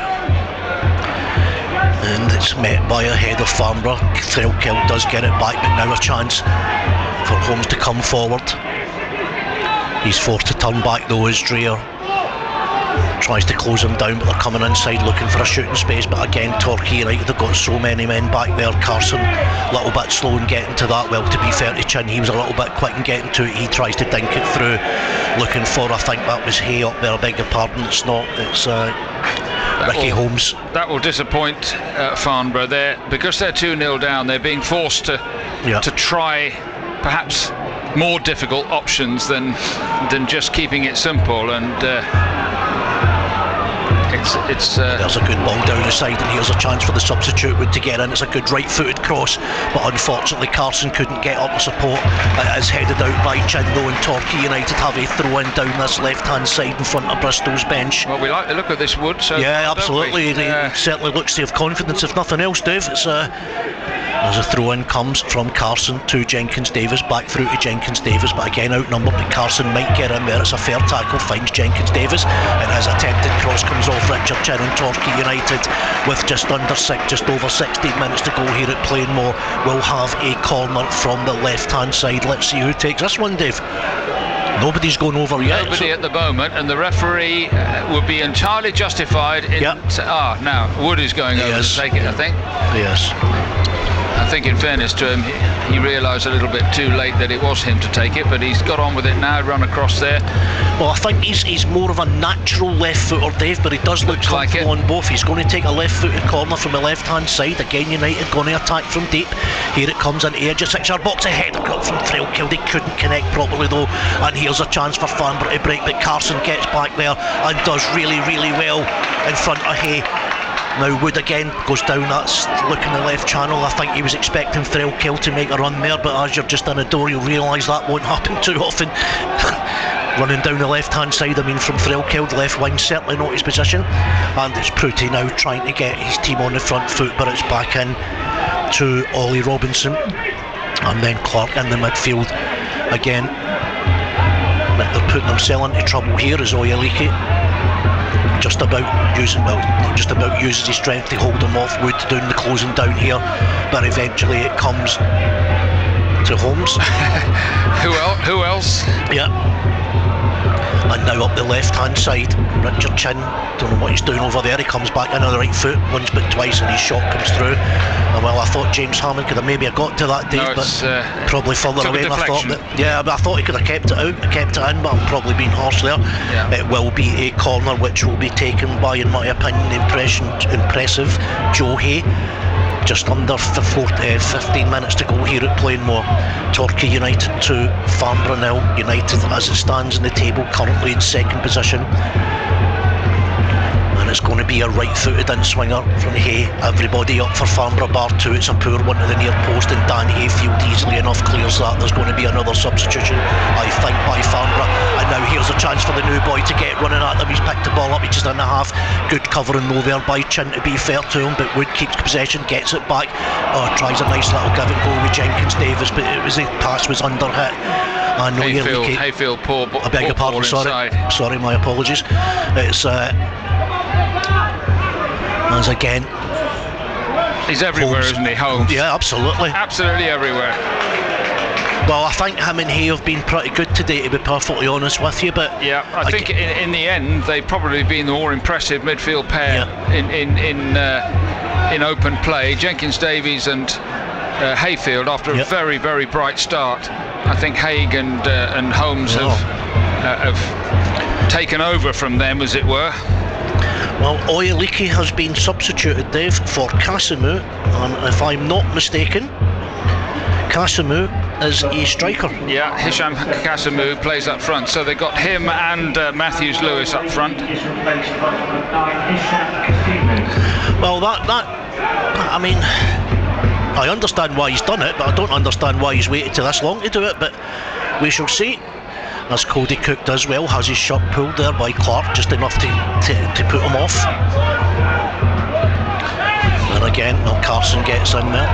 and it's met by a head of Farnborough. Threlkeld does get it back, but now a chance for Holmes to come forward. He's forced to turn back though, as Dreyer. tries to close them down, but they're coming inside looking for a shooting space. But again, Torquay United have got so many men back there. Carson a little bit slow in getting to that. Well, to be fair to Chin, he was a little bit quick in getting to it. He tries to dink it through, looking for, I think that was Hay up there, I beg your pardon. It's not, it's Ricky Holmes. That will disappoint Farnborough there, because they're 2-0 down. They're being forced to try perhaps more difficult options than just keeping it simple, and it's there's a good ball down the side, and here's a chance for the substitute to get in. It's a good right-footed cross, but unfortunately Carson couldn't get up and support. It is headed out by Chin though, and Torquay United have a throw-in down this left-hand side in front of Bristol's bench. Well, we like the look of this Wood, so yeah, absolutely. He certainly looks to have confidence, if nothing else, Dave. It's as a throw-in comes from Carson to Jenkins Davis, back through to Jenkins Davis, but again outnumbered, but Carson might get in there. It's a fair tackle, finds Jenkins Davis, and his attempted cross comes off Richard Chin, and Torquay United, with just over 16 minutes to go here at Plainmoor, will have a corner from the left-hand side. Let's see who takes this one, Dave. Nobody's gone over yet. Nobody at the moment, and the referee would be entirely justified in... now Wood is going over to take it, I think. Yes. I think in fairness to him, he realised a little bit too late that it was him to take it, but he's got on with it now, run across there. Well, I think he's more of a natural left footer, Dave, but he does look comfortable on both. He's going to take a left footed corner from the left hand side. Again, United going to attack from deep. Here it comes into edge of 6-yard box, ahead got from Threlkeld. They couldn't connect properly though, and here's a chance for Farnborough to break, but Carson gets back there and does really, really well in front of Hay. Now Wood again goes down that look in the left channel. I think he was expecting Threlkeld to make a run there, but as you're just in a door, you'll realise that won't happen too often. Running down the left hand side, I mean, from Threlkeld, left wing, certainly not his position, and it's Pruty now trying to get his team on the front foot, but it's back in to Ollie Robinson, and then Clark in the midfield again. They're putting themselves into trouble here as Oyaliki just about uses his strength to hold him off. Wood doing the closing down here, but eventually it comes to Holmes. Who else? Yeah. And now up the left hand side, Richard Chin, don't know what he's doing over there. He comes back in on the right foot once but twice, and his shot comes through. And well, I thought James Hammond could have maybe got to that, Dave, but probably further away than I thought. I thought he could have kept it out, kept it in, but I'm probably being harsh there. It will be a corner which will be taken by, in my opinion, impressive Joe Hay. Just under 15 minutes to go here at Plainmoor. Torquay United 2, Farnborough 0. United, as it stands in the table, currently in second position. And it's going to be a right-footed in-swinger from Hay. Everybody up for Farnborough, bar 2. It's a poor one to the near post, and Dan Hayfield easily enough clears that. There's going to be another substitution, I think, by Farnborough. And now here's a chance for the new boy to get running at them. He's picked the ball up, he's just in the half. Good covering though there by Chin, to be fair to him, but Wood keeps possession, gets it back. Tries a nice little give and go with Jenkins Davis, but the pass was under hit. I know Hayfield poor. I beg your pardon, sorry, my apologies. It's as again, he's everywhere, isn't he, Holmes? Yeah, absolutely everywhere. Well, I think him and Hay have been pretty good today, to be perfectly honest with you. But yeah, I think in the end they've probably been the more impressive midfield pair in open play. Jenkins Davies and Hayfield, after a very, very bright start. I think Haig and Holmes have taken over from them, as it were. Well, Oyaliki has been substituted, Dave, for Casimou, and if I'm not mistaken, Casimou is a striker. Yeah, Hisham Casimou plays up front, so they got him and Matthews Lewis up front. Well, I mean, I understand why he's done it, but I don't understand why he's waited till this long to do it, but we shall see. As Cody Cook does well, has his shot pulled there by Clark, just enough to put him off. And again, Carson gets in there.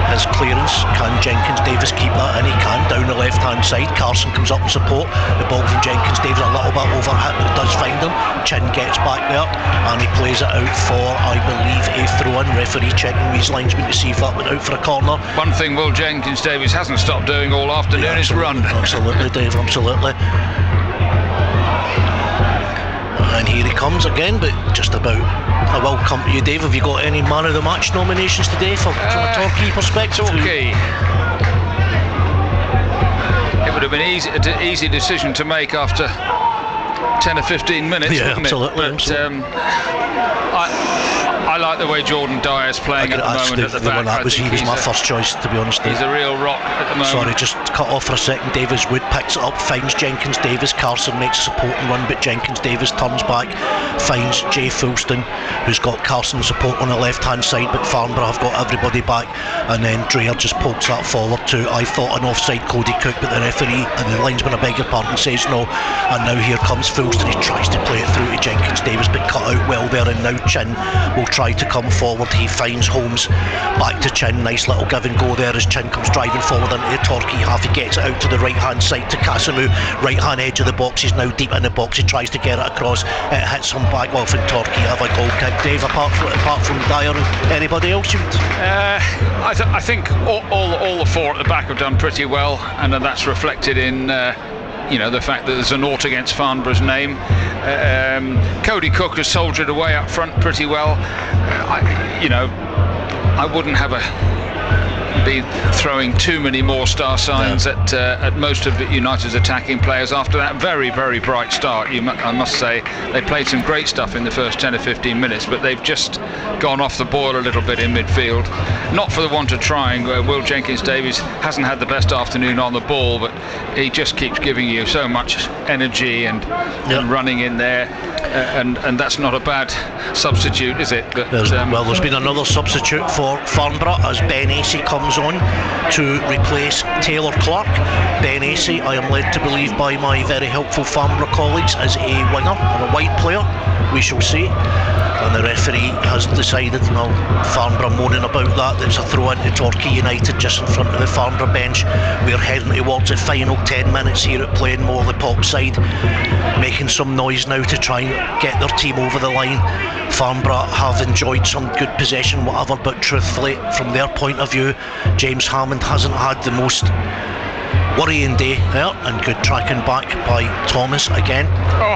His clearance, can Jenkins Davis keep that in? He can, down the left hand side. Carson comes up and support. The ball from Jenkins Davis a little bit overhit, but it does find him. Chin gets back there and he plays it out for, I believe, a throw-in. Referee checking his linesman to see if that went out for a corner. One thing Will Jenkins Davis hasn't stopped doing all afternoon is run. Absolutely, Dave, absolutely. And here he comes again, but just about. I will come to you, Dave. Have you got any man of the match nominations today from a Torquay perspective? Torquay. It would have been an easy decision to make after 10 or 15 minutes, wouldn't absolutely, it? But I like the way Jordan Dyer's playing at the moment at the back. He was my first choice, to be honest. He's a real rock at the moment. Sorry, just cut off for a second. Davis Wood picks it up, finds Jenkins Davis. Carson makes a supporting run, but Jenkins Davis turns back, finds Jay Fulston, who's got Carson support on the left hand side, but Farnborough have got everybody back, and then Dreher just pokes that forward to, I thought, an offside Cody Cook, but the referee and the linesman, I beg your pardon, says no. And now here comes Fulston. He tries to play it through to Jenkins Davis, but cut out well there, and now Chin will try to come forward. He finds Holmes, back to Chin. Nice little give and go there as Chin comes driving forward into the Torquay half. He gets it out to the right hand side to Casimou, right hand edge of the box. He's now deep in the box. He tries to get it across. It hits him back off, and Torquay have a goal kick. Dave, apart from Dyer, anybody else? I think all the four at the back have done pretty well, and that's reflected in the fact that there's a naught against Farnborough's name. Cody Cook has soldiered away up front pretty well. I wouldn't be throwing too many more star signs at most of United's attacking players after that very, very bright start. I must say they played some great stuff in the first 10 or 15 minutes, but they've just gone off the boil a little bit in midfield. Not for the want of trying. Will Jenkins-Davies hasn't had the best afternoon on the ball, but he just keeps giving you so much energy and running in there, and that's not a bad substitute, is it? But, there's been another substitute for Farnborough as Ben Acey comes on to replace Taylor Clark. Ben Acey, I am led to believe by my very helpful Farnborough colleagues, is a winger and a wide player. We shall see. And the referee has decided, Farnborough moaning about that, there's a throw into Torquay United just in front of the Farnborough bench. We're heading towards the final 10 minutes here at Plainmore, the pop side, making some noise now to try and get their team over the line. Farnborough have enjoyed some good possession, whatever, but truthfully, from their point of view, James Hammond hasn't had the most worrying day there, and good tracking back by Thomas again.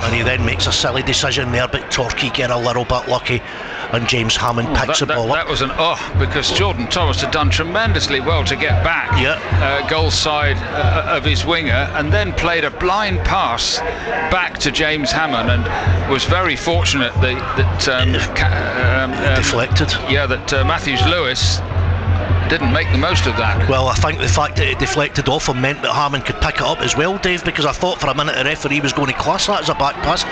And he then makes a silly decision there, but Torquay get a little bit lucky, and James Hammond picks the ball up. That was an because Jordan Thomas had done tremendously well to get back goal side of his winger, and then played a blind pass back to James Hammond, and was very fortunate that deflected. That Matthews Lewis didn't make the most of that. Well, I think the fact that it deflected off him meant that Hammond could pick it up as well, Dave, because I thought for a minute the referee was going to class that as a back pass.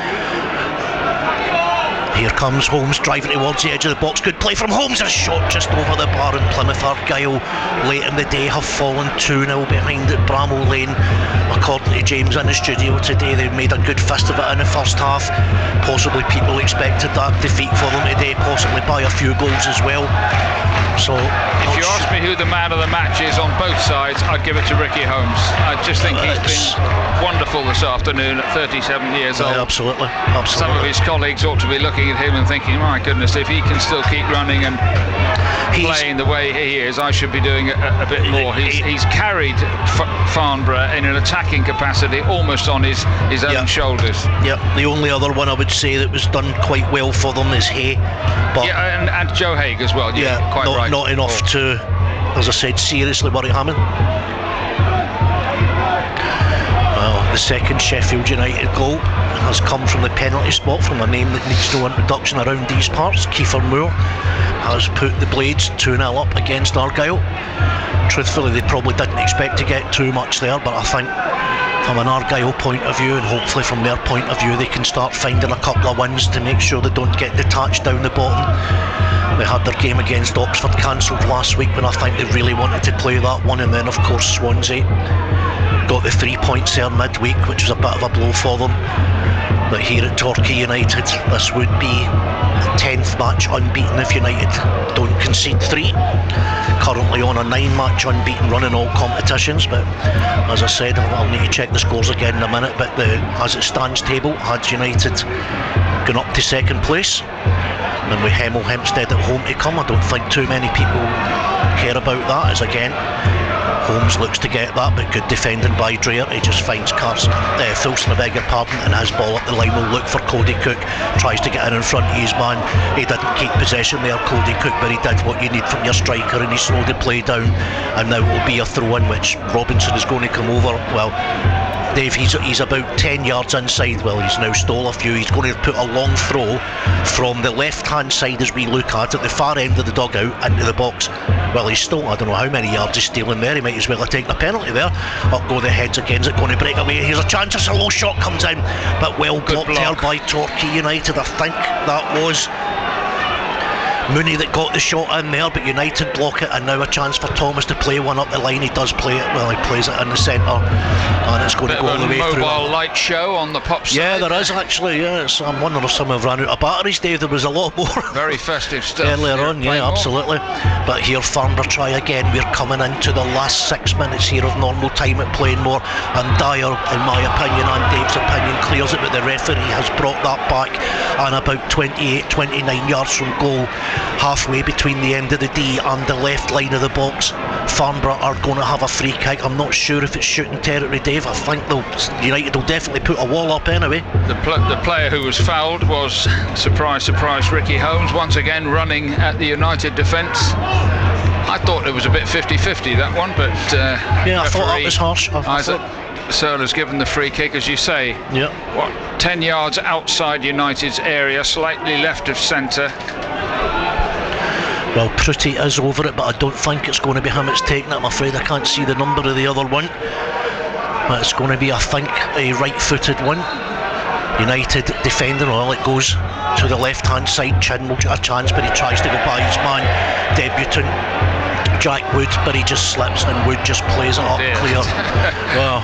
Here comes Holmes driving towards the edge of the box. Good play from Holmes. A shot just over the bar, and Plymouth Argyle late in the day have fallen 2-0 behind at Bramall Lane. According to James in the studio today, they made a good fist of it in the first half. Possibly people expected that defeat for them today, possibly by a few goals as well. So, if you ask me who the man of the match is on both sides, I'd give it to Ricky Holmes. I just think he's been wonderful this afternoon at 37 years old. Absolutely. Some of his colleagues ought to be looking at him and thinking, my goodness, if he can still keep running and playing the way he is, I should be doing a bit more. He's carried Farnborough in an attacking capacity almost on his own shoulders. The only other one I would say that was done quite well for them is Hay. But and Joe Haig as well. Quite right. Not enough to, as I said, seriously worry Hammond. Well, the second Sheffield United goal has come from the penalty spot from a name that needs no introduction around these parts. Kiefer Moore has put the Blades 2-0 up against Argyle. Truthfully, they probably didn't expect to get too much there, but I think from an Argyle point of view, and hopefully from their point of view, they can start finding a couple of wins to make sure they don't get detached down the bottom. They had their game against Oxford cancelled last week when I think they really wanted to play that one, and then of course Swansea got the 3 points there midweek, which was a bit of a blow for them. But here at Torquay United, this would be the 10th match unbeaten if United don't concede 3. Currently on a 9-match unbeaten run in all competitions, but as I said, I'll need to check the scores again in a minute, but as it stands table, had United gone up to second place, and with Hemel Hempstead at home to come, I don't think too many people care about that, as again Holmes looks to get that, but good defending by Dreher. He just finds Filson, I beg your pardon, and his ball up the line will look for Cody Cook. Tries to get in front of his man. He didn't keep possession there, Cody Cook, but he did what you need from your striker, and he slowed the play down. And now it will be a throw-in, which Robinson is going to come over. Well, Dave, he's about 10 yards inside. Well, he's now stole a few. He's going to put a long throw from the left-hand side as we look at it, the far end of the dugout, into the box. Well, he's still, I don't know how many yards he's stealing there. He might as well have taken a penalty there. Up go the heads again. Is it going to break away? Here's a chance. It's a low shot comes in, but well blocked there by Torquay United. I think that was Mooney that got the shot in there, but United block it, and now a chance for Thomas to play one up the line. He does play it, well, he plays it in the centre, and it's going to go all the way through. Mobile light show on the pop side. Yeah, there is actually, yes. I'm wondering if some have run out of batteries, Dave. There was a lot more. Very festive stuff. Earlier on, yeah, absolutely. But here, Farnborough try again. We're coming into the last 6 minutes here of normal time at Plainmoor, and Dyer, in my opinion, and Dave's opinion, clears it, but the referee has brought that back, and about 29 yards from goal, halfway between the end of the D and the left line of the box, Farnborough are going to have a free kick. I'm not sure if it's shooting territory, Dave. I think United will definitely put a wall up anyway. The player who was fouled was, surprise, surprise, Ricky Holmes, once again running at the United defence. I thought it was a bit 50-50, that one, but yeah, I thought that was harsh. Isaac Searle has given the free kick, as you say. Yeah. What, 10 yards outside United's area, slightly left of centre. Well, Pretty is over it, but I don't think it's going to be him that's taking it. I'm afraid I can't see the number of the other one, but it's going to be, I think, a right-footed one. United defending, well, it goes to the left-hand side. Chin will get a chance, but he tries to go by his man, debutant Jack Wood, but he just slips, and Wood just plays it up clear. Well,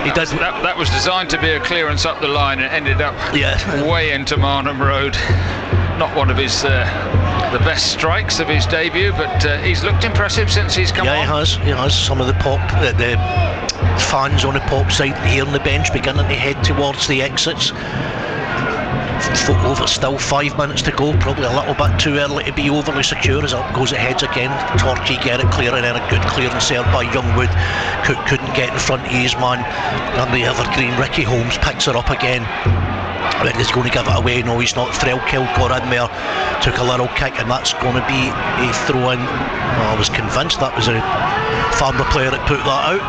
he did. That was designed to be a clearance up the line, and ended up way into Marnham Road. Not one of his the best strikes of his debut, but he's looked impressive since he's come on. Yeah, he has. Some of the fans on the pop side here on the bench beginning to head towards the exits. Still 5 minutes to go, probably a little bit too early to be overly secure, as up goes it heads again. Torquay get it clear, and then a good clearance there by Youngwood. Cook couldn't get in front of his man, and the evergreen Ricky Holmes picks it up again. But he's going to give it away. No, he's not. Threlkill got in there, took a little kick, and that's going to be a throw in. Well, I was convinced that was a Farnborough player that put that out.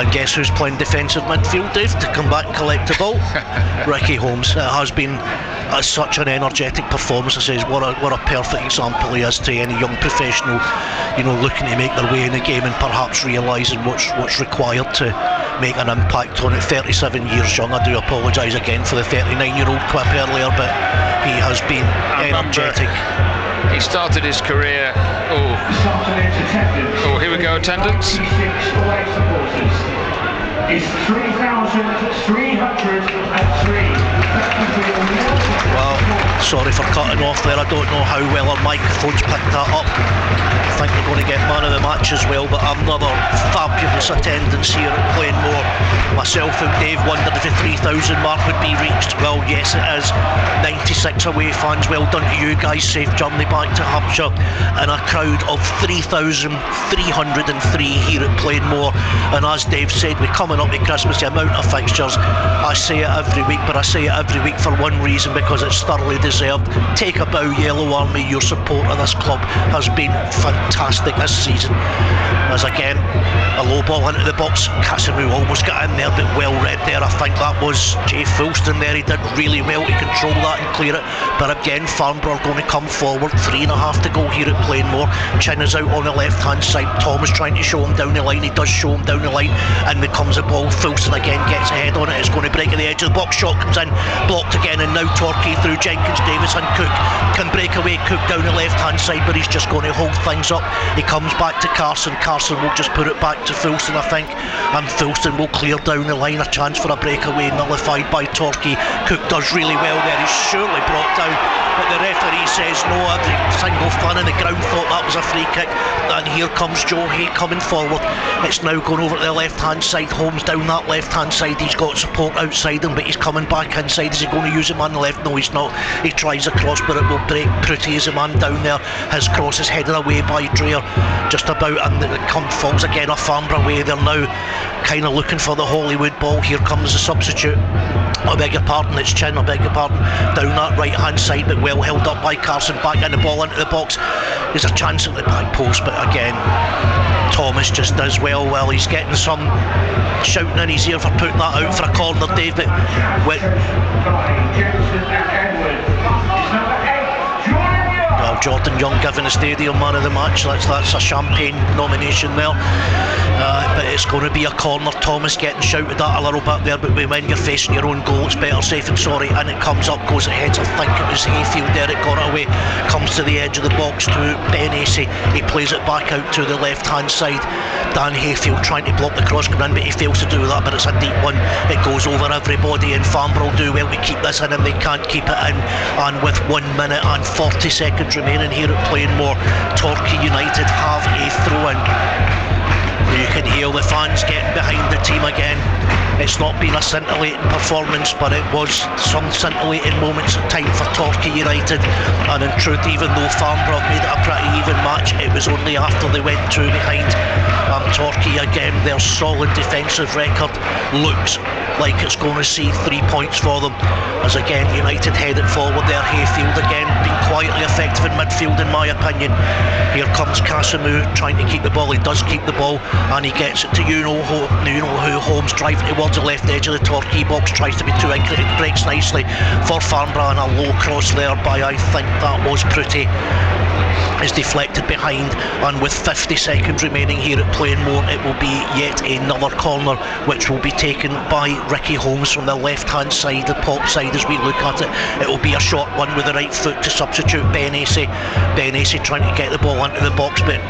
And guess who's playing defensive midfield, Dave, to come back and collect the ball? Ricky Holmes. It has been such an energetic performance. I says what a perfect example he is to any young professional, looking to make their way in the game and perhaps realising what's required to make an impact on it. 37 years young. I do apologise again for the 39-year-old quip earlier, but he has been energetic. He started his career. Oh, here we go, attendance. Is 3,303. Well, sorry for cutting off there. I don't know how well our microphones picked that up. I think we're going to get man of the match as well, but another fabulous attendance here at Plainmoor. Myself and Dave wondered if the 3,000 mark would be reached. Well, yes it is. 96 away fans. Well done to you guys. Safe journey back to Hampshire, and a crowd of 3,303 here at Plainmoor. And as Dave said, we're coming up to Christmas, the amount of fixtures, I say it every week, but I say it every week for one reason, because it's thoroughly deserved. Take a bow, Yellow Army. Your support of this club has been fantastic this season. As again, a low ball into the box, Casimir almost got in there, but well read there. I think that was Jay Fulston there. He did really well to control that and clear it, but again Farnborough are going to come forward. 3.5 to go here at Plainmoor. Chin is out on the left hand side. Thomas trying to show him down the line. He does show him down the line, and there comes a ball. Fulston again gets a head on it. It's going to break at the edge of the box. Shot comes in, blocked again, and now Torquay through Jenkins, Davis and Cook can break away. Cook down the left hand side, but he's just going to hold things up. He comes back to Carson. Carson will just put it back to Fulston, I think, and Fulston will clear down the line. A chance for a breakaway nullified by Torquay. Cook does really well there. He's surely brought down, but the referee says no. Every single fan in the ground thought that was a free kick, and here comes Joe Hay coming forward. It's now going over to the left hand side. Holmes down that left hand side. He's got support outside him, but he's coming back inside. Is he going to use him on the left? No, he's not. He tries a cross, but it will break. Pretty is the man down there. His cross is headed away by Dreer, just about, and it falls again off Farnborough way. They're now kind of looking for the Hollywood ball. Here comes the substitute. I beg your pardon, it's Chin, I beg your pardon. Down that right hand side, but well held up by Carson. Back in the ball into the box. There's a chance at the back post, but again, Thomas just does well. He's getting some shouting in his ear for putting that out for a corner, Dave. But Jordan Young given the Stadium Man of the Match. That's a champagne nomination there. But it's going to be a corner. Thomas getting shouted at a little bit there, but when you're facing your own goal, it's better safe than sorry. And it comes up, goes ahead. I think it was Hayfield there. It got away, comes to the edge of the box to Ben Acey. He plays it back out to the left hand side. Dan Hayfield trying to block the cross coming in, but he fails to do that. But it's a deep one. It goes over everybody, and Farnborough do well to keep this in, and they can't keep it in. And with 1 minute and 40 seconds remaining here at Plainmoor, Torquay United have a throw-in. You can hear the fans getting behind the team again. It's not been a scintillating performance, but it was some scintillating moments at time for Torquay United. And in truth, even though Farnborough made it a pretty even match, it was only after they went 2 behind. Torquay again, their solid defensive record looks like it's going to see 3 points for them. As again, United headed forward there. Hayfield again being quietly effective in midfield, in my opinion. Here comes Casimir trying to keep the ball. He does keep the ball, and he gets it to you know who. Holmes driving towards the left edge of the Torquay box, tries to be too angry. It breaks nicely for Farnborough, and a low cross there by, I think that was Pretty, is deflected behind. And with 50 seconds remaining here at Plainmoor, it will be yet another corner, which will be taken by Ricky Holmes from the left hand side, the pop side. As we look at it, it will be a short one with the right foot to substitute Ben Acey. Ben Acey trying to get the ball into the box, but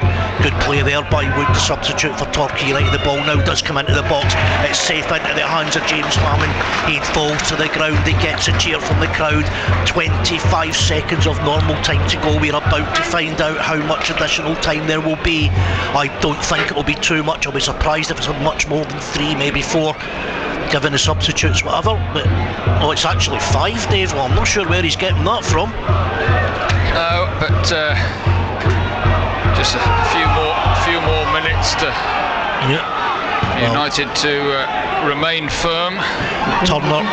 good play there by Wood, the substitute for Torquay United. The ball now does come into the box. It's safe into the hands of James Hammond. He falls to the ground. He gets a cheer from the crowd. 25 seconds of normal time to go. We're about to find out how much additional time there will be. I don't think it will be too much. I'll be surprised if it's much more than 3, maybe 4, given the substitutes, whatever. But it's actually 5, Dave. Well, I'm not sure where he's getting that from. No, but just a few more minutes to United to remain firm. Turner.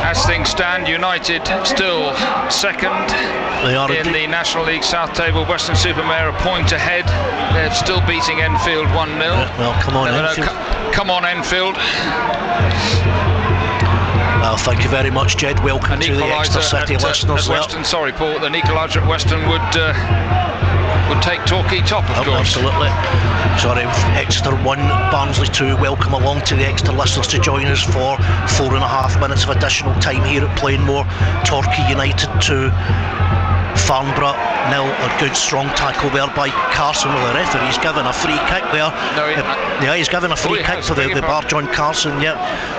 As things stand, United still second in the National League South table. Western-super-Mare a point ahead. They're still beating Enfield 1-0. Well, come on, Enfield. Come on, Enfield. Well, thank you very much, Jed. Welcome to the Exeter City listeners. Western, sorry, Paul. The equaliser at Western would take Torquay top, of course. Absolutely. Sorry, Exeter 1, Barnsley 2. Welcome along to the Exeter listeners to join us for 4.5 minutes of additional time here at Plainmoor. Torquay United 2, Farnborough 0. A good strong tackle there by Carson. Well, the referee's given a free kick there. No, he's given a free kick for the bar John Carson.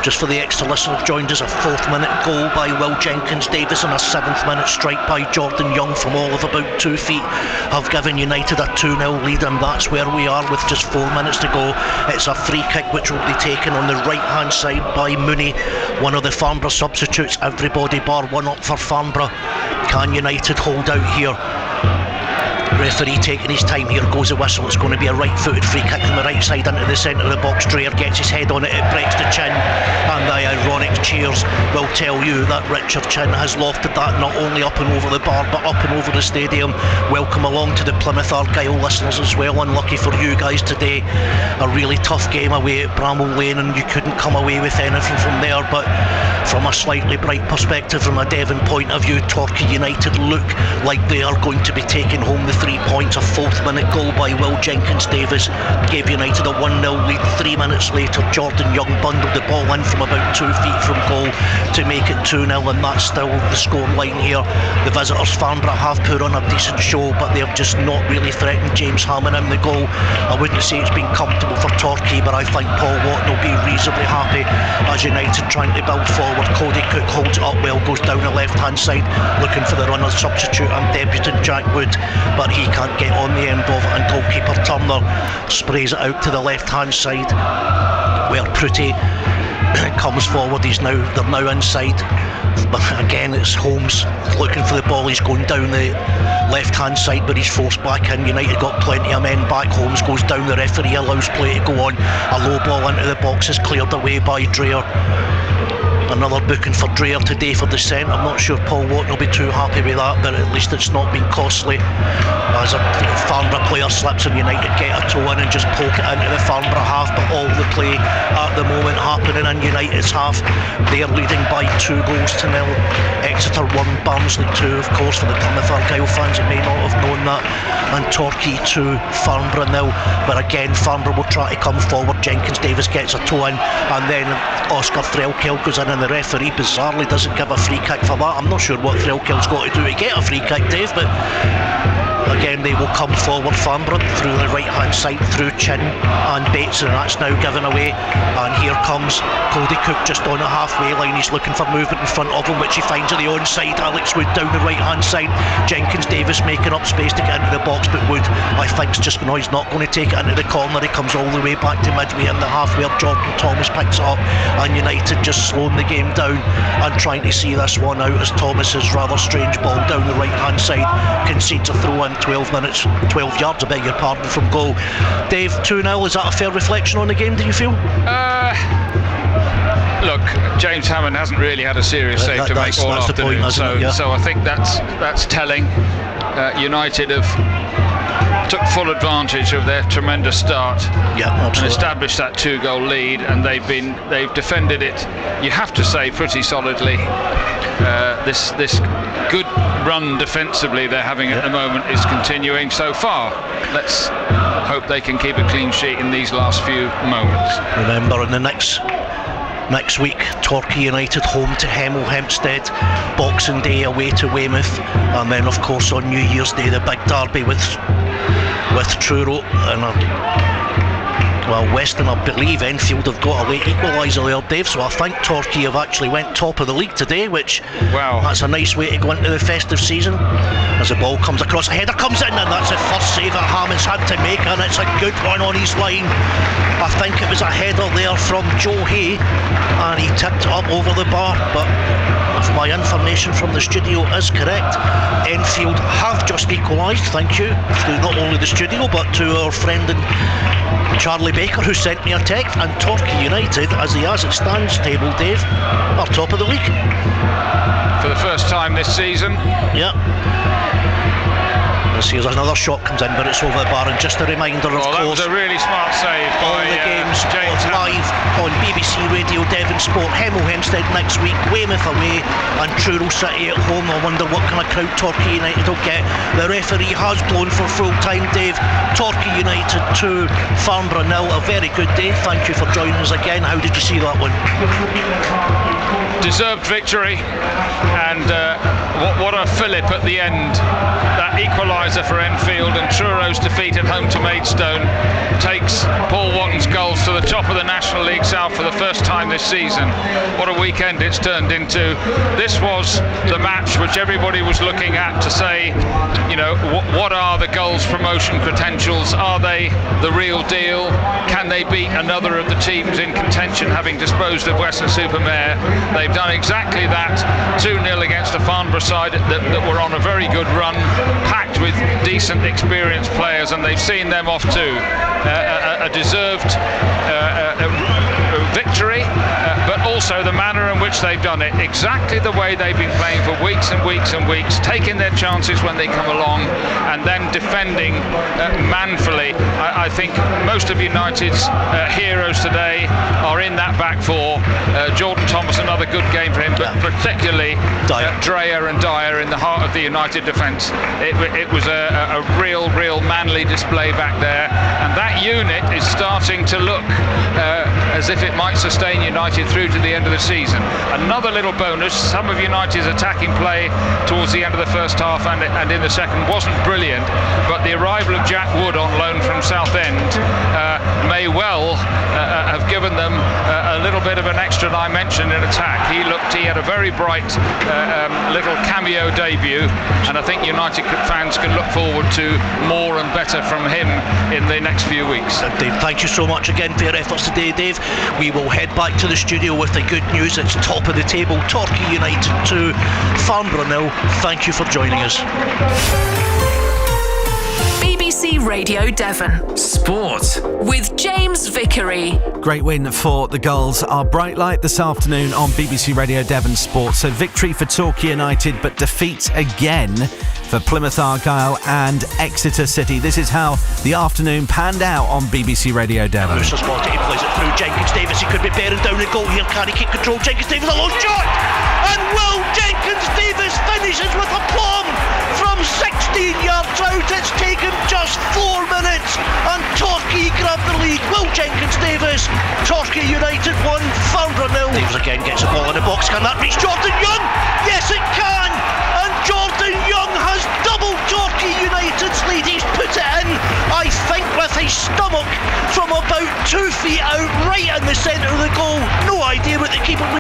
Just for the Exeter listeners joined us, a 4th minute goal by Will Jenkins Davis and a 7th minute strike by Jordan Young from all of about 2 feet have given United a 2-0 lead, and that's where we are with just 4 minutes to go. It's a free kick which will be taken on the right hand side by Mooney, one of the Farnborough substitutes. Everybody bar one up for Farnborough. Can United hold out here? Referee taking his time. Here goes the whistle. It's going to be a right-footed free kick from the right side into the centre of the box. Dreer gets his head on it. It breaks the chin, and the ironic cheers will tell you that Richard Chin has lofted that not only up and over the bar but up and over the stadium. Welcome along to the Plymouth Argyle listeners as well. Unlucky for you guys today, a really tough game away at Bramall Lane, and you couldn't come away with anything from there. But from a slightly bright perspective, from a Devon point of view, Torquay United look like they are going to be taking home the 3 points. A 4th minute goal by Will Jenkins Davis gave United a 1-0 lead. 3 minutes later, Jordan Young bundled the ball in from about 2 feet from goal to make it 2-0, and that's still the score line here. The visitors, Farnborough, have put on a decent show, but they've just not really threatened James Hammond in the goal. I wouldn't say it's been comfortable for Torquay, but I think Paul Watton will be reasonably happy as United trying to build forward. Cody Cook holds it up well, goes down the left hand side looking for the runner substitute and debutant Jack Wood, but he can't get on the end of it, and goalkeeper Turner sprays it out to the left hand side where Pretty comes forward. They're now inside. But again, it's Holmes looking for the ball. He's going down the left-hand side, but he's forced back in. United got plenty of men back. Holmes goes down. The referee allows play to go on. A low ball into the box is cleared away by Dreyer. Another booking for Dreyer today for dissent. I'm not sure Paul Watton will be too happy with that, but at least it's not been costly. As a Farnborough player slips and United get a toe in and just poke it into the Farnborough half, but all the play at the moment happening in United's half. They're leading by 2-0. Exeter 1, Barnsley 2, of course, for the Plymouth Argyle fans that may not have known that. And Torquay 2, Farnborough 0. But again, Farnborough will try to come forward. Jenkins Davis gets a toe in, and then Oscar Threlkeld goes in, and the referee bizarrely doesn't give a free kick for that. I'm not sure what Threlkeld's got to do to get a free kick, Dave, but again they will come forward. Farnborough through the right hand side, through Chin and Bates, and that's now given away. And here comes Cody Cook just on the halfway line. He's looking for movement in front of him, which he finds at the onside. Alex Wood down the right hand side. Jenkins Davis making up space to get into the box, but Wood, I think, is just he's not going to take it into the corner. He comes all the way back to midway in the half where Jordan Thomas picks it up, and United just slowing the game down and trying to see this one out as Thomas's rather strange ball down the right hand side concedes a throw in 12 yards, I beg your pardon, from goal. Dave, 2-0, is that a fair reflection on the game, do you feel? Look, James Hammond hasn't really had a serious save to make all afternoon, point, so I think that's telling. United have took full advantage of their tremendous start and established that 2-goal lead, and they've defended it, you have to say, pretty solidly. This good run defensively they're having at the moment is continuing so far. Let's hope they can keep a clean sheet in these last few moments. Remember, in the next week, Torquay United home to Hemel Hempstead, Boxing Day away to Weymouth, and then of course on New Year's Day the big derby with Truro and Weston, I believe Enfield have got a late equaliser there, Dave, so I think Torquay have actually went top of the league today, which that's a nice way to go into the festive season. As the ball comes across, a header comes in, and that's the first save that Hammond's had to make, and it's a good one on his line. I think it was a header there from Joe Hay, and he tipped it up over the bar, but if my information from the studio is correct, Enfield have just equalised, thank you, to not only the studio but to our friend and Charlie Baker, who sent me a text, and Torquay United, as it stands table, Dave, are top of the league. For the first time this season. Yeah. Here's another shot comes in, but it's over the bar. And just a reminder, of course, that was a really smart save all by the games James live on BBC Radio Devon Sport. Hemel Hempstead next week, Weymouth away, and Truro City at home. I wonder what kind of crowd Torquay United will get. The referee has blown for full time, Dave. Torquay United 2, Farnborough 0. A very good day. Thank you for joining us again. How did you see that one? Deserved victory, and what a fillip at the end. That equaliser for Enfield, and Truro's defeat at home to Maidstone takes Paul Watton's goals to the top of the National League South for the first time this season. What a weekend it's turned into. This was the match which everybody was looking at to say, what are the goals promotion credentials? Are they the real deal? Can they beat another of the teams in contention, having disposed of Weston-super-Mare? They've done exactly that. 2-0 against a Farnborough side that were on a very good run, packed with decent, experienced players, and they've seen them off too. A deserved victory, but also the manner in which they've done it, exactly the way they've been playing for weeks and weeks and weeks, taking their chances when they come along, and then defending manfully. I think most of United's heroes today are in that back four. Jordan Thomas, another good game for him, but particularly Dreyer and Dyer in the heart of the United defence. It was a real manly display back there, and that unit is starting to look as if it might sustain United through to the end of the season. Another little bonus, some of United's attacking play towards the end of the first half and in the second wasn't brilliant, but the arrival of Jack Wood on loan from Southend may well have given them a little bit of an extra dimension in attack. He had a very bright little cameo debut, and I think United fans can look forward to more and better from him in the next few weeks. Dave, thank you so much again for your efforts today, Dave. We will head back to the studio with the good news. It's top of the table, Torquay United 2, Farnborough 0. Thank you for joining us. BBC Radio Devon. Sport. With James Vickery. Great win for the Gulls. Our bright light this afternoon on BBC Radio Devon Sport. So victory for Torquay United, but defeat again for Plymouth Argyle and Exeter City. This is how the afternoon panned out on BBC Radio Devon. Brewster's spotted, he plays it through. Jenkins Davis, he could be bearing down the goal here. Can he keep control? Jenkins Davis, a long shot! And Will Jenkins Davis finishes with aplomb from 16 yards out. It's taken just 4 minutes and Torquay grab the lead. Will Jenkins Davis, Torquay United 1, Farnborough 0. Davis again gets the ball in the box. Can that reach Jordan Young? Yes, it can. And Jordan Young has doubled Torquay United's lead. He's put it in, I think, with his stomach from about 2 feet out, right in the centre of the goal. No idea what the keeper